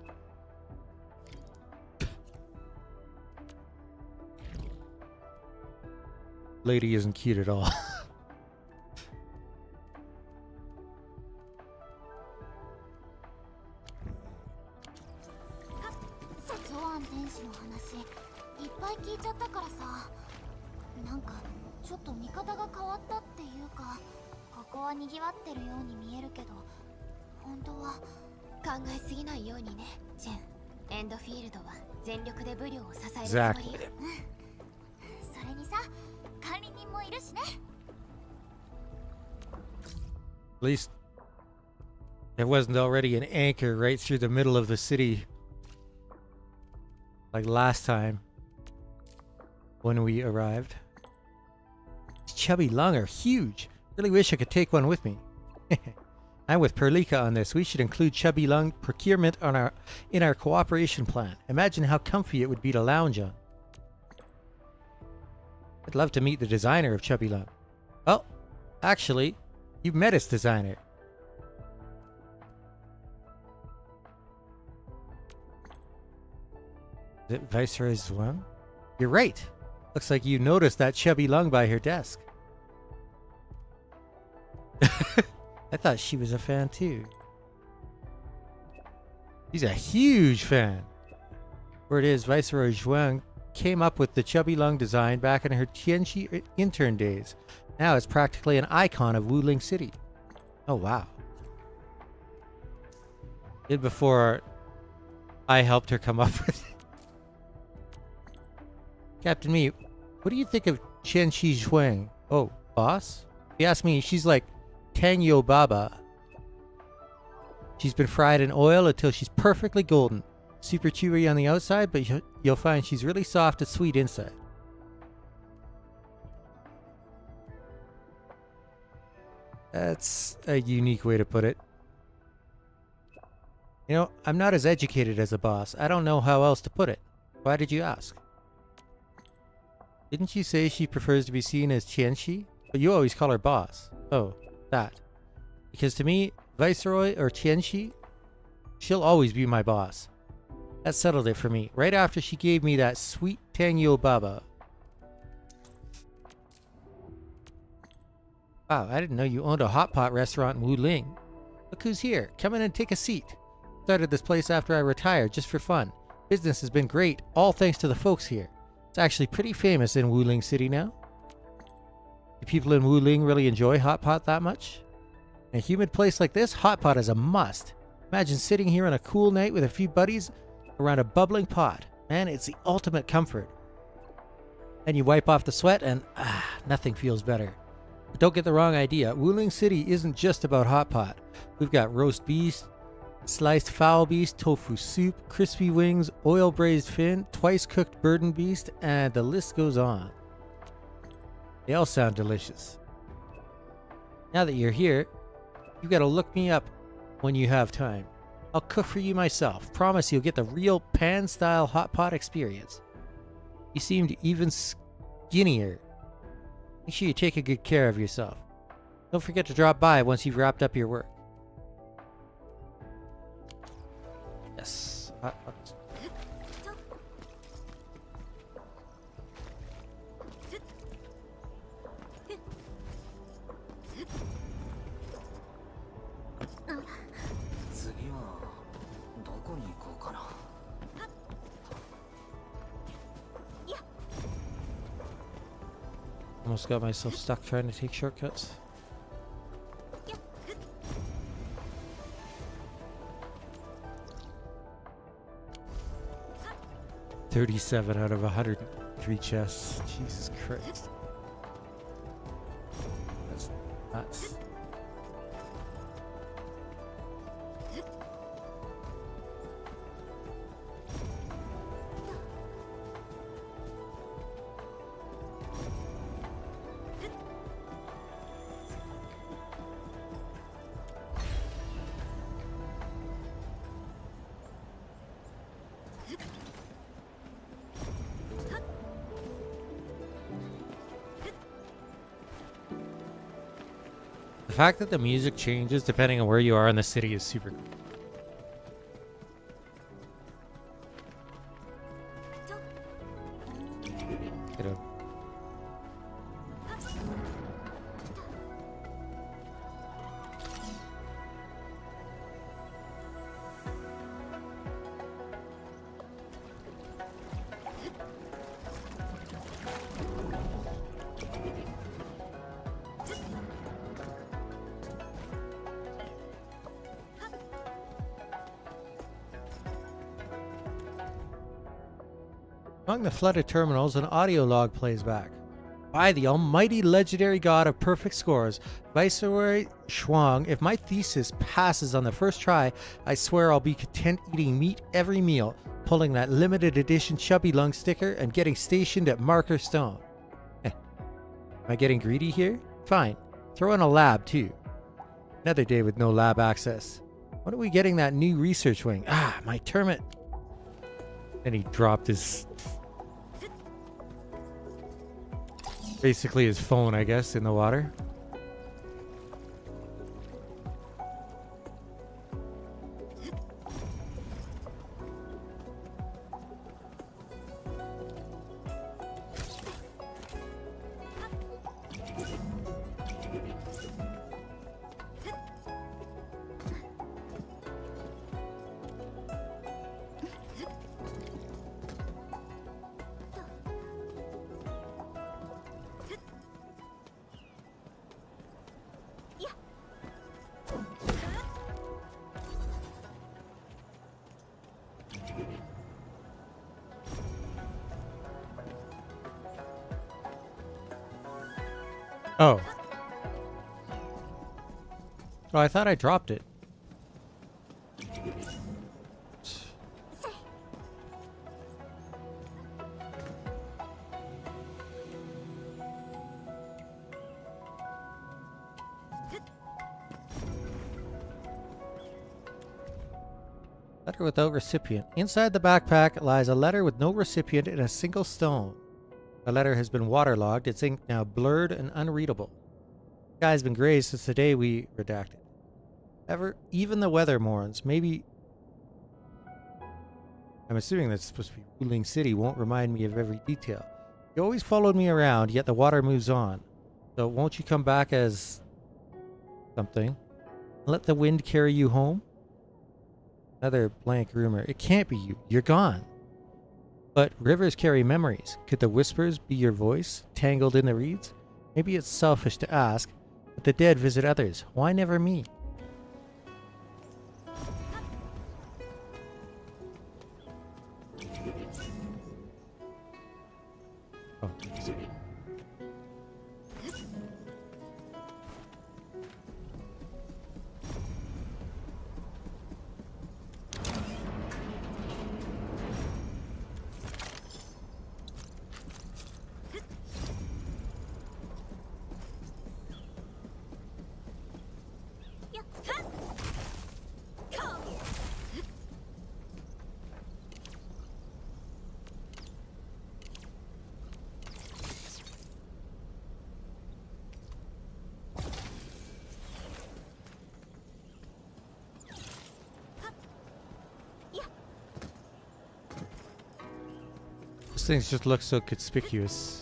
Lady isn't cute at all. 考えすぎないようにね、ジェン。エンドフィールドは全力でブリョーを支えるつもり。Exactly. それにさ、管理人もいるしね。At least there wasn't already an anchor right through the middle of the city like last time when we arrived. These chubby lung are huge. Really wish I could take one with me. I'm with Perlika on this. We should include chubby lung procurement in our cooperation plan. Imagine how comfy it would be to lounge on. I'd love to meet the designer of Chubby Lung. Oh, actually, you've met its designer. Is it Viceroy Zhuang? You're right. Looks like you noticed that Chubby Lung by her desk. I thought she was a fan too. She's a huge fan. Word is Viceroy Zhuang came up with the chubby lung design back in her Tianxi intern days. Now it's practically an icon of Wuling City. Oh, wow. Did before I helped her come up with it. Captain Me, what do you think of Tianxi Zhuang? Oh, boss? If you ask me, she's like Tangyo Baba. She's been fried in oil until she's perfectly golden. Super chewy on the outside, but you'll find she's really soft and sweet inside. That's a unique way to put it. You know, I'm not as educated as a boss. I don't know how else to put it. Why did you ask? Didn't you say she prefers to be seen as Tianxi? But you always call her boss. Oh, that. Because to me, Viceroy or Tianxi, she'll always be my boss. That settled it for me, right after she gave me that sweet Tangyo Baba. Wow, I didn't know you owned a hot pot restaurant in Wuling. Look who's here. Come in and take a seat. Started this place after I retired, just for fun. Business has been great, all thanks to the folks here. It's actually pretty famous in Wuling City now. Do people in Wuling really enjoy hot pot that much? In a humid place like this, hot pot is a must. Imagine sitting here on a cool night with a few buddies around a bubbling pot. Man, it's the ultimate comfort. Then you wipe off the sweat and nothing feels better. But don't get the wrong idea. Wuling City isn't just about hot pot. We've got roast beef, sliced fowl beast, tofu soup, crispy wings, oil braised fin, twice cooked bird and beast, and the list goes on. They all sound delicious. Now that you're here, you've got to look me up when you have time. I'll cook for you myself. Promise you'll get the real pan-style hot pot experience. You seemed even skinnier. Make sure you take a good care of yourself. Don't forget to drop by once you've wrapped up your work. Yes. Hot pot. Almost got myself stuck trying to take shortcuts. $37 out of 103 chests. Jesus Christ. That's nuts. The fact that the music changes depending on where you are in the city is super cool. Get up. Among the flooded terminals, an audio log plays back. By the almighty legendary god of perfect scores, Viceroy Shuang, if my thesis passes on the first try, I swear I'll be content eating meat every meal, pulling that limited edition chubby lung sticker and getting stationed at Marker Stone. Am I getting greedy here? Fine. Throw in a lab too. Another day with no lab access. When are we getting that new research wing? Ah, my termite. And he dropped his... basically his phone, I guess, in the water. Oh. Oh, I thought I dropped it. Letter without recipient. Inside the backpack lies a letter with no recipient in a single stone. The letter has been waterlogged, its ink now blurred and unreadable. The sky has been gray since the day we redacted. Even the weather mourns. Maybe... I'm assuming that's supposed to be Wuling City won't remind me of every detail. You always followed me around, yet the water moves on. So won't you come back as... something? Let the wind carry you home? Another blank rumor. It can't be you. You're gone. But rivers carry memories. Could the whispers be your voice, tangled in the reeds? Maybe it's selfish to ask, but the dead visit others. Why never me? Oh, those things just look so conspicuous.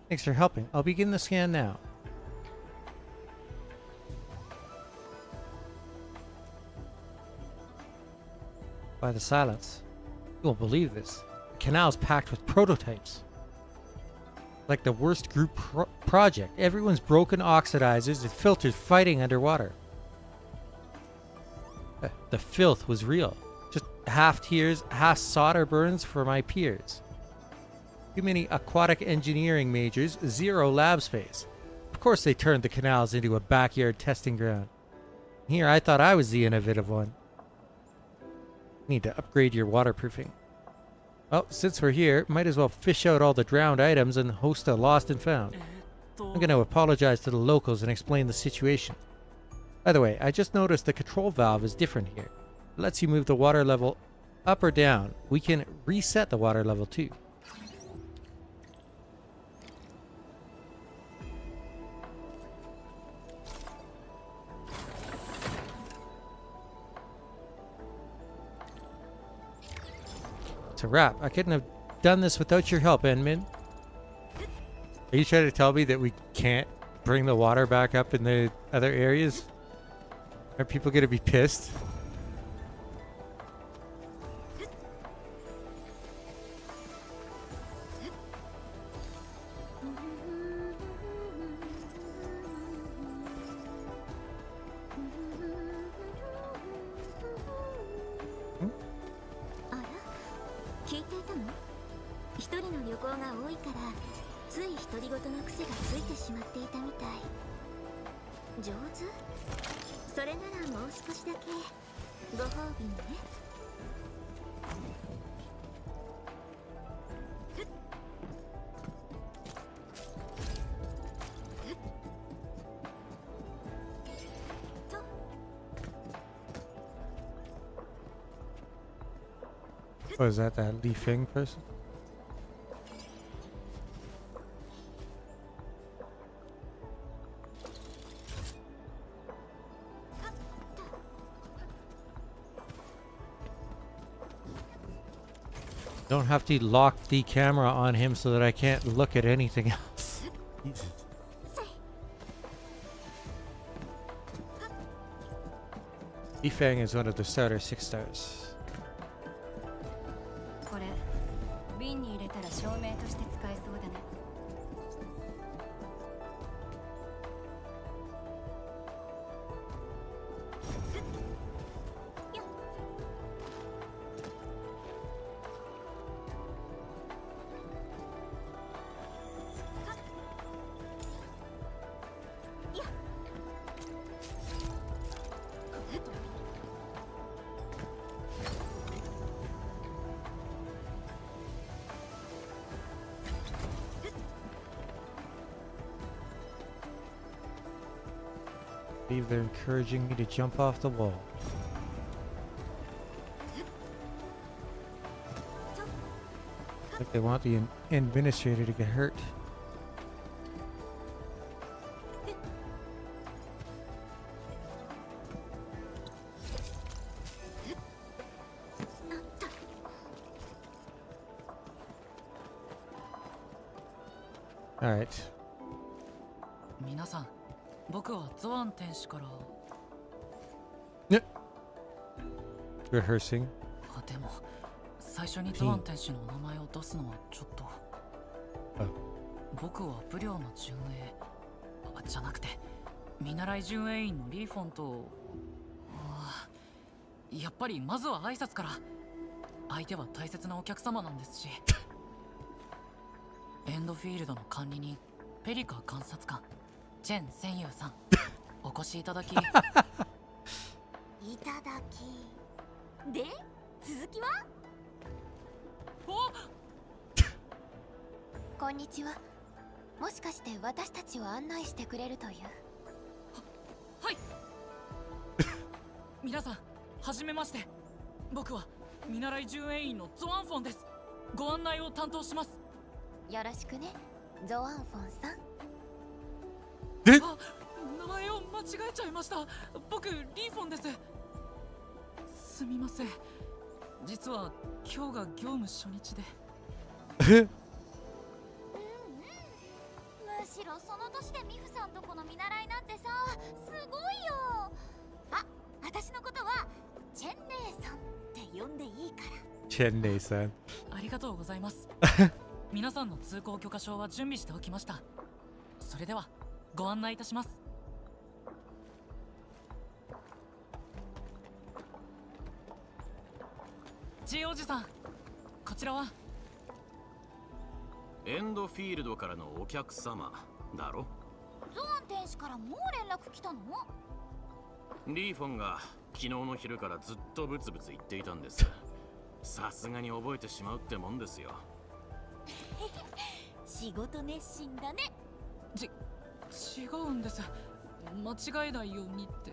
Thanks for helping. I'll begin the scan now. By the silence. You won't believe this. The canal's packed with prototypes. Like the worst group project. Everyone's broken oxidizers and filters fighting underwater. The filth was real. Just half tears, half solder burns for my peers. Too many aquatic engineering majors, zero lab space. Of course they turned the canals into a backyard testing ground. Here I thought I was the innovative one. Need to upgrade your waterproofing. Well, since we're here, might as well fish out all the drowned items and host a lost and found. I'm going to apologize to the locals and explain the situation. By the way, I just noticed the control valve is different here. It lets you move the water level up or down. We can reset the water level too. It's a wrap. I couldn't have done this without your help, Enmin. Are you trying to tell me that we can't bring the water back up in the other areas? Are people going to be pissed? Oh, is that Li Feng person? Don't have to lock the camera on him so that I can't look at anything else. Jesus. Li Feng is one of the starter 6 stars. これ瓶に入れたら照明として使えそうだね。I believe they're encouraging me to jump off the wall. Like they want the administrator to get hurt. All right. 皆さん、僕はゾアン天使から。Rehearsing. でも、最初にゾアン天使の名前を出すのはちょっと。僕はブリョーの巡営じゃなくて、見習い巡営員のリーフォンと。やっぱりまずは挨拶から。相手は大切なお客様なんですし。エンドフィールドの管理人、ペリカ監察官、チェン・センユーさん、お越しいただき。いただき。で、続きは？こんにちは。もしかして私たちを案内してくれるという？はい。皆さん、はじめまして。僕は見習い巡営員のゾアンフォンです。ご案内を担当します。よろしくね、ゾアンフォンさん。名前を間違えちゃいました。僕、リーフォンです。すみません。実は今日が業務初日で。むしろその年でミフさんとこの見習いなんてさ、すごいよ。あ、私のことはチェンネイさんって呼んでいいから。チェンネイさん。ありがとうございます。皆さんの通行許可証は準備しておきました。それではご案内いたします。ジオおじさん、こちらはエンドフィールドからのお客様だろ。ゾアン天使からもう連絡来たの？リーフォンが昨日の昼からずっとブツブツ言っていたんです。さすがに覚えてしまうってもんですよ。仕事熱心だね。違うんです。間違えないようにって。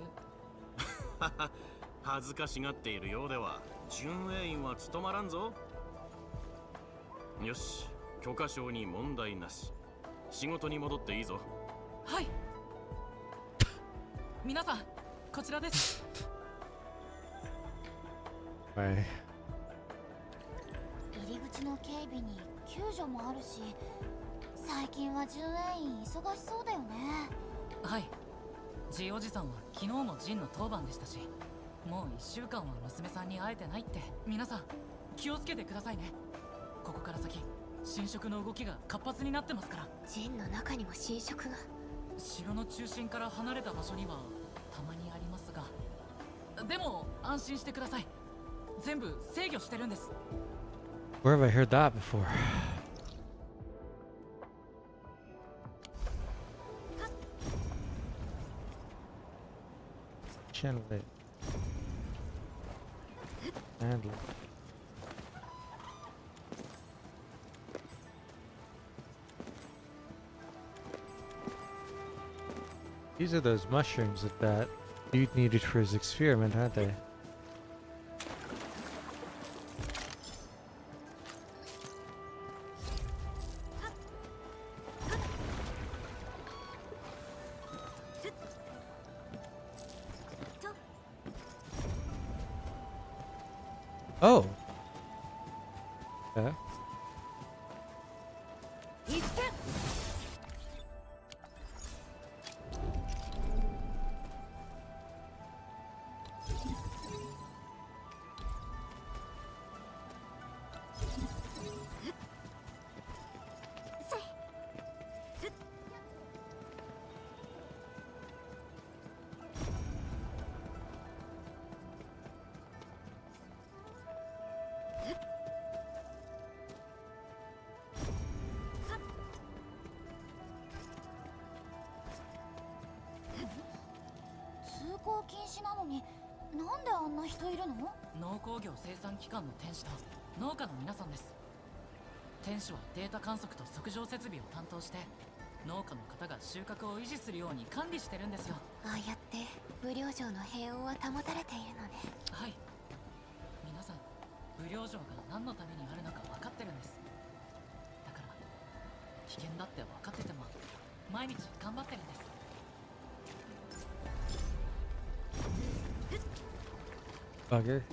恥ずかしがっているようでは巡営員は務まらんぞ。よし、許可証に問題なし。仕事に戻っていいぞ。はい。皆さん、こちらです。はい。入り口の警備に救助もあるし、最近は巡営員忙しそうだよね。はい。ジおじさんは昨日もジンの当番でしたし、もう1週間は娘さんに会えてないって。皆さん気をつけてくださいね。ここから先侵食の動きが活発になってますから。ジンの中にも侵食が。城の中心から離れた場所にはたまにありますが、でも安心してください。全部制御してるんです。 Where have I heard that before? Channel it. Handle it. These are those mushrooms that dude needed for his experiment, aren't they? Oh. Okay. 一戦 通行禁止なのになんであんな人いるの？農工業生産機関の天使と農家の皆さんです。天使はデータ観測と測定設備を担当して農家の方が収穫を維持するように管理してるんですよ。ああやって武領城の平穏は保たれているのね。はい。皆さん武領城が何のためにあるのか分かってるんです。だから危険だって分かってても毎日頑張ってるんです。 Bugger.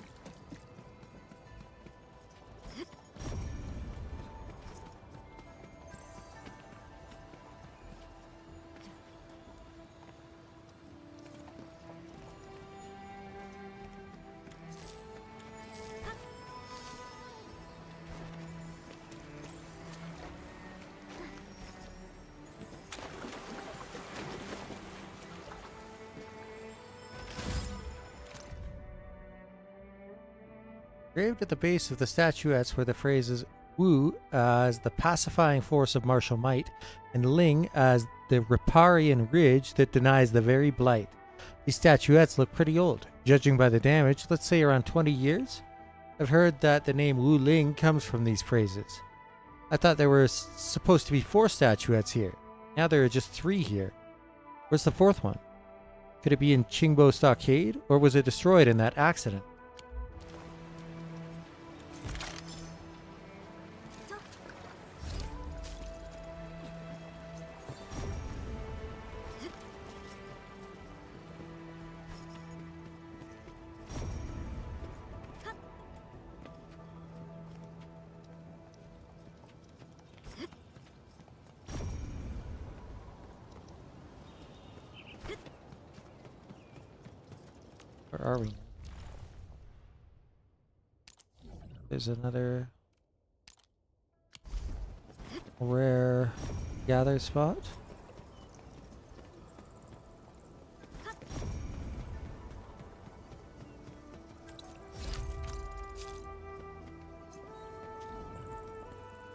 Engraved at the base of the statuettes were the phrases Wu as the pacifying force of martial might, and Ling as the riparian ridge that denies the very blight. These statuettes look pretty old. Judging by the damage, let's say around 20 years? I've heard that the name Wuling comes from these phrases. I thought there were supposed to be 4 statuettes here. Now there are just 3 here. Where's the 4th one? Could it be in Qingbo Stockade, or was it destroyed in that accident? Where are we? There's another rare gather spot.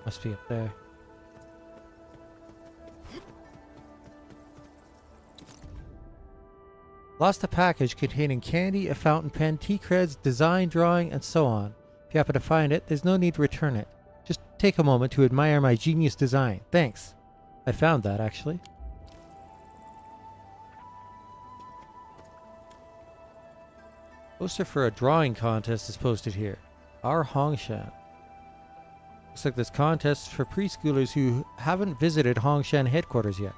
Must be up there. Lost a package containing candy, a fountain pen, tea creds, design, drawing, and so on. If you happen to find it, there's no need to return it. Just take a moment to admire my genius design. Thanks. I found that, actually. Poster for a drawing contest is posted here. Our Hongshan. Looks like this contest for preschoolers who haven't visited Hongshan headquarters yet.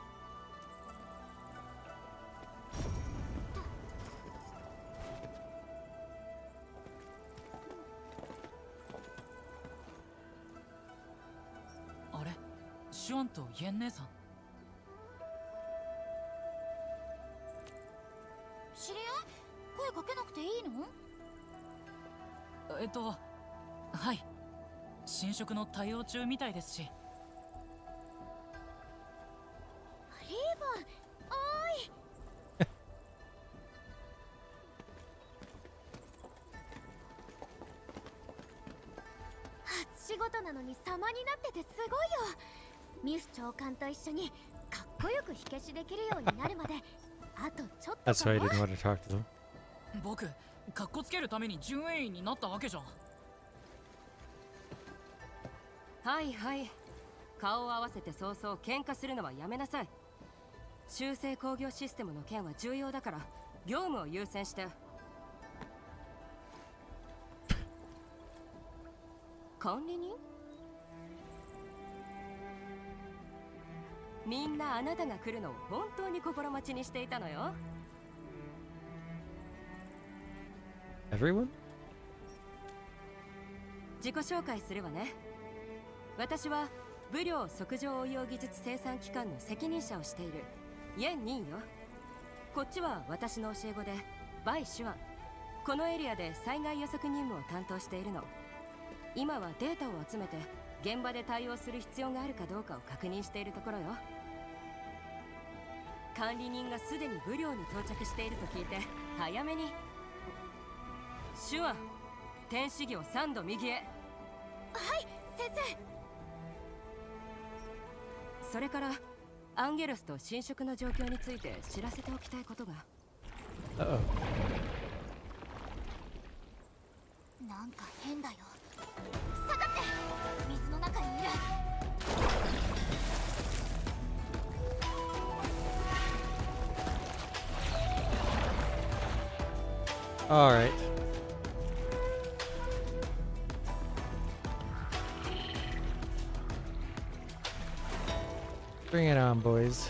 Xuan とイエン姉さん。知り合い？声かけなくていいの？はい。新色の対応中みたいですし。リーボン、おーい。初仕事なのに様になっててすごいよ。ミフ長官と一緒にかっこよく火消しできるようになるまであとちょっと。 That's why I didn't want to talk to them. 僕、かっこつけるために準衛員になったわけじゃん。はいはい。顔を合わせて早々喧嘩するのはやめなさい。修正工業システムの件は重要だから業務を優先して。管理人？みんなあなたが来るのを本当に心待ちにしていたのよ。Everyone? 自己紹介するわね。私は武量測定応用技術生産機関の責任者をしているイェン・ニンよ。こっちは私の教え子でバイ・シュアン。このエリアで災害予測任務を担当しているの。今はデータを集めて現場で対応する必要があるかどうかを確認しているところよ。管理人がすでに武量に到着していると聞いて早めに。シュアン、天使業3度右へ。はい先生。それからアンゲロスと侵食の状況について知らせておきたいことが。なんか変だよ。下がって。水の中にいる。All right. Bring it on, boys.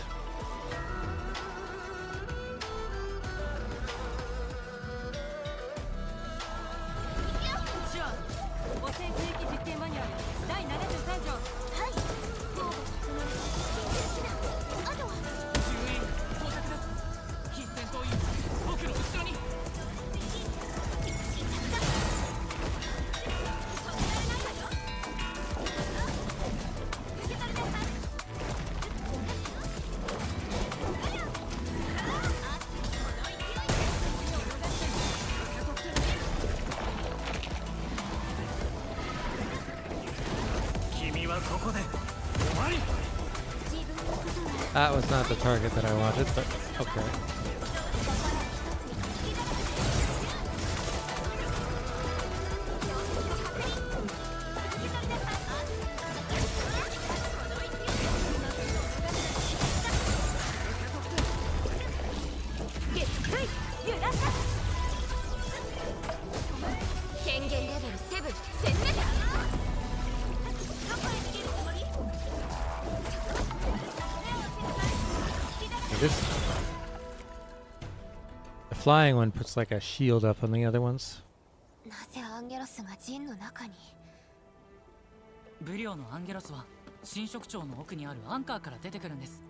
ここで終わり。 That was not the target that I wanted, but okay. The flying one puts like a shield up on the other ones. なぜアンゲロスが陣の中に？ブリオのアンゲロスは神職長の奥にあるアンカーから出てくるんです。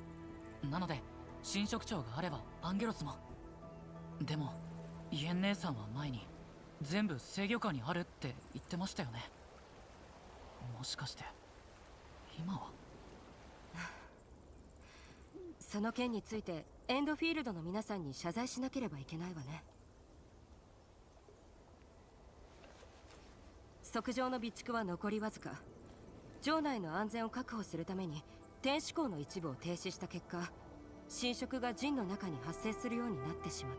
なので神職長があればアンゲロスも。でもイエン姉さんは前に全部制御下にあるって言ってましたよね。もしかして今は？その件についてエンドフィールドの皆さんに謝罪しなければいけないわね。測定の備蓄は残りわずか。城内の安全を確保するために天使港の一部を停止した結果、侵食が陣の中に発生するようになってしまっ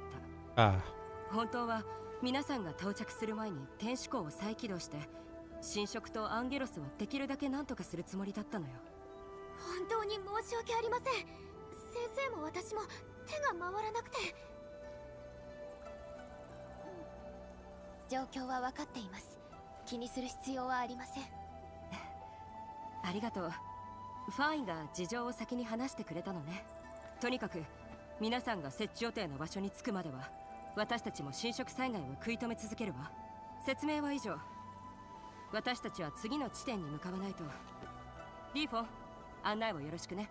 た。本当は皆さんが到着する前に天使港を再起動して侵食とアンゲロスをできるだけ何とかするつもりだったのよ。本当に申し訳ありません。先生も私も手が回らなくて。状況は分かっています。気にする必要はありません。ありがとう。ファインが事情を先に話してくれたのね。とにかく皆さんが設置予定の場所に着くまでは私たちも侵食災害を食い止め続けるわ。説明は以上。私たちは次の地点に向かわないと。リーフォン、案内をよろしくね。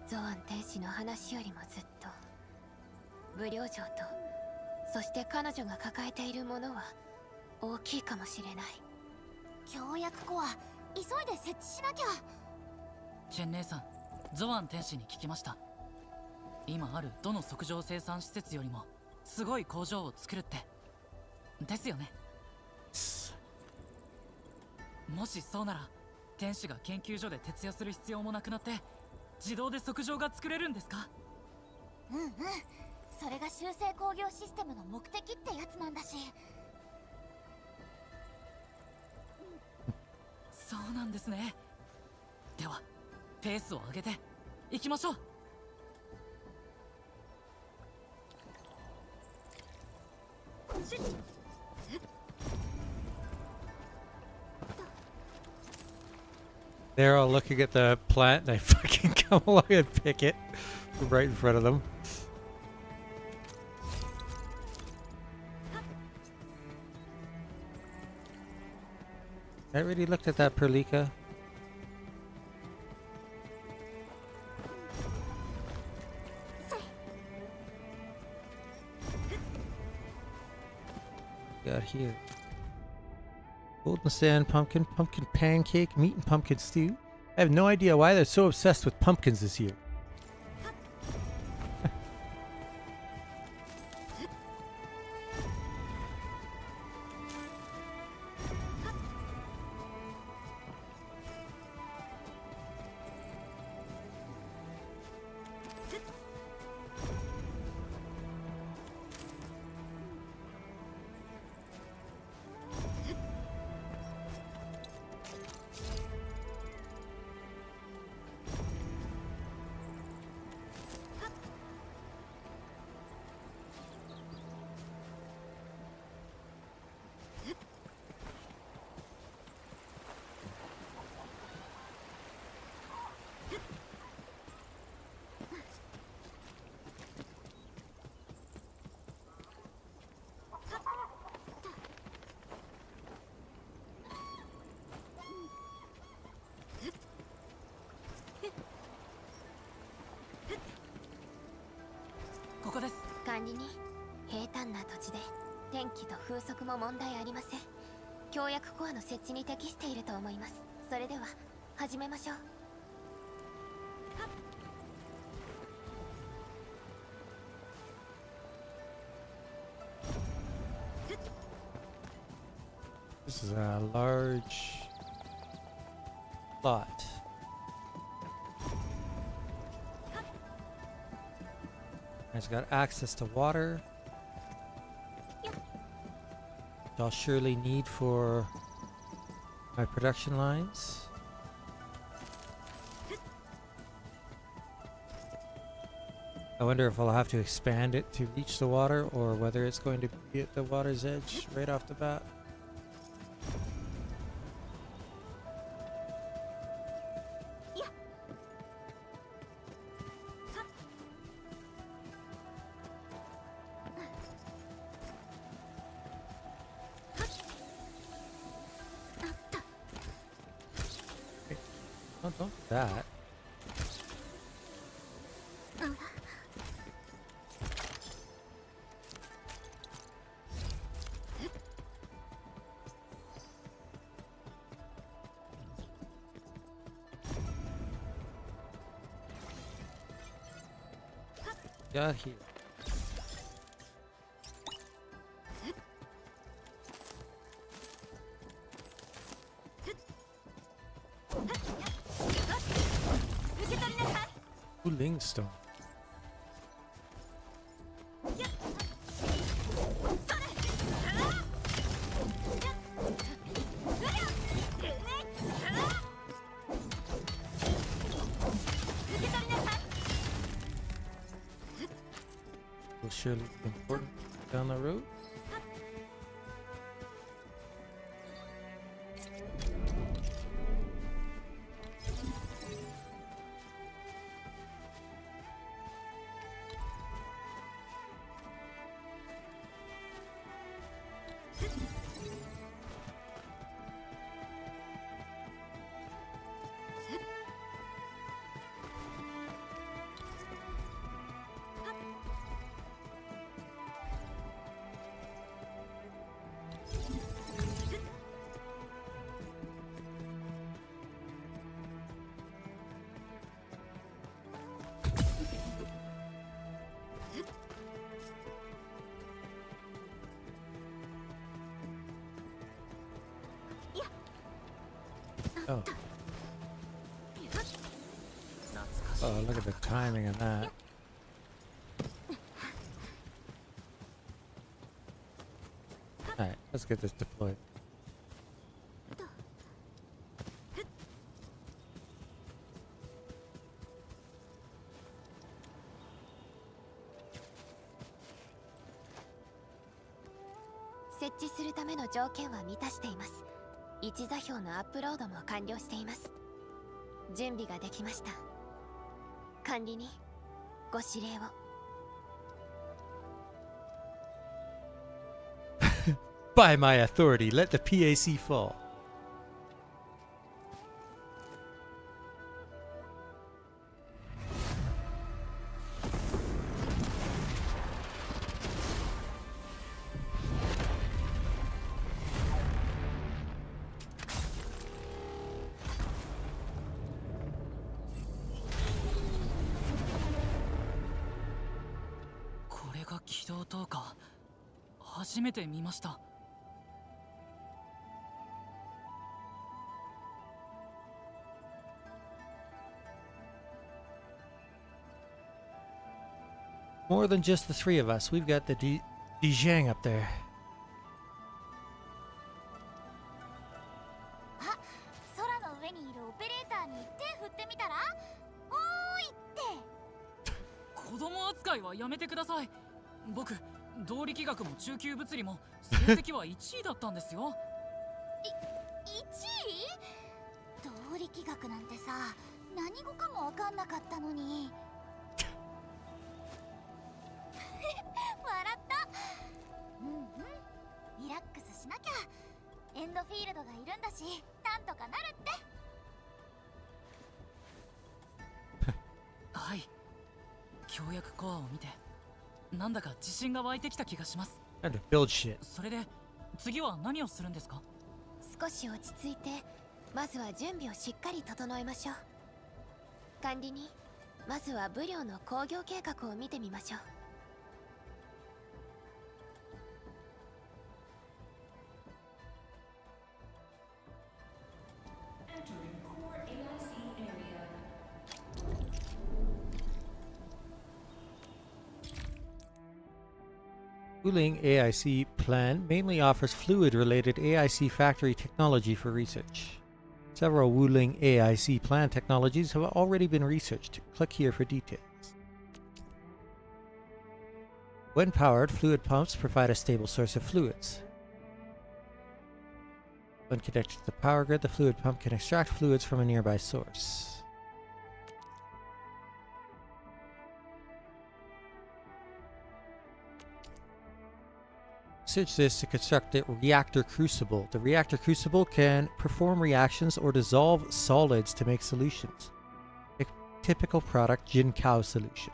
ゾアン天使の話よりもずっと武領城と、そして彼女が抱えているものは大きいかもしれない。協約コア、急いで設置しなきゃ。チェン姉さん、ゾアン天使に聞きました。今あるどの測定生産施設よりもすごい工場を作るって。ですよね。もしそうなら天使が研究所で徹夜する必要もなくなって自動で測定が作れるんですか？うんうん、それが修正工業システムの目的ってやつなんだし。そうなんですね。ではペースを上げて行きましょう。They're all looking at the plant and I fucking come along and pick it from right in front of them. I already looked at that Perlica. Got here. Golden sand pumpkin, pumpkin pancake, meat and pumpkin stew. I have no idea why they're so obsessed with pumpkins this year.管理人、平坦な土地で天気と風速も問題ありません。協約コアの設置に適していると思います。それでは始めましょう。This is a large lot. It's got access to water. Which I'll surely need for my production lines. I wonder if I'll have to expand it to reach the water or whether it's going to be at the water's edge right off the bat. Oh, don't do that. Got here. Wuling stone. Will surely be important down the road. Oh. Oh, look at the timing of that. Alright, let's get this deployed.設置するための条件は満たしています。位置座標のアップロードも完了しています。準備ができました。管理人、ご指令を。By my authority, let the PAC fall. 気道灯火、初めて見ました。More than just the three of us. We've got the Dijang up there. あ、空の上にいるオペレーターに手振ってみたら？おーいって。子供扱いはやめてください。僕、動力学も中級物理も成績は1位だったんですよ。1位？動力学なんてさ、何語かもわかんなかったのに。笑った。うんうん、リラックスしなきゃ。エンドフィールドがいるんだし、なんとかなるって。はい。協約コアを見て、なんだか自信が湧いてきた気がします。Time to build shit. それで次は何をするんですか？少し落ち着いて、まずは準備をしっかり整えましょう。管理人、まずは武領の工業計画を見てみましょう。Wuling AIC plan mainly offers fluid-related AIC factory technology for research. Several Wuling AIC plan technologies have already been researched. Click here for details. When powered, fluid pumps provide a stable source of fluids. When connected to the power grid, the fluid pump can extract fluids from a nearby source. Research this to construct the reactor crucible. The reactor crucible can perform reactions or dissolve solids to make solutions. A typical product, Jinkao solution.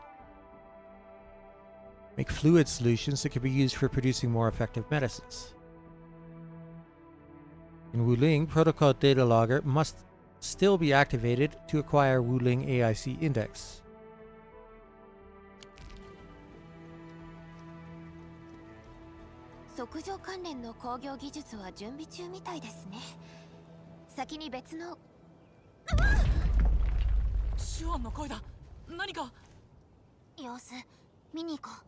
Make fluid solutions that can be used for producing more effective medicines. In Wuling, protocol data logger must still be activated to acquire Wuling AIC index. 測定関連の工業技術は準備中みたいですね。先に別の。シュアンの声だ。何か。様子見に行こう。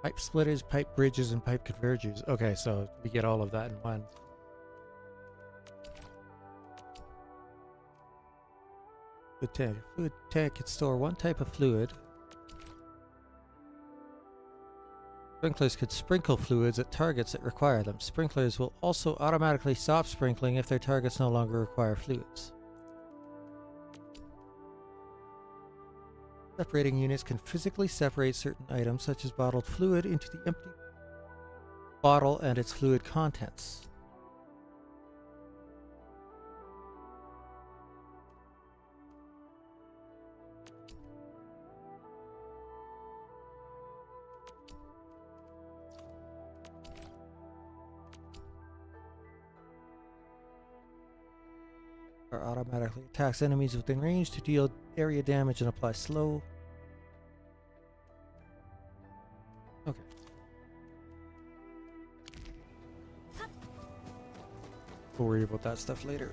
Pipe splitters, pipe bridges, and pipe convergers. Okay, so we get all of that in one. Fluid tank. Fluid tank can store one type of fluid. Sprinklers could sprinkle fluids at targets that require them. Sprinklers will also automatically stop sprinkling if their targets no longer require fluids. Separating units can physically separate certain items, such as bottled fluid, into the empty bottle and its fluid contents. Or automatically attacks enemies within range to deal area damage and apply slow. Okay. We'll worry about that stuff later.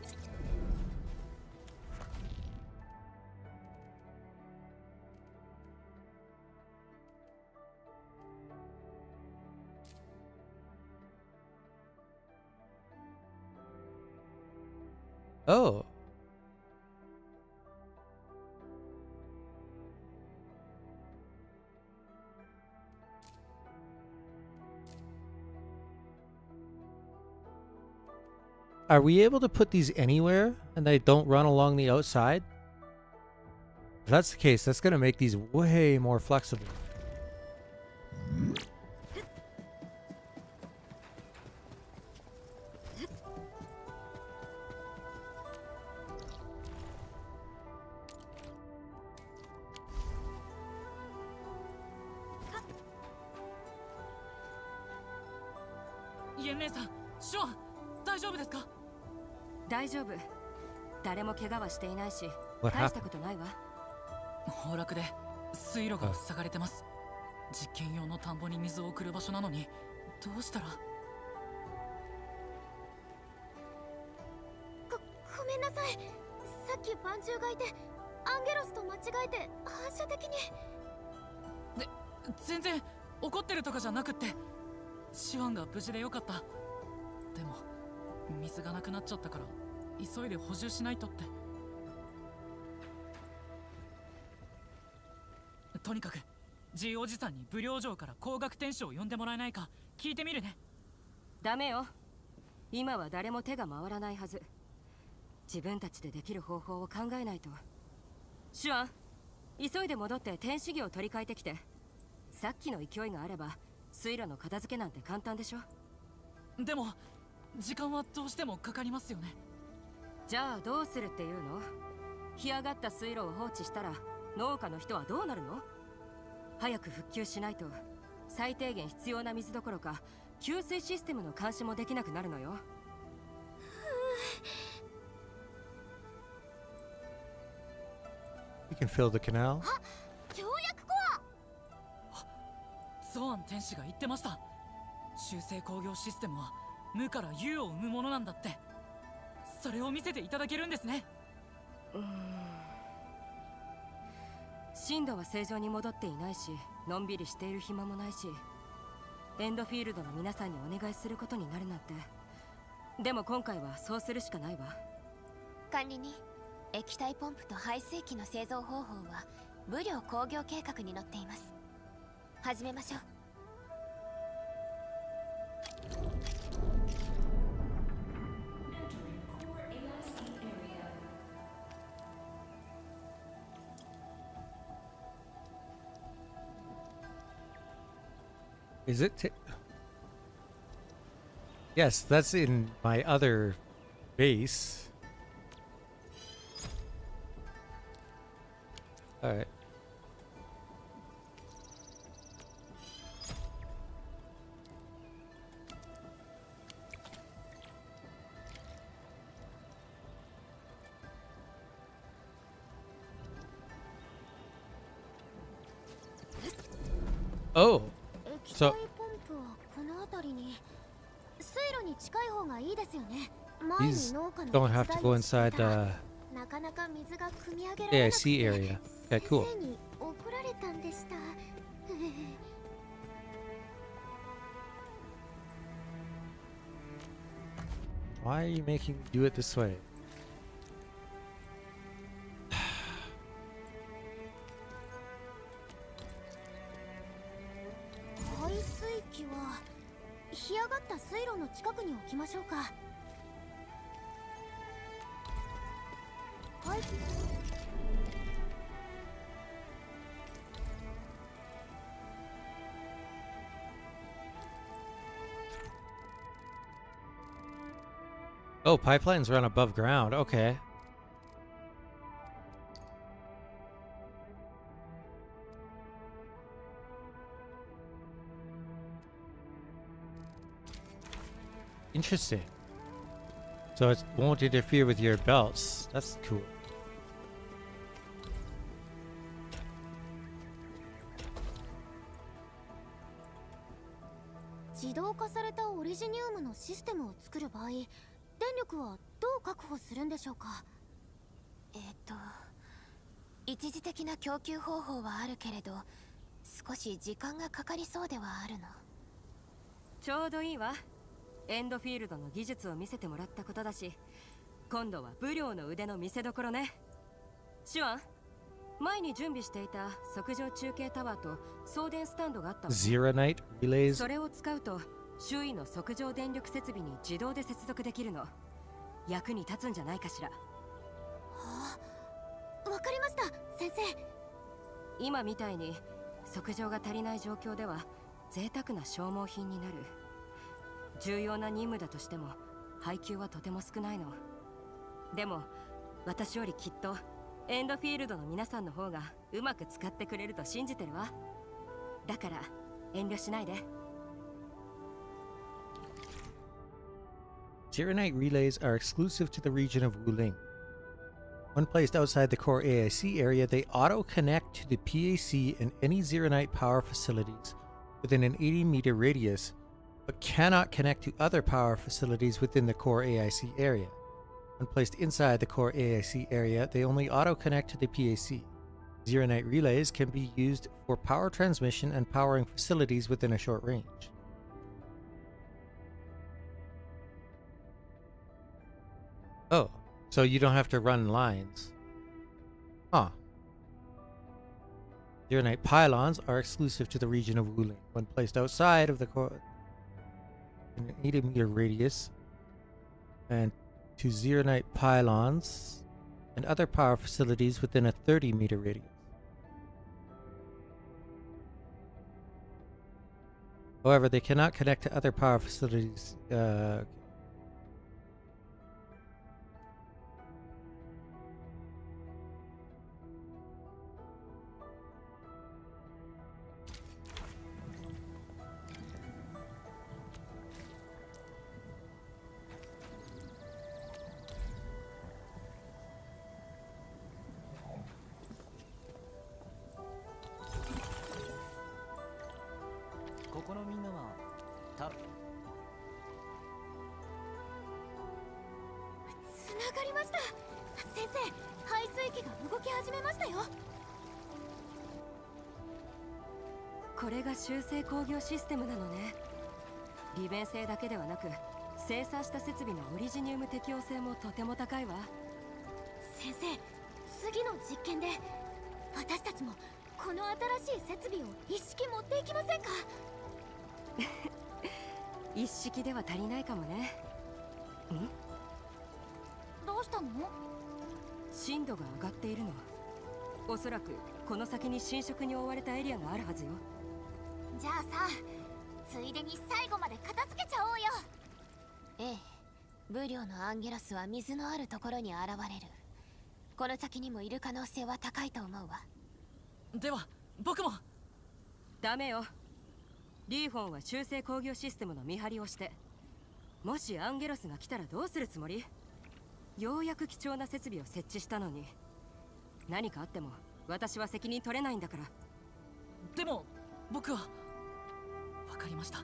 Oh. Are we able to put these anywhere and they don't run along the outside? If that's the case, that's going to make these way more flexible. ギエン姉さん、シュワン、大丈夫ですか？大丈夫。誰も怪我はしていないし、 What 大した happened? ことないわ。崩落で水路が塞がれてます。実験用の田んぼに水を送る場所なのに、どうしたら。ごめんなさい。さっきバンジュがいて、アンゲロスと間違えて反射的に。全然怒ってるとかじゃなくって、シワンが無事でよかった。でも水がなくなっちゃったから急いで補充しないとって。とにかくジーおじさんに武領城から高額天使を呼んでもらえないか聞いてみるね。ダメよ。今は誰も手が回らないはず。自分たちでできる方法を考えないと。シュワン、急いで戻って天使儀を取り替えてきて。さっきの勢いがあれば水路の片付けなんて簡単でしょ。でも時間はどうしてもかかりますよね。じゃあどうするっていうの？干上がった水路を放置したら農家の人はどうなるの？早く復旧しないと最低限必要な水どころか給水システムの監視もできなくなるのよ。You can fill the canal. 協約コア。ゾアン天使が言ってました。修正工業システムは無から有を生むものなんだって。それを見せていただけるんですね。進路は正常に戻っていないし、のんびりしている暇もないし、エンドフィールドの皆さんにお願いすることになるなんて。でも今回はそうするしかないわ。管理人、液体ポンプと排水機の製造方法は武領工業計画に載っています。始めましょう。Is it? Yes, that's in my other base. All right. Oh. 液体ポンプはこの辺りに。水路に近い方がいいですよね。前に These 農家の don't have to go inside the なかなか水が汲み上げられなくて AIC area. Okay, cool. 先生に怒られたんでした。Why are you making me do it this way? 排水機は干上がった水路の近くに置きましょうか。はい。Oh, pipelines run above ground. Okay. Interesting. So it won't interfere with your belts. That's cool. 自動化されたオリジニウムのシステムを作る場合、電力はどう確保するんでしょうか。一時的な供給方法はあるけれど、少し時間がかかりそうではあるの。ちょうどいいわ。エンドフィールドの技術を見せてもらったことだし、今度は武領の腕の見せ所ね。シュワン、前に準備していた測上中継タワーと送電スタンドがあったわ。Zeronite relays. それを使うと周囲の測上電力設備に自動で接続できるの。役に立つんじゃないかしら。わかりました、先生。今みたいに測上が足りない状況では贅沢な消耗品になる。重要な任務だとしても配給はとても少ないの。でも私よりきっとエンドフィールドの皆さんの方がうまく使ってくれると信じてるわ。だから遠慮しないで。Zero Night relays are exclusive to the region of Wuling. When placed outside the core AIC area, they auto-connect to the PAC and any Zero Night power facilities within an 80-meter radius, but cannot connect to other power facilities within the core AIC area. When placed inside the core AIC area, they only auto-connect to the PAC. Zero Night relays can be used for power transmission and powering facilities within a short range. Oh, so you don't have to run lines. Huh. Zero Night pylons are exclusive to the region of Wuling. When placed outside of the core in an 80-meter radius, and to Zero Night pylons and other power facilities within a 30-meter radius. However, they cannot connect to other power facilities.これが修正工業システムなのね。利便性だけではなく、生産した設備のオリジニウム適応性もとても高いわ。先生、次の実験で私たちもこの新しい設備を一式持っていきませんか？一式では足りないかもね。どうしたの？深度が上がっているの。おそらくこの先に侵食に覆われたエリアがあるはずよ。じゃあさ、ついでに最後まで片付けちゃおうよ。ええ、ブリョーのアンゲロスは水のあるところに現れる。この先にもいる可能性は高いと思うわ。では僕も。ダメよ。リーフォンは修正工業システムの見張りをして、もしアンゲロスが来たらどうするつもり？ようやく貴重な設備を設置したのに、何かあっても私は責任取れないんだから。でも僕は。わかりました。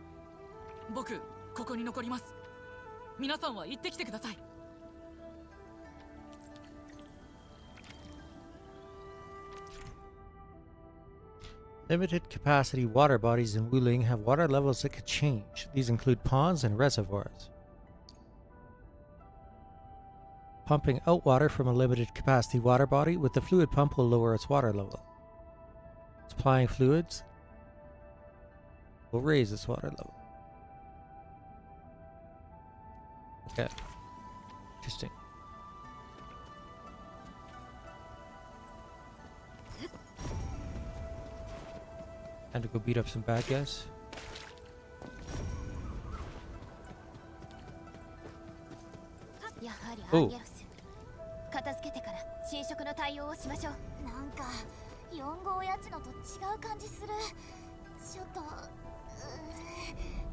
僕ここに残ります。皆さんは行ってきてください。Limited capacity water bodies in Wuling have water levels that could change. These include ponds and reservoirs. Pumping out water from a limited capacity water body with the fluid pump will lower its water level. Supplying fluids will raise its water level. Okay. Interesting. Time to go beat up some bad guys. やはりアンゲロス。片付けてから侵食の対応をしましょう。なんか4号やつのと違う感じする。ちょっと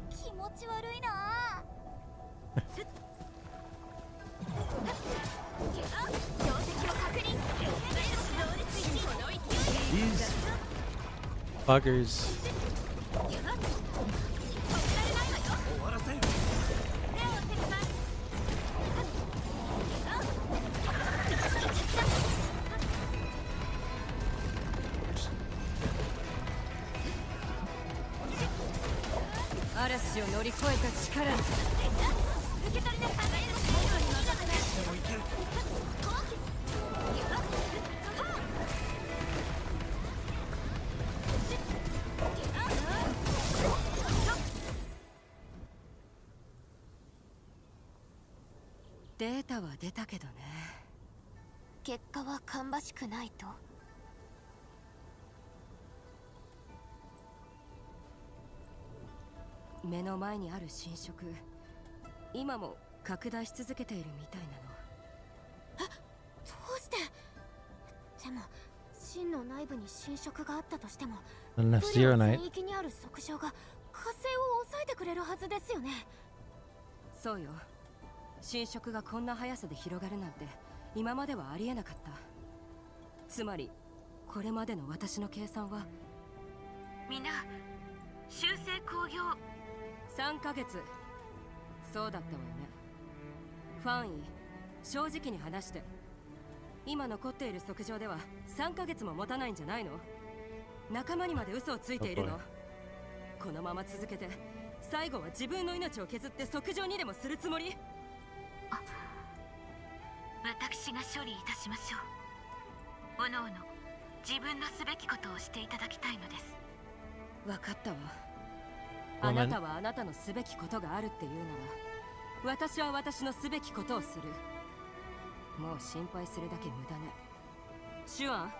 気持ち悪いな。標的を確認。 These buggers.「データは出たけどね。結果は芳しくないと。目の前にある侵食、今も拡大し続けているみたいなの。どうして？でも真の内部に侵食があったとしても、 Unless Zero Night. 全域にある測象が火星を抑えてくれるはずですよね。そうよ。侵食がこんな速さで広がるなんて今まではありえなかった。つまりこれまでの私の計算は、みんな修正工業3ヶ月。そうだったわよね。ファンイ、正直に話して、今残っている測定では3ヶ月も持たないんじゃないの？仲間にまで嘘をついているの？このまま続けて最後は自分の命を削って測定にでもするつもり？私が処理いたしましょう。おのおの自分のすべきことをしていただきたいのです。分かったわ。あなたはあなたのすべきことがあるっていうなら、私は私のすべきことをする。もう心配するだけ無駄ね。シュアン、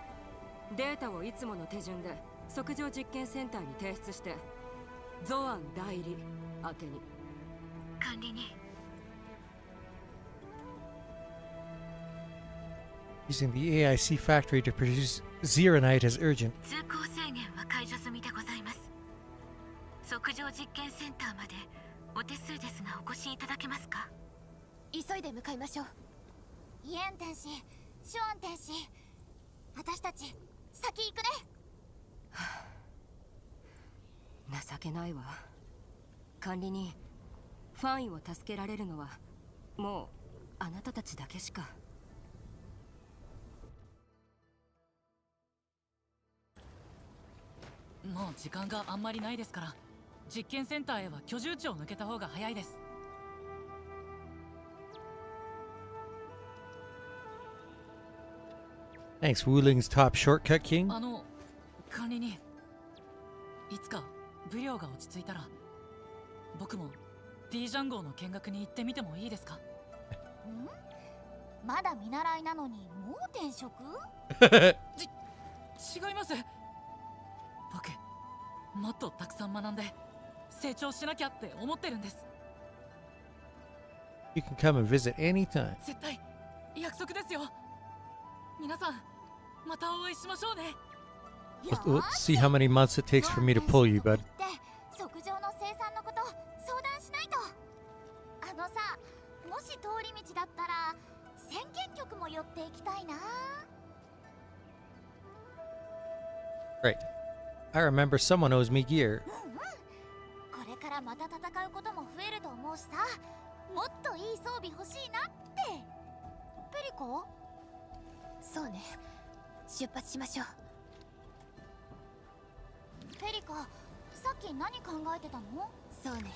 データをいつもの手順で測定実験センターに提出して、ゾアン代理宛てに。管理人。 Using the AIC factory to produce Zeronite is urgent. 通行制限は解除済みでございます。測定実験センターまでお手数ですがお越しいただけますか？急いで向かいましょう。イエン天使、シュアン天使、私たち先行くね。情けないわ。管理人、ファンイを助けられるのはもうあなたたちだけしか。もう時間があんまりないですから、実験センターへは居住地を抜けた方が早いです。Thanks, Wuling's top shortcut king. 管理人、いつかブリオが落ち着いたら僕も D ジャン号の見学に行ってみてもいいですか？まだ見習いなのにもう転職？違います。僕もっとたくさん学んで成長しなきゃって思ってるんです。 You can come and visit anytime. 絶対約束ですよ。皆さんまたお会いしましょうね。 Let's see how many months it takes for me to pull you, bud. 測定の生産のこと相談しないと。あのさ、もし通り道だったら先見局も寄っていきたいな。 Right. I remember someone owes me gear. これからまた戦うことも増えると思うしさ、もっといい装備欲しいなって。ペリコ？そうね、出発しましょう。ペリコ、さっき何考えてたの？そうね、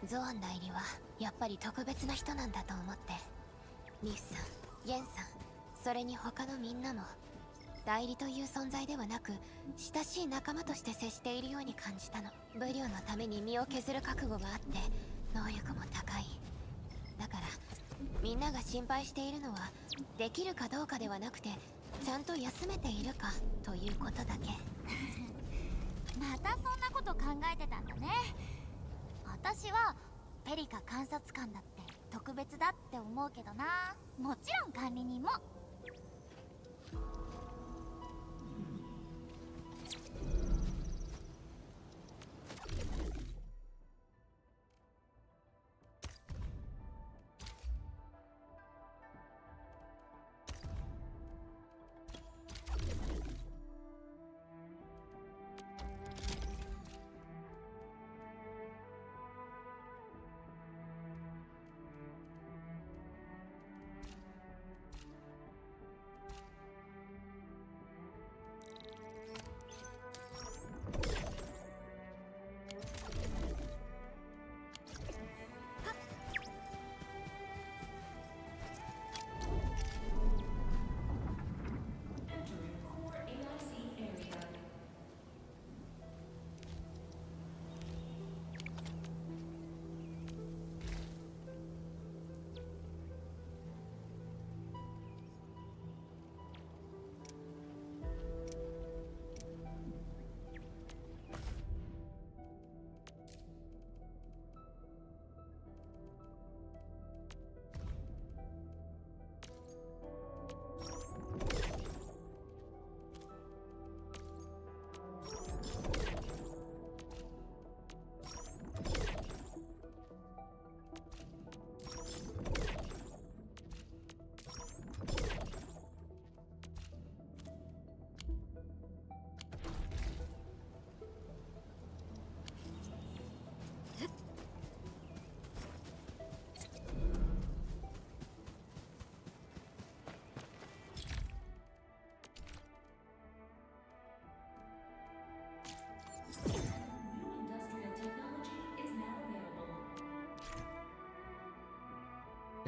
ゾアン代理はやっぱり特別な人なんだと思って。ミフさん、イェンさん、それに他のみんなも代理という存在ではなく親しい仲間として接しているように感じたの。ブリオのために身を削る覚悟があって能力も高い。だからみんなが心配しているのはできるかどうかではなくて、ちゃんと休めているかということだけ。またそんなこと考えてたんだね。私はペリカ観察官だって特別だって思うけどな。もちろん管理人も。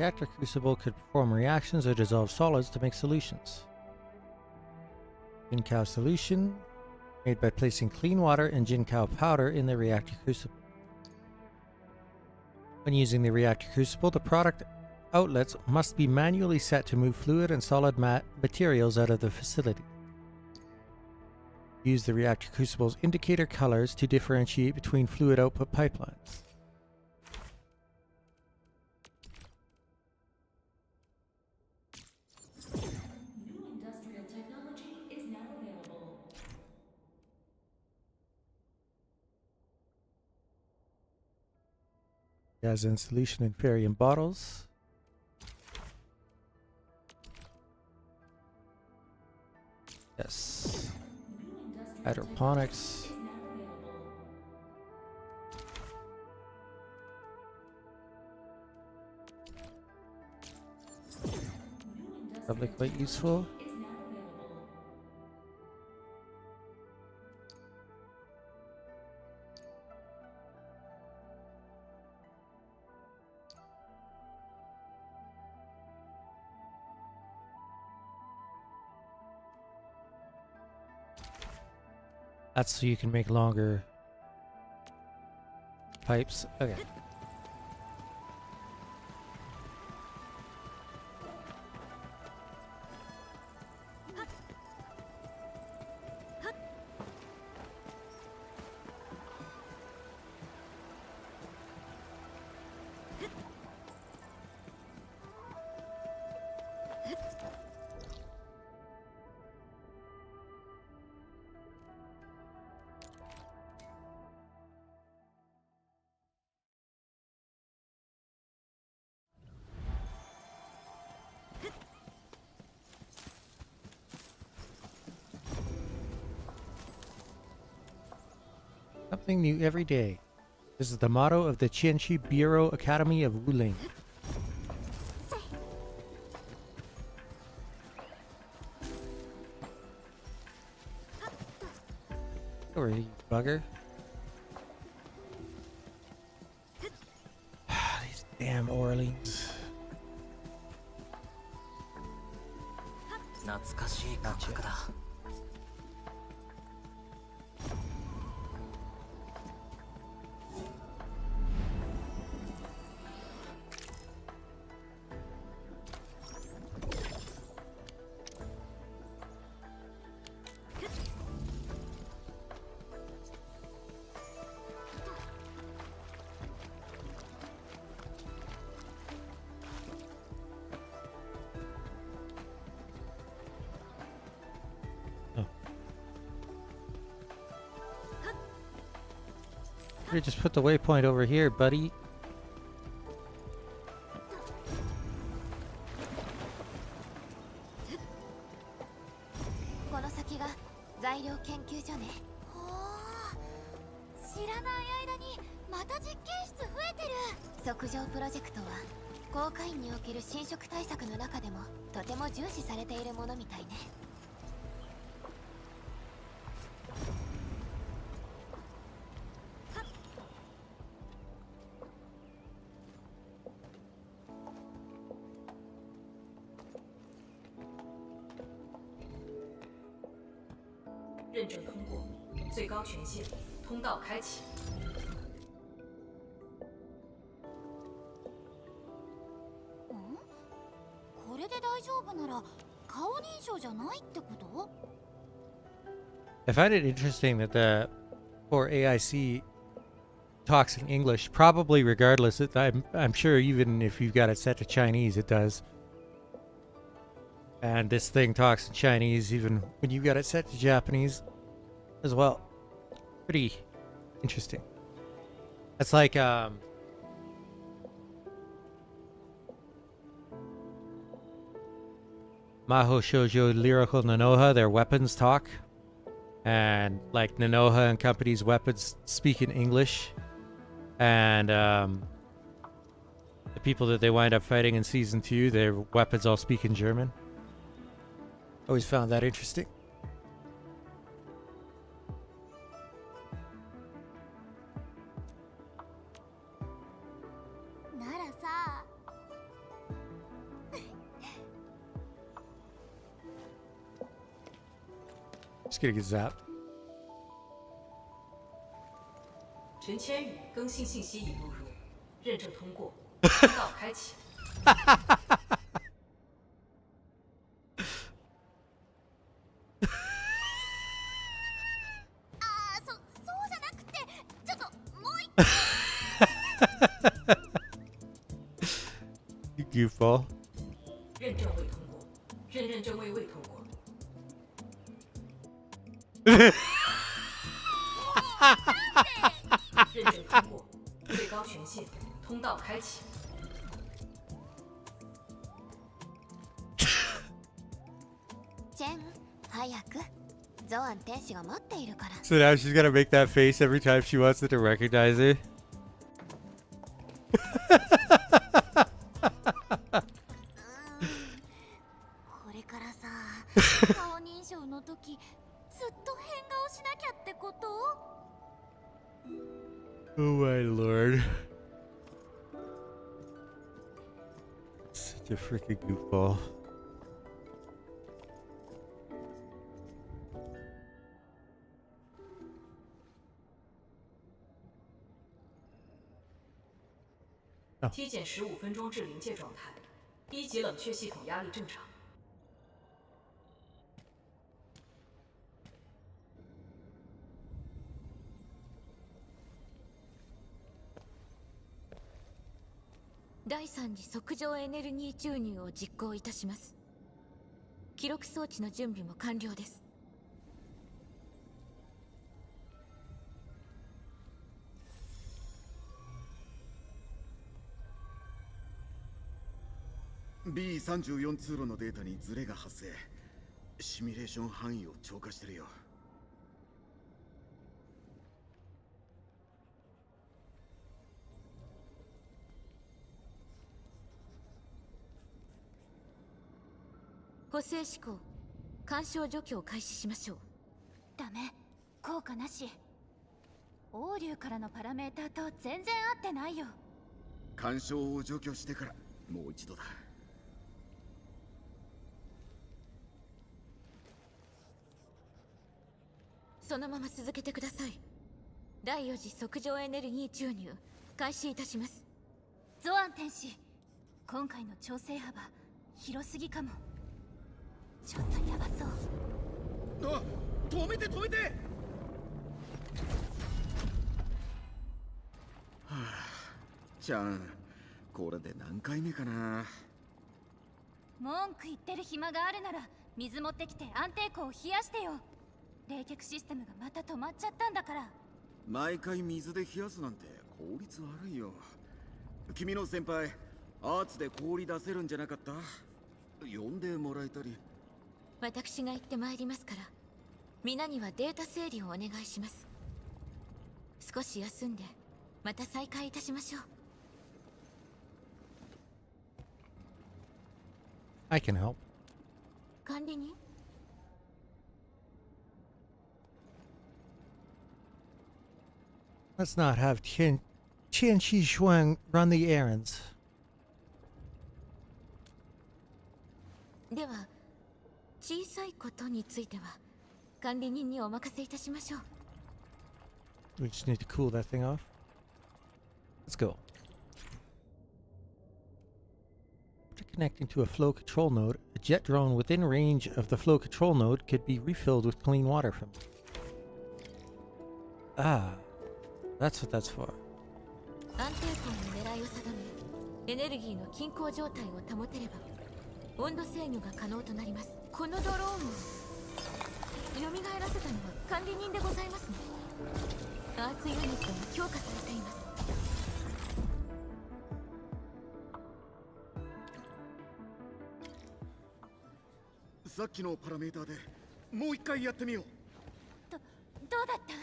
Reactor crucible could perform reactions or dissolve solids to make solutions. Jinkow solution, made by placing clean water and Jinkow powder in the reactor crucible. When using the reactor crucible, the product outlets must be manually set to move fluid and solid materials out of the facility. Use the reactor crucible's indicator colors to differentiate between fluid output pipelines. New industrial technology is now available. Gas in solution in Farium bottles. Yes. Hydroponics. Probably quite useful. That's so you can make longer pipes. Okay. Something new every day. This is the motto of the Qianqi Bureau Academy of Wuling. Over here, you bugger. These damn Orleans. Gotcha. You just put the waypoint over here, buddy.认证通过，最高权限，通道开启。これで大丈夫なら顔認証じゃないってこと？ I find it interesting that the poor AIC talks in English, probably regardless. I'm sure even if you've got it set to Chinese, it does. And this thing talks in Chinese even when you've got it set to Japanese as well. Pretty interesting. It's like Maho Shoujo Lyrical Nanoha, their weapons talk. And like Nanoha and company's weapons speak in English. And the people that they wind up fighting in season 2, their weapons all speak in German. Always found that interesting. gonna get zapped. 陈千羽更新信息已录入，认证通过，通道开启。You goofball. 认证未通过，认证未通过。认证通过，最高权限，通道开启。ジェン、早く。ゾアン天使が待っているから。 So now she's gonna make that face every time she wants it to recognize her. これからさ、顔認証の時、ずっと変顔しなきゃってこと？ Oh my lord. Such a freaking goofball.体检15分钟至临界状态，1级冷却系统压力正常。第3次測上エネルギー注入を実行いたします。記録装置の準備も完了です。B34 通路のデータにズレが発生。シミュレーション範囲を超過してるよ。補正試行、干渉除去を開始しましょう。ダメ、効果なし。オウリュウからのパラメーターと全然合ってないよ。干渉を除去してからもう一度だ。そのまま続けてください。第4次測上エネルギー注入開始いたします。ゾアン天使、今回の調整幅広すぎかも。ちょっとヤバそう。あ、止めて止めて。はあ、ちゃん、これで何回目かな。文句言ってる暇があるなら水持ってきて安定庫を冷やしてよ。冷却システムがまた止まっちゃったんだから。毎回水で冷やすなんて効率悪いよ。君の先輩アーツで氷出せるんじゃなかった？呼んでもらえたり。私が行ってまいりますから、皆にはデータ整理をお願いします。少し休んでまた再開いたしましょう。 I can help. 管理人？ Let's not have Qian Qishuang run the errands. では、小さいことについては管理人にお任せいたしましょう。 We just need to cool that thing off. Let's go. After connecting to a flow control node, a jet drone within range of the flow control node could be refilled with clean water from it. Ah, that's what that's for. 安定感の狙いを定め、エネルギーの均衡状態を保てれば温度制御が可能となります。このドローンを蘇らせたのは管理人でございますね。アーツユニットが強化されています。さっきのパラメーターでもう一回やってみよう。どうだった？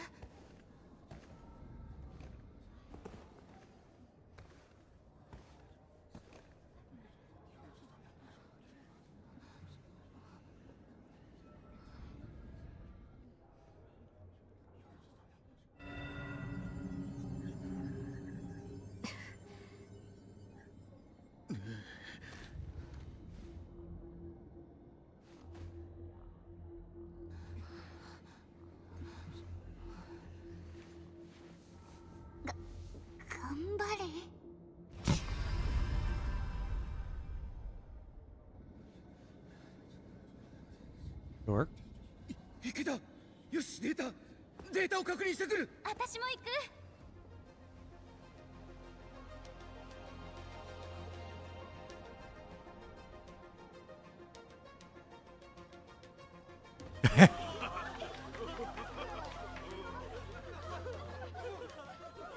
worked. 池田、よし、データを確認してくる。私も行く。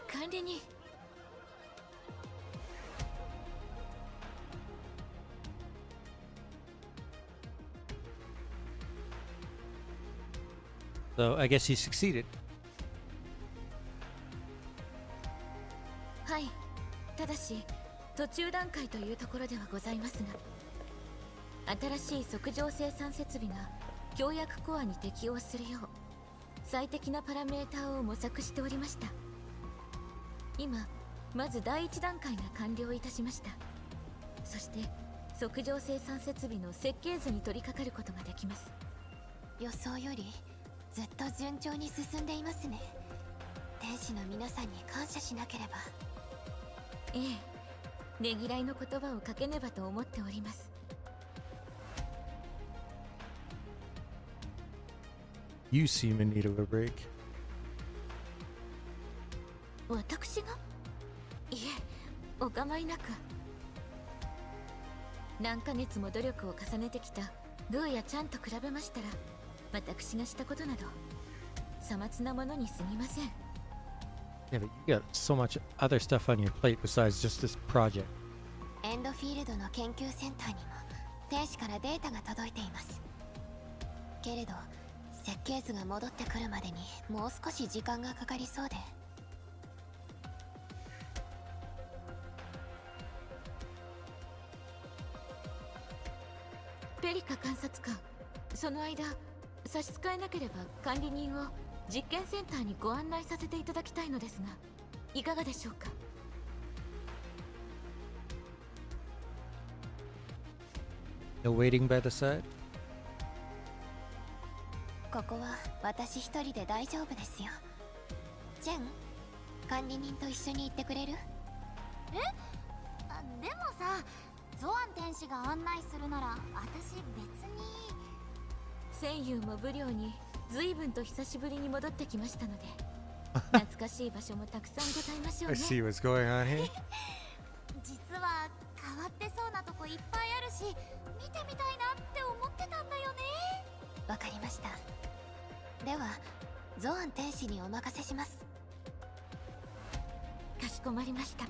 管理人。So I guess he succeeded. はい。ただし途中段階というところではございますが、新しい測定生産設備が協約コアに適応するよう最適なパラメーターを模索しておりました。今まず第一段階が完了いたしました。そして測定生産設備の設計図に取り掛かることができます。予想よりずっと順調に進んでいますね。天使の皆さんに感謝しなければ。ええ、ねぎらいの言葉をかけねばと思っております。You seem in need of a break. 私が？いえ、お構いなく。何ヶ月も努力を重ねてきたルーやちゃんと比べましたら、私がしたことなどさまつなものに過ぎません。Yeah, but you got so much other stuff on your plate besides just this project. エンドフィールドの研究センターにも天使からデータが届いています。けれど設計図が戻ってくるまでにもう少し時間がかかりそうで。ペリカ監察官、その間差し支えなければ管理人を実験センターにご案内させていただきたいのですが、いかがでしょうか。No waiting by the side? ここは私一人で大丈夫ですよ。ジェン、管理人と一緒に行ってくれる？え？でもさ、ゾアン天使が案内するなら私別に。戦友もブリオに随分と久しぶりに戻ってきましたので、懐かしい場所もたくさんございましょう I ね。 see what's going on here. 実は変わってそうなとこいっぱいあるし、見てみたいなって思ってたんだよね。わかりました。ではゾアン天使にお任せします。かしこまりました。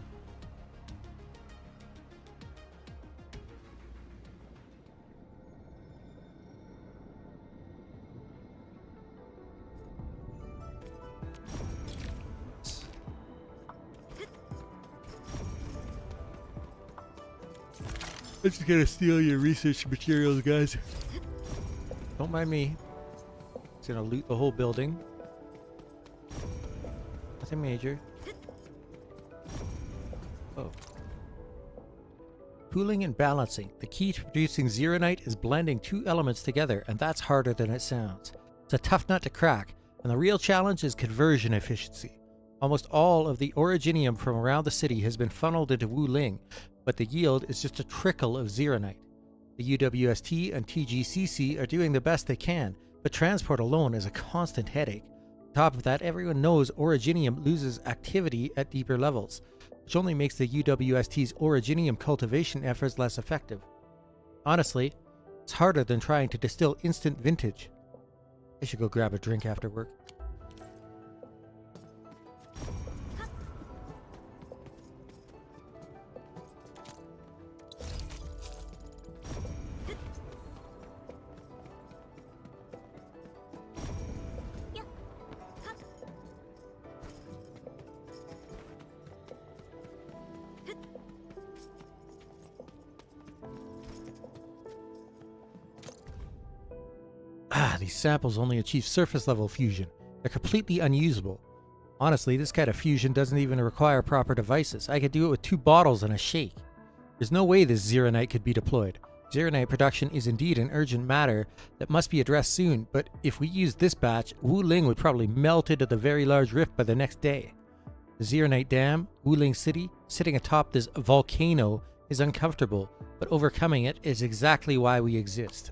I'm just gonna steal your research materials, guys. Don't mind me. Just gonna loot the whole building. Nothing major. Oh. Pooling and balancing. The key to producing Zeronite is blending two elements together, and that's harder than it sounds. It's a tough nut to crack, and the real challenge is conversion efficiency. Almost all of the originium from around the city has been funneled into Wuling, but the yield is just a trickle of Zeronite. The UWST and TGCC are doing the best they can, but transport alone is a constant headache. On top of that, everyone knows originium loses activity at deeper levels, which only makes the UWST's originium cultivation efforts less effective. Honestly, it's harder than trying to distill instant vintage. I should go grab a drink after work. These samples only achieve surface level fusion. They're completely unusable. Honestly, this kind of fusion doesn't even require proper devices. I could do it with 2 bottles and a shake. There's no way this Zeronite could be deployed. Zeronite production is indeed an urgent matter that must be addressed soon, but if we used this batch, Wuling would probably melt into the very large rift by the next day. The Zeronite Dam, Wuling City, sitting atop this volcano is uncomfortable, but overcoming it is exactly why we exist.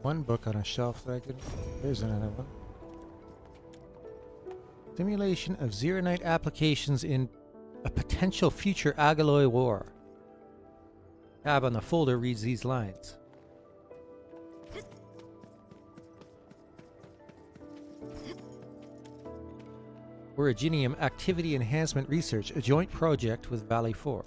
One book on a shelf that I could. There's another one. Simulation of Zeronite applications in a potential future Agaloy war. Tab on the folder reads these lines. Originium Activity Enhancement Research, a joint project with Valley 4.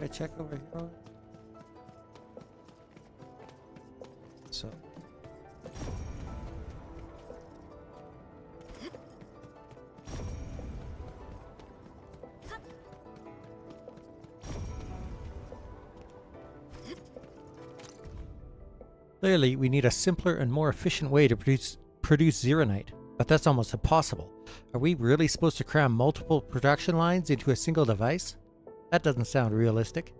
Did I check over here? So. Clearly, we need a simpler and more efficient way to produce Zeronite, but that's almost impossible. Are we really supposed to cram multiple production lines into a single device? That doesn't sound realistic.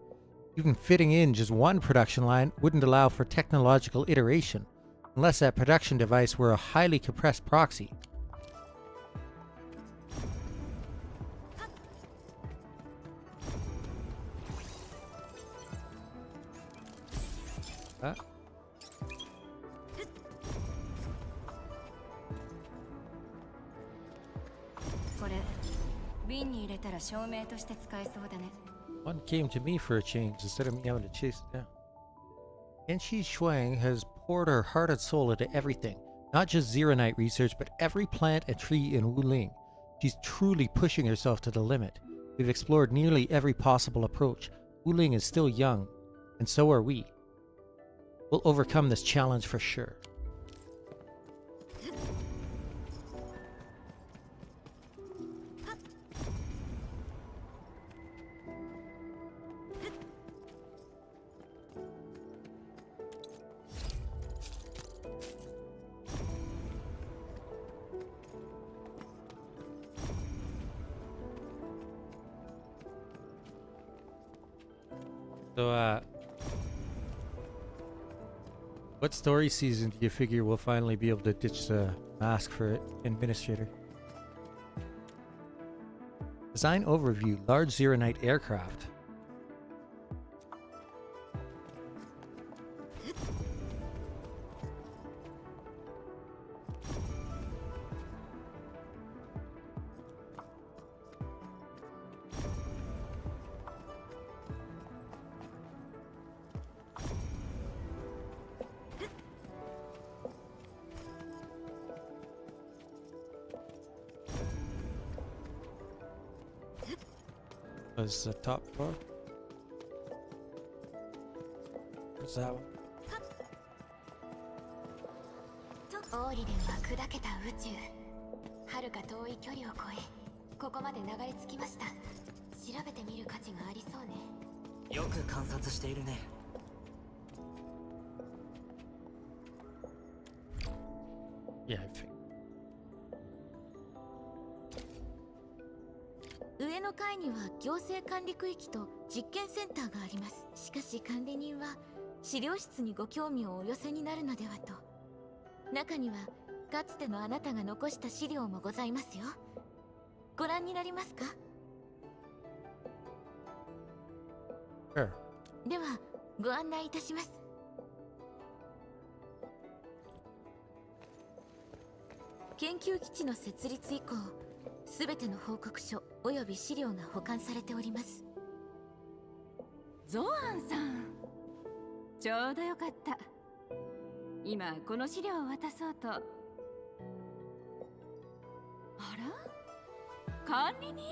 Even fitting in just one production line wouldn't allow for technological iteration, unless that production device were a highly compressed proxy. Huh? One came to me for a change instead of me having to chase it down. Enshi Shuang has poured her heart and soul into everything, not just Zeronite research, but every plant and tree in Wuling. She's truly pushing herself to the limit. We've explored nearly every possible approach. Wuling is still young, and so are we. We'll overcome this challenge for sure. So, what story season do you figure we'll finally be able to ditch the mask for Administrator? Design overview, large Zeronite aircraft. Was the top floor? What's that one? オーリデンは砕けた宇宙。遥か遠い距離を越え、ここまで流れ着きました。調べてみる価値がありそうね。よく観察しているね。Yeah, I think. 上の階には行政管理区域と実験センターがあります。しかし管理人は資料室にご興味をお寄せになるのではと。中にはかつてのあなたが残した資料もございますよ。ご覧になりますか？ Sure. ではご案内いたします。研究基地の設立以降、すべての報告書および資料が保管されております。ゾアンさん、ちょうどよかった。今この資料を渡そうと。あら、管理人？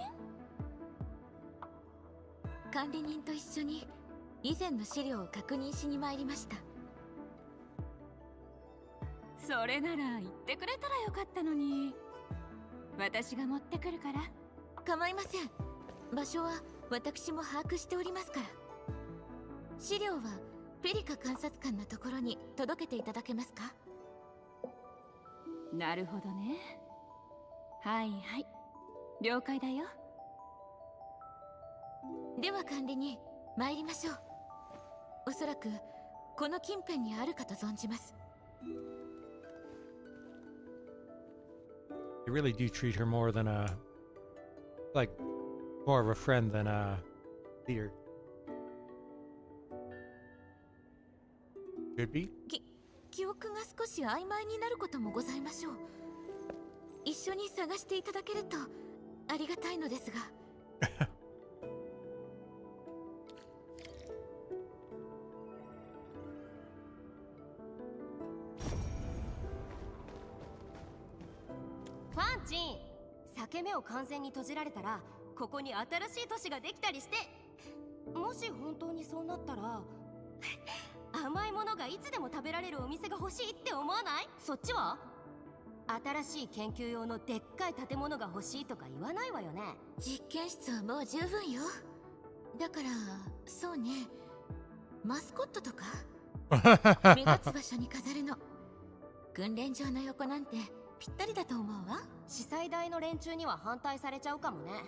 管理人と一緒に以前の資料を確認しに参りました。それなら言ってくれたらよかったのに。私が持ってくるから。構いません。場所は私も把握しておりますから。資料はペリカ監察官のところに届けていただけますか？なるほどね。はいはい、了解だよ。では管理人、参りましょう。おそらくこの近辺にあるかと存じます。They really do treat her more than a, like, more of a friend than a leader. Could be. 記憶が少し曖昧になることもございましょう。一緒に探していただけるとありがたいのですが。ファンチン、裂け目を完全に閉じられたらここに新しい都市ができたりして、もし本当にそうなったら甘いものがいつでも食べられるお店が欲しいって思わない？そっちは？新しい研究用のでっかい建物が欲しいとか言わないわよね。実験室はもう十分よ。だからそうね、マスコットとか目立つ場所に飾るの。訓練場の横なんてぴったりだと思うわ。司祭台の連中には反対されちゃうかもね。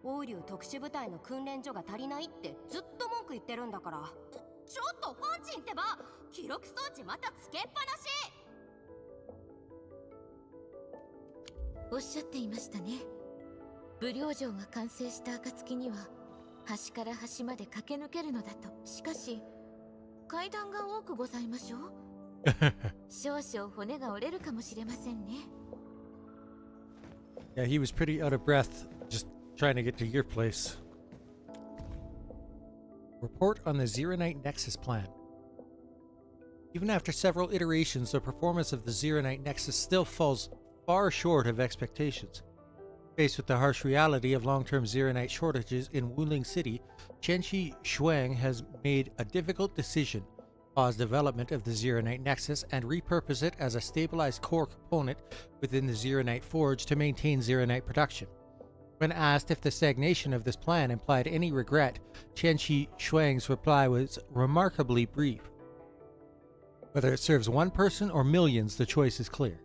黄龍特殊部隊の訓練所が足りないってずっと文句言ってるんだから。ちょっとファンチンってば、記録装置またつけっぱなし。おっしゃっていましたね。武領城が完成した暁には端から端まで駆け抜けるのだと。しかし階段が多くございましょう。少々骨が折れるかもしれませんね。Yeah, he was pretty out of breath just trying to get to your place. Report on the Zeronite Nexus plan. Even after several iterations, the performance of the Zeronite Nexus still falls far short of expectations. Faced with the harsh reality of long-term Zeronite shortages in Wuling City, Chenshi Shuang has made a difficult decision: pause development of the Zeronite Nexus and repurpose it as a stabilized core component within the Zeronite Forge to maintain Zeronite production. When asked if the stagnation of this plan implied any regret, Chenshi Shuang's reply was remarkably brief. Whether it serves one person or millions, the choice is clear.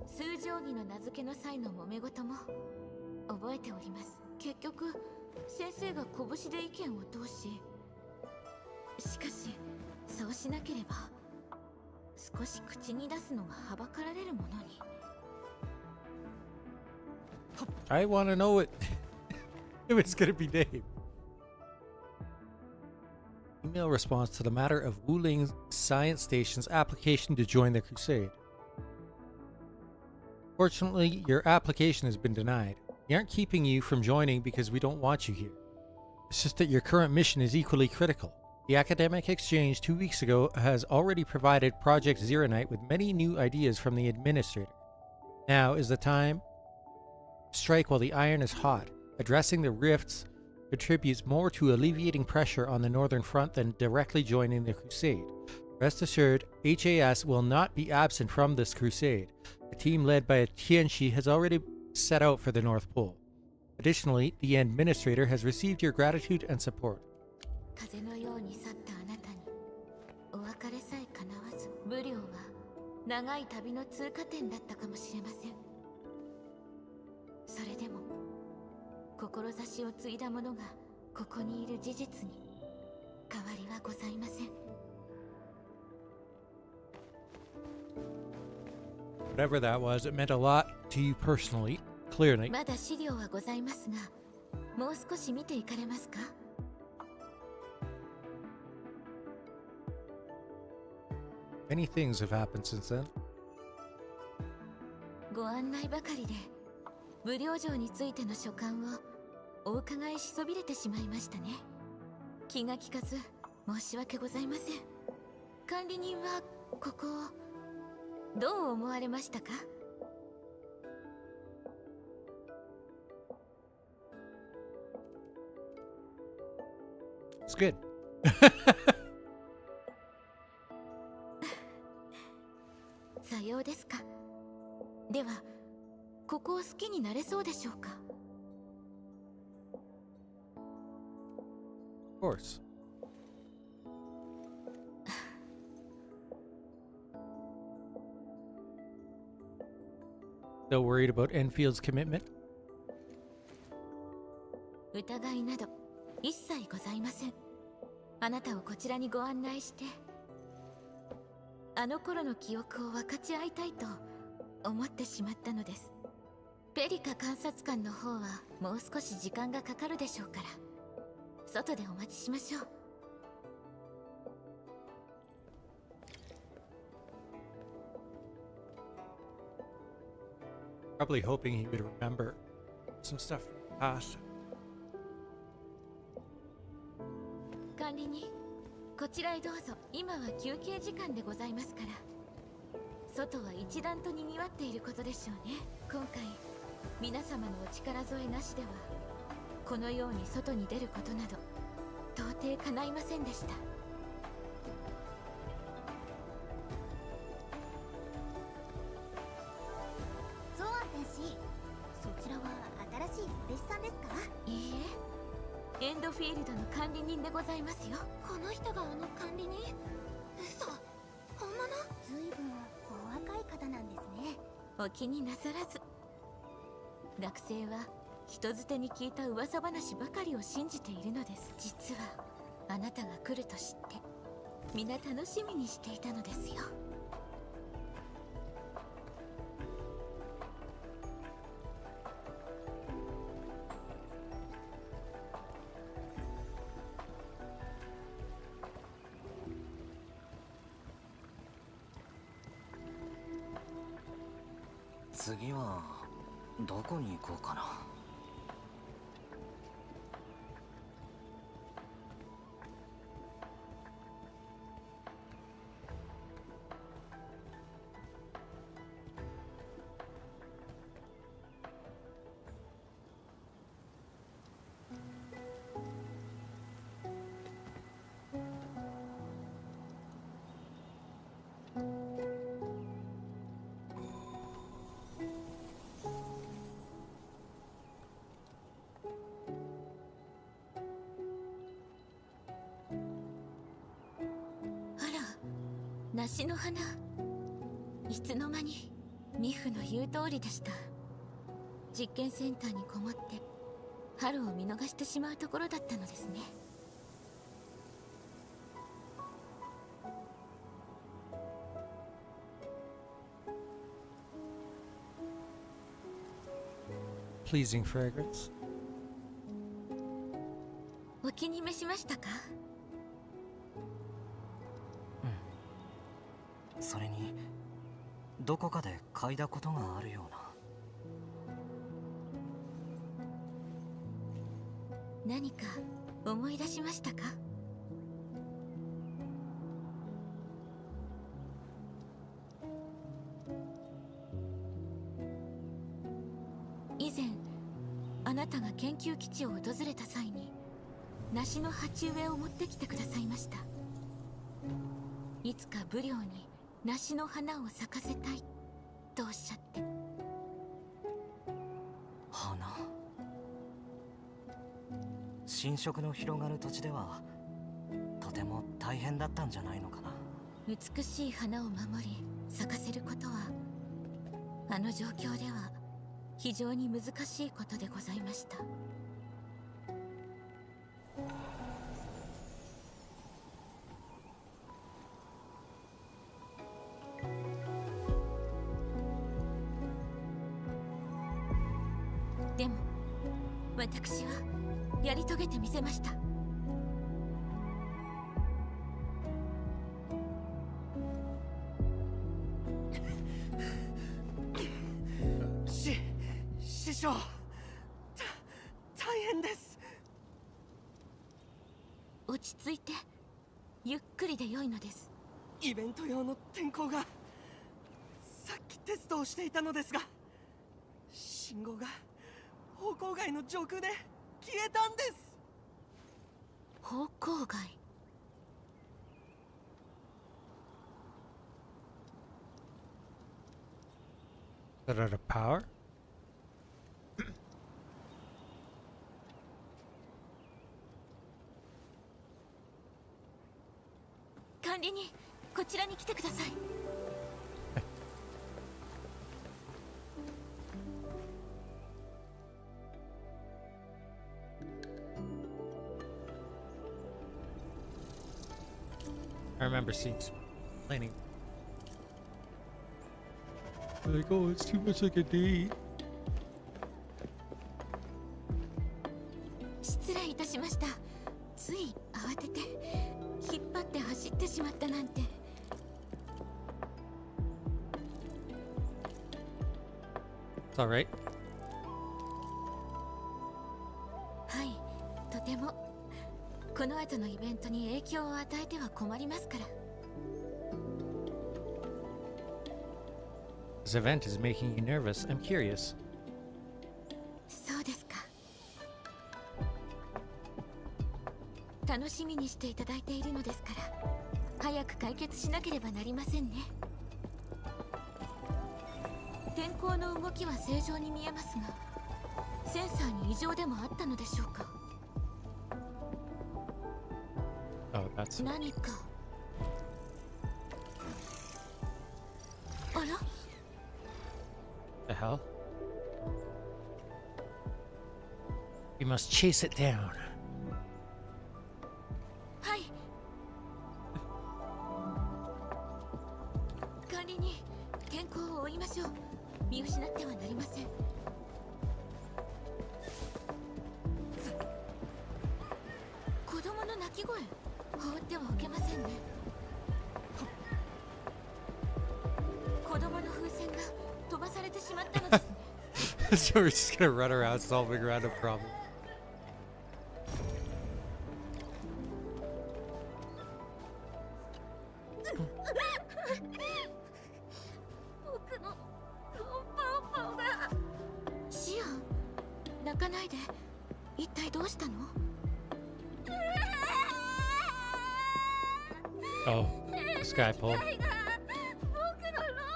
数定規の名付けの際の揉め事も覚えております。結局先生が拳で意見を通し、しかしそうしなければ少し口に出すのがはばかられるものに。I want to know it. If it's going to be Dave. Email response to the matter of Wuling Science Station's application to join the Crusade. Fortunately, your application has been denied. We aren't keeping you from joining because we don't want you here. It's just that your current mission is equally critical. The academic exchange 2 weeks ago has already provided Project Zeronite with many new ideas from the administrator. Now is the time to strike while the iron is hot. Addressing the rifts contributes more to alleviating pressure on the northern front than directly joining the crusade. Rest assured, HAS will not be absent from this crusade. A team led by Tianxi has already set out for the North Pole. Additionally, the administrator has received your gratitude and support. 風のように去ったあなたにお別れさえ叶わず、武領は長い旅の通過点だったかもしれません。それでも志を継いだ者がここにいる事実に変わりはございません。Whatever that was, it meant a lot to you personally, clearly. まだ資料はございますが、もう少し見ていかれますか？Many things have happened since then. ごご案内ばかりで無料城についての所感をお伺いしそびれてしまいましたね。気が利かず申し訳ございません。管理人はここをどう思われましたか？ It's good. さようですか。ではここを好きになれそうでしょうか？ Of course. So worried about Enfield's commitment? 疑いなど一切ございません。あなたをこちらにご案内してあの頃の記憶を分かち合いたいと思ってしまったのです。ペリカ監察官の方はもう少し時間がかかるでしょうから外でお待ちしましょう。 Probably hoping he would remember some stuff from the past. 管理人、こちらへどうぞ。今は休憩時間でございますから。外は一段と賑わっていることでしょうね。今回皆様のお力添えなしではこのように外に出ることなど到底叶いませんでした。ゾアン天使、そちらは新しいお弟子さんですか？いいえ、エンドフィールドの管理人でございますよ。この人があの管理人？嘘、本物？ずいぶんお若い方なんですね。お気になさらず。学生は人づてに聞いた噂話ばかりを信じているのです。実はあなたが来ると知って皆楽しみにしていたのですよ。次はどこに行こうかな。梨の花、いつの間に。ミフの言う通りでした。実験センターにこもって春を見逃してしまうところだったのですね。Pleasing fragrance. お気に召しましたか？それにどこかで嗅いだことがあるような。何か思い出しましたか？以前あなたが研究基地を訪れた際に梨の鉢植えを持ってきてくださいました。いつかブリョーに梨の花を咲かせたいとおっしゃって。花。侵食の広がる土地ではとても大変だったんじゃないのかな。美しい花を守り咲かせることはあの状況では非常に難しいことでございました。でも私はやり遂げてみせました。師匠、大変です。落ち着いて、ゆっくりで良いのです。イベント用の天候が、さっきテストをしていたのですが、信号が方向外の上空で消えたんです。方向外。Is that out of power? 管理人、こちらに来てください。I remember seeing some complaining. Like, oh, it's too much like a date. 失礼いたしました。つい慌てて引っ張って走ってしまったなんて。It's alright. はい、とても。この後のイベントに影響を与えては困りますから。This event is making you nervous. I'm curious. そうですか。楽しみにしていただいているのですから、早く解決しなければなりませんね。天候の動きは正常に見えますが、センサーに異常でもあったのでしょうか。Oh, that's... 何か。あら？ The hell? We must chase it down. はい。管理人、天候を追いましょう。見失ってはなりません。子供の泣き声、放ってはおけませんね。子供の風船が飛ばされてしまったのですね。So we're just gonna run around solving random problems. 僕のパオパオが。シアン、泣かないで。一体どうしたの？Oh, sky pole.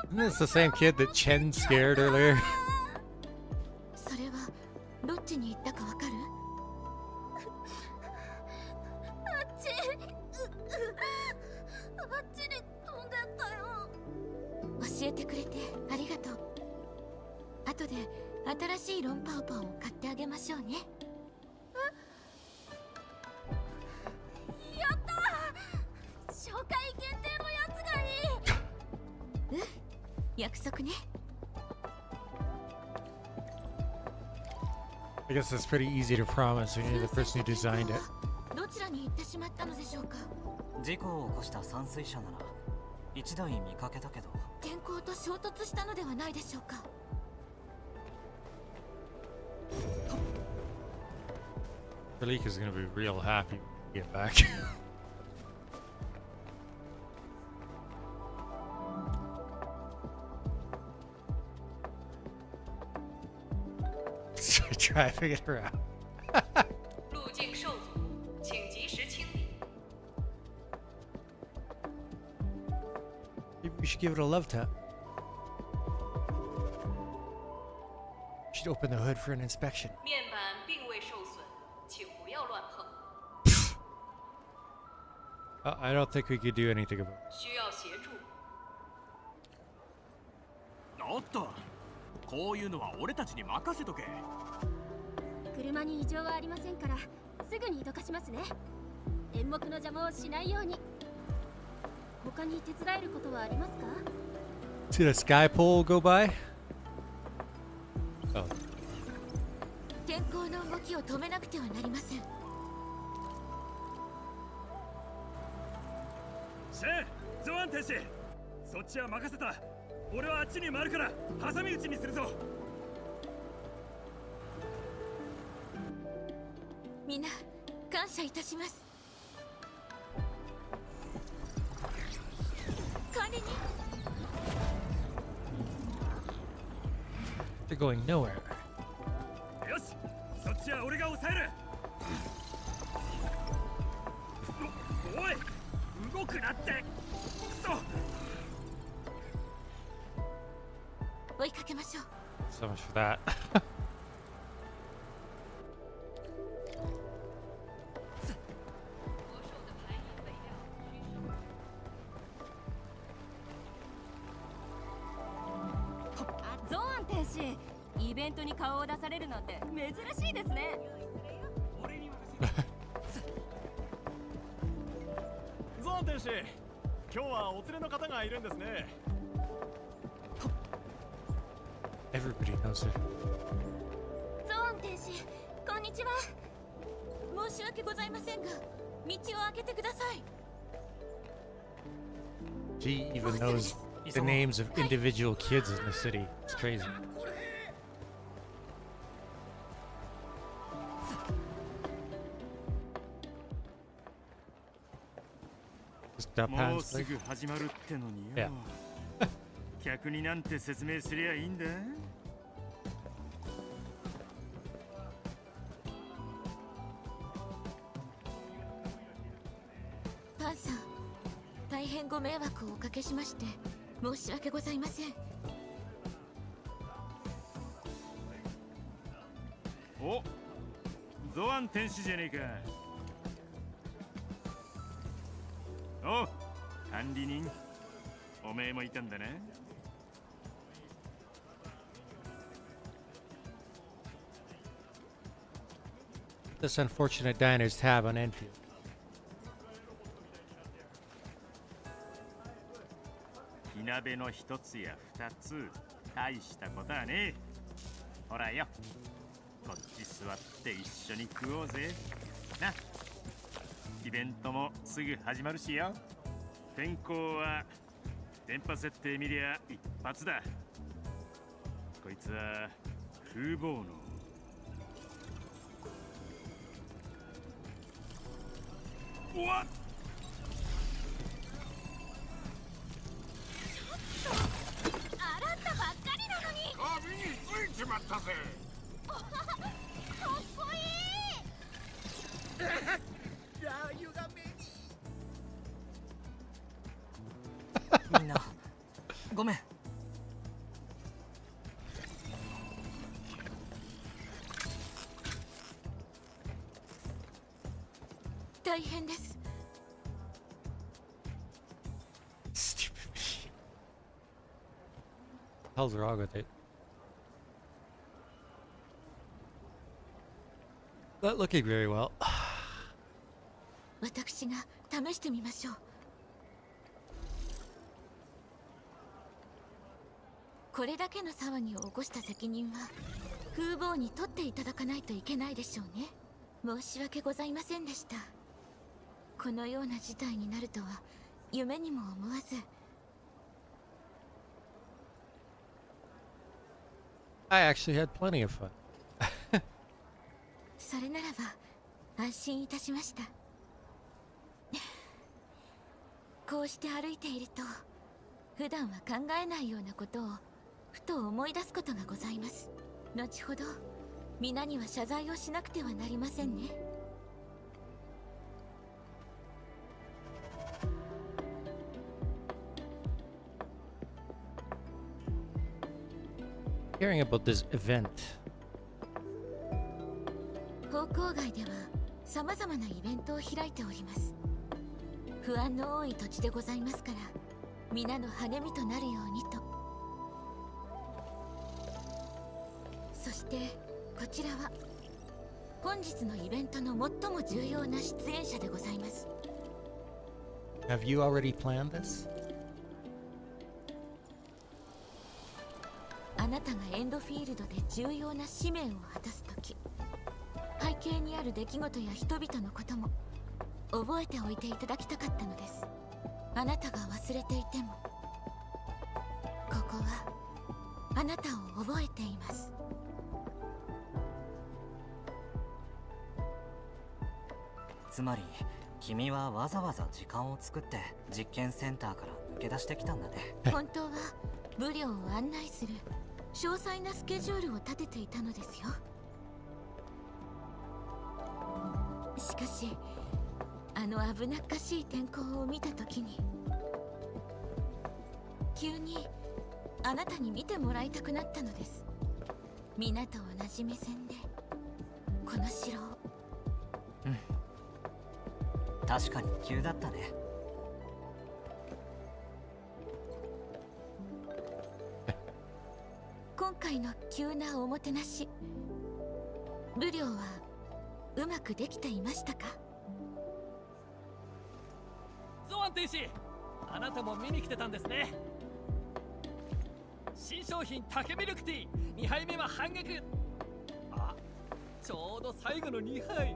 Isn't this the same kid that Chen scared earlier? それはどっちに行ったかわかる？あっちに飛んでったよ。教えてくれてありがとう。後で新しいロンパオパオを買ってあげましょうね。やったー！初回限定のやつがいい。うん、約束ね。I guess that's pretty easy to promise when you're the person who designed it. どちらに行ってしまったのでしょうか？事故を起こした散水車なら一台見かけたけど。天候と衝突したのではないでしょうか？ Philippe is gonna be real happy when we get back. Driving it around. 路径受阻，请及时清理。 Maybe we should give it a love tap. We should open the hood for an inspection. 面板并未受损，请不要乱碰。 I don't think we could do anything about it. 需要协助。おっと、こういうのは俺たちに任せとけ。車に異常はありませんから、すぐにどかしますね。演目の邪魔をしないように。他に手伝えることはありますか？ See the sky pole go by? Oh. 天候の動きを止めなくてはなりません。シェン、ゾアン天使、そっちは任せた。俺はあっちに回るから挟み撃ちにするぞ。みんな感謝いたします。管理人 They're going nowhere. よし、そっちは俺が抑える。おい、動くなって。くそ。追いかけましょう。 So much for that. ゾーン天使、イベントに顔を出されるなんて珍しいですね。ゾーン天使、今日はお連れの方がいるんですね。 Everybody knows it. ゾーン天使、こんにちは。申し訳ございませんが、道を開けてください。 She even knows the names of individual kids in the city. It's crazy. Just もうすぐ始まるってのによ。客になんて説明すりゃいいんだ。パンさん、大変ご迷惑をおかけしまして申し訳ございません。お、ゾアン天使じゃねえか。お、管理人、おめえもいたんだな。This unfortunate diner's tab on Endfield. 火鍋の一つや二つ、大したことはねえ。ほらよ、こっち座って一緒に食おうぜ。な、イベントもすぐ始まるしよ。天候は電波設定見りゃ一発だ。こいつは風貌のWhat? 洗ったばっかりなのに。髪についちまったぜ。かっこいい。ラー油が目に。みんなごめん。大変です。 Stupid machine. What the hell's wrong with it? Not looking very well. 私が試してみましょう。これだけの騒ぎを起こした責任は風貌に取っていただかないといけないでしょうね。申し訳ございませんでした。このような事態になるとは夢にも思わず。 I actually had plenty of fun. それならば安心いたしました。こうして歩いていると普段は考えないようなことをふと思い出すことがございます。後ほど皆には謝罪をしなくてはなりませんね。 Hearing about this event. 方向外では様々なイベントを開いております。不安の多い土地でございますから皆の励みとなるようにと。そしてこちらは本日のイベントの最も重要な出演者でございます。 Have you already planned this? あなたがエンドフィールドで重要な使命を果たすとき、背景にある出来事や人々のことも覚えておいていただきたかったのです。あなたが忘れていてもここはあなたを覚えています。つまり君はわざわざ時間を作って実験センターから抜け出してきたんだね。本当はブリオを案内する詳細なスケジュールを立てていたのですよ。しかしあの危なっかしい天候を見た時に急にあなたに見てもらいたくなったのです。皆と同じ目線でこの城を。確かに急だったね。今回の急なおもてなし、ブリオはうまくできていましたか？ゾアン天使、あなたも見に来てたんですね。新商品竹ミルクティー2杯目は半額。あ、ちょうど最後の2杯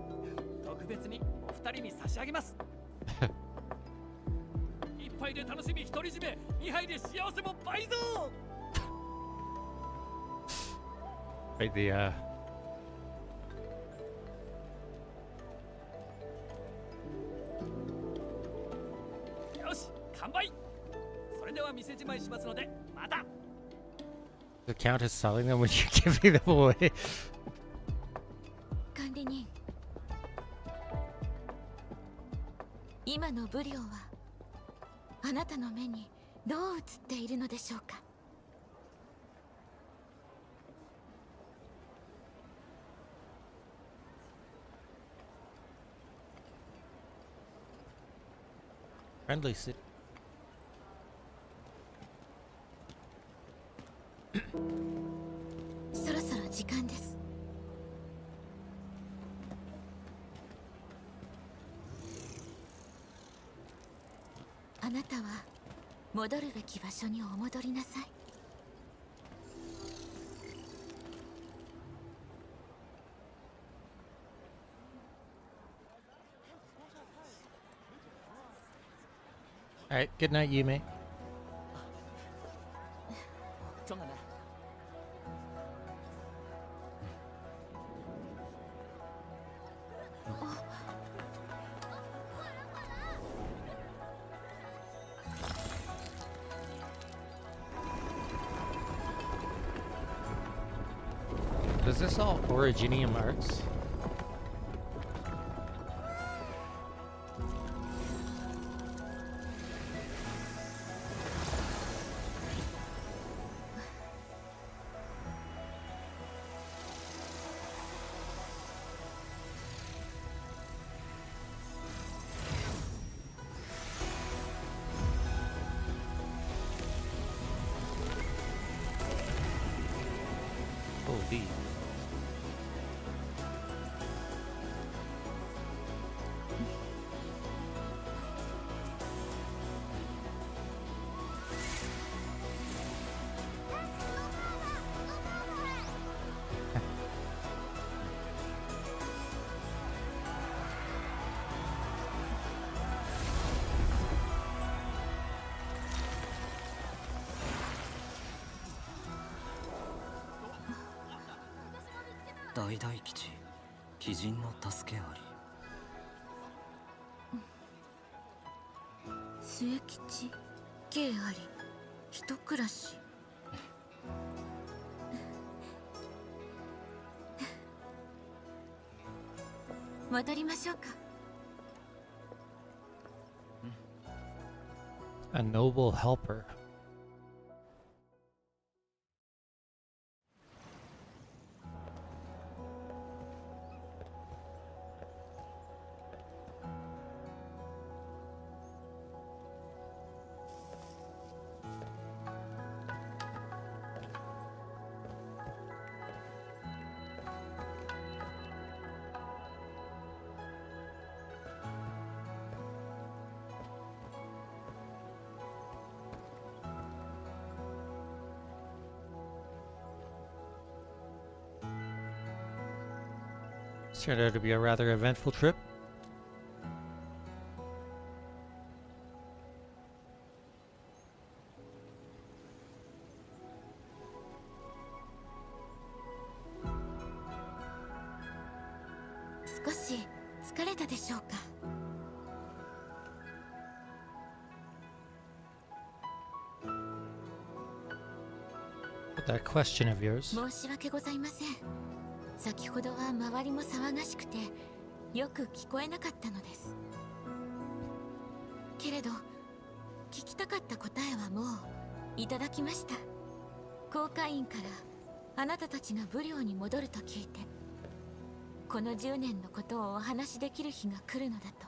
特別にお二人に差し上げます。1杯で楽しみ独り占め、2杯で幸せも倍増。Right, the よし、完売。それでは店じまいしますのでまた。 the count is selling them when you're giving them away. 管理人、今のブリオはあなたの目にどう映っているのでしょうか？ Friendly city. そろそろ時間です。あなたは戻るべき場所にお戻りなさい。Alright, good night, Yume. 中了没？ Is this all Originium arts? Holy.「大々吉鬼人の助けあり」「末吉慶あり一暮らし」戻りましょうか。 A noble helper. This turned out to be a rather eventful trip. かれたでしょうか。That question of yours. 申し訳ございません。先ほどは周りも騒がしくてよく聞こえなかったのです。けれど聞きたかった答えはもういただきました。航海員からあなたたちがブリオに戻ると聞いて、この10年のことをお話しできる日が来るのだと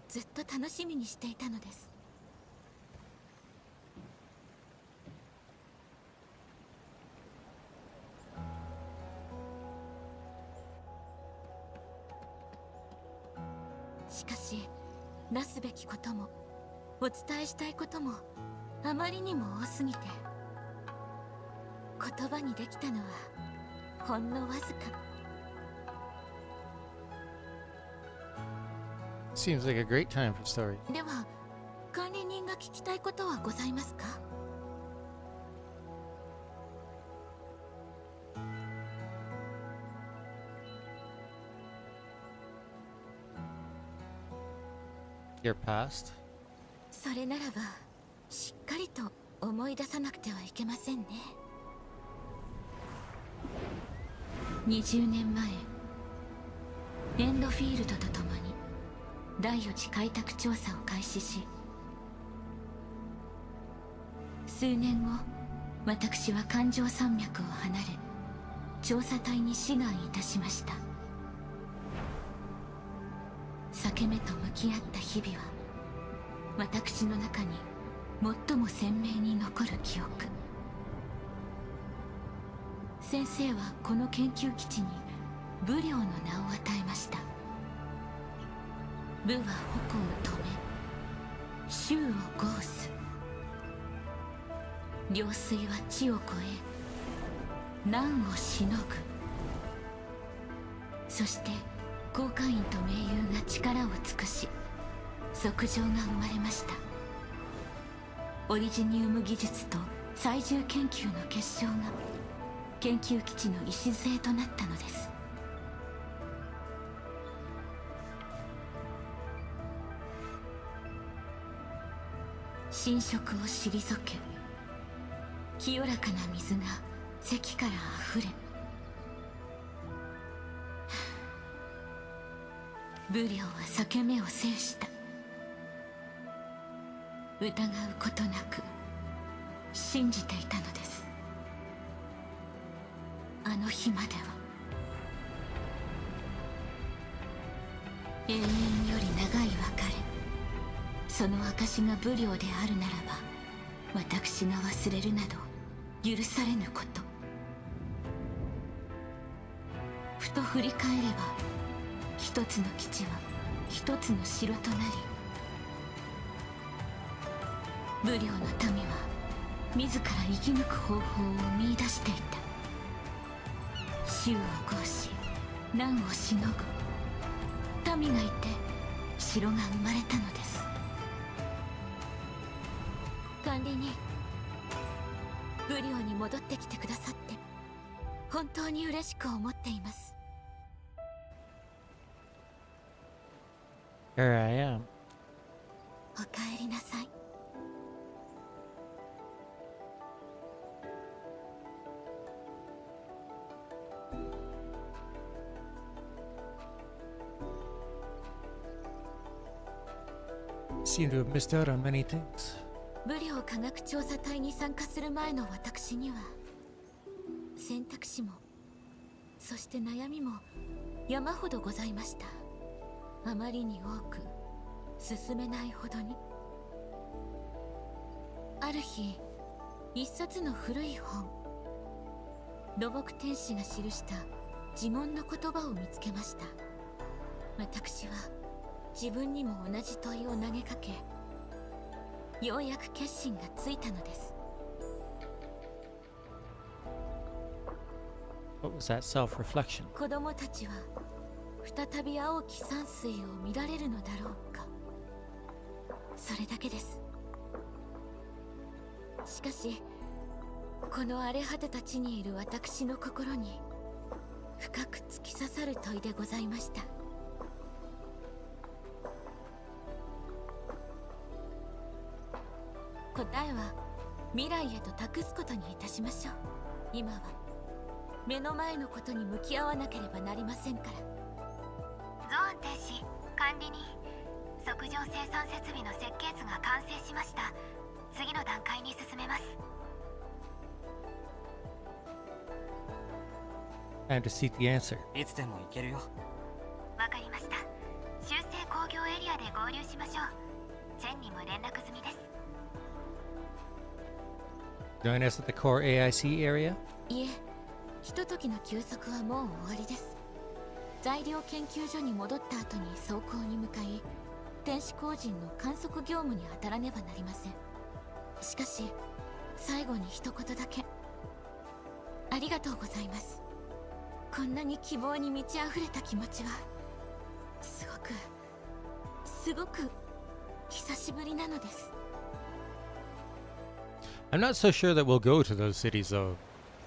ずっと楽しみにしていたのです。しかしなすべきこともお伝えしたいこともあまりにも多すぎて、言葉にできたのはほんのわずか。Seems like a great time for story. では管理人が聞きたいことはございますか？Your past? それならばしっかりと思い出さなくてはいけませんね。20年前、エンドフィールドと共に第4次開拓調査を開始し、数年後私は環状山脈を離れ調査隊に志願いたしました。裂け目と向き合った日々は私の中に最も鮮明に残る記憶。先生はこの研究基地に武領の名を与えました。武は矛を止め、衆を合す。領水は地を越え、難をしのぐ。そして航海員と盟友が力を尽くし測定が生まれました。オリジニウム技術と最重研究の結晶が研究基地の礎となったのです。侵食を退け、清らかな水が堰からあふれ、武領は裂け目を制した。疑うことなく信じていたのです。あの日までは永遠より長い別れ、その証が武領であるならば私が忘れるなど許されぬこと。ふと振り返れば一つの基地は一つの城となり、武領の民は自ら生き抜く方法を見出していた。衆を合し、難をしのぐ民がいて城が生まれたのです。管理人、武領に戻ってきてくださって本当に嬉しく思っています。Here I am. おかえりなさい。Seem to have missed out on many things. 武領科学調査隊に参加する前の私には選択肢もそして悩みも山ほどございました。あまりに多く進めないほどに。ある日、一冊の古い本、土木天使が記した呪文の言葉を見つけました。私は自分にも同じ問いを投げかけ、ようやく決心がついたのです。What was that self-reflection? 子供たちは再び青き山水を見られるのだろうか。それだけです。しかしこの荒れ果てた地にいる私の心に深く突き刺さる問いでございました。答えは未来へと託すことにいたしましょう。今は目の前のことに向き合わなければなりませんから。ゾーン停止管理人、測定生産設備の設計図が完成しました。次の段階に進めます。 Time to seek the answer. いつでも行けるよ。わかりました。修正工業エリアで合流しましょう。チェンにも連絡済みです。 Join us at the core AIC area? いえ、ひとときの休息はもう終わりです。材料研究所に戻った後に走行に向かい、天使工人の観測業務に当たらねばなりません。しかし最後に一言だけ。ありがとうございます。こんなに希望に満ち溢れた気持ちはすごく久しぶりなのです。 I'm not so sure that we'll go to those cities though,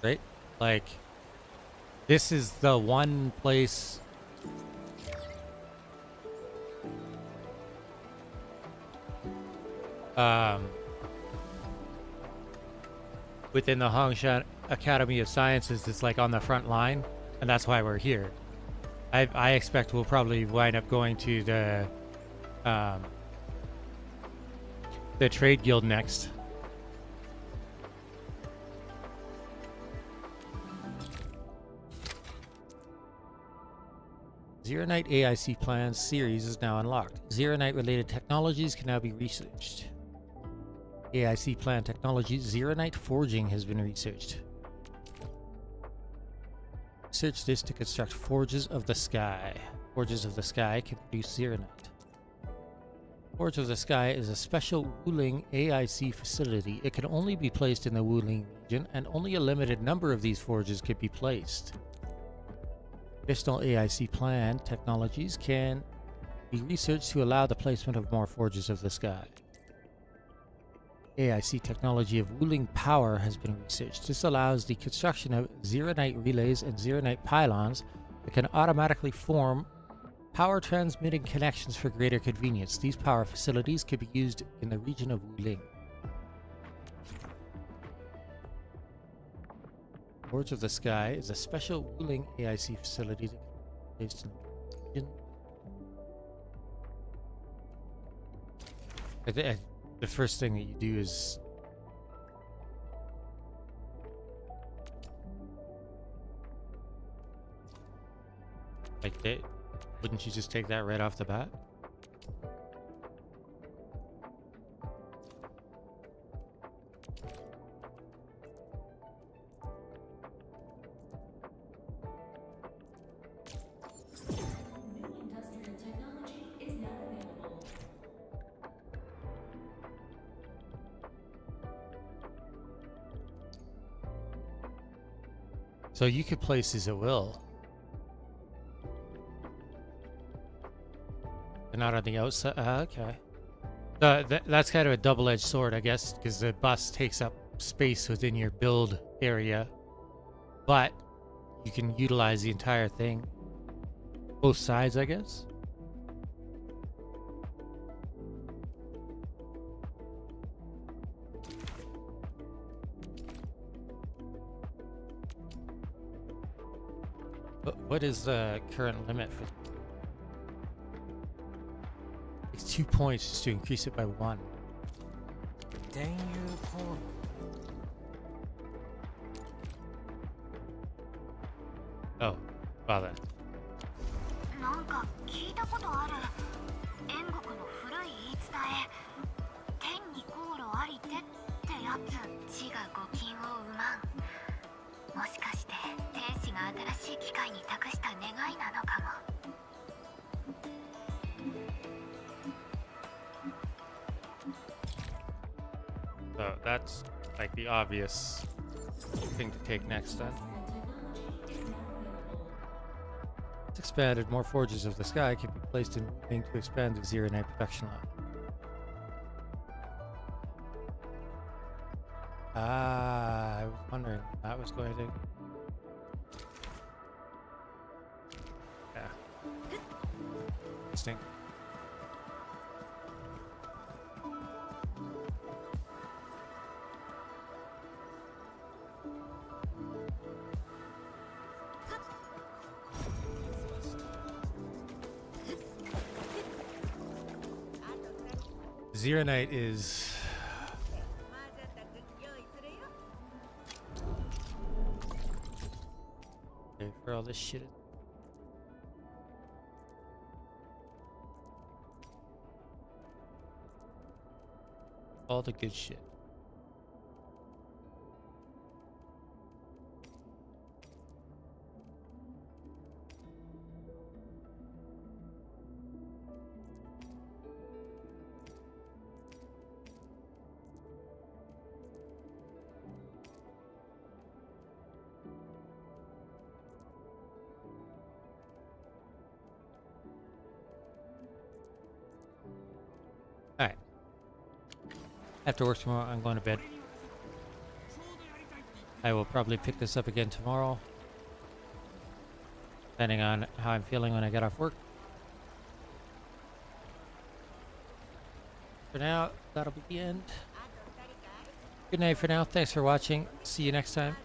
right? Like, this is the one place within the Hongshan Academy of Sciences that's like on the front line, and that's why we're here. I expect we'll probably wind up going to the trade guild next. Zero Night AIC Plans series is now unlocked. Zero Night related technologies can now be researched. AIC plan technology Zero Night forging has been researched. Research this to construct Forges of the Sky. Forges of the Sky can produce Zero Night. Forge of the Sky is a special Wuling AIC facility. It can only be placed in the Wuling region, and only a limited number of these forges can be placed. Additional AIC plan technologies can be researched to allow the placement of more Forges of the Sky. AIC technology of Wuling power has been researched. This allows the construction of Zero Night relays and Zero Night pylons that can automatically form power transmitting connections for greater convenience. These power facilities can be used in the region of Wuling. Forge of the Sky is a special Wuling AIC facility that can be placed in the region. The first thing that you do is like that. Wouldn't you just take that right off the bat? So you could place these at will. They're not on the outside. Okay. That's kind of a double-edged sword, I guess, because the bus takes up space within your build area, but you can utilize the entire thing. Both sides, I guess. What is the current limit for? It's 2 points just to increase it by 1. Oh, well then. なんか聞いたことある。燕国の古い言い伝え。天に航路ありてってやつ。地が御金を生まん。もしかして天使が新しい機械に託した願いなのかも。So that's like the obvious thing to take next then. It's expanded. More Forges of the Sky can be placed in Wuling to expand the Zero Night production line. Ah, I was wondering if that was going to... Yeah. Interesting. Xeronite is... Okay, for all this shit. All the good shit. Alright. After work tomorrow, I'm going to bed. I will probably pick this up again tomorrow, depending on how I'm feeling when I get off work. For now, that'll be the end. Good night for now. Thanks for watching. See you next time.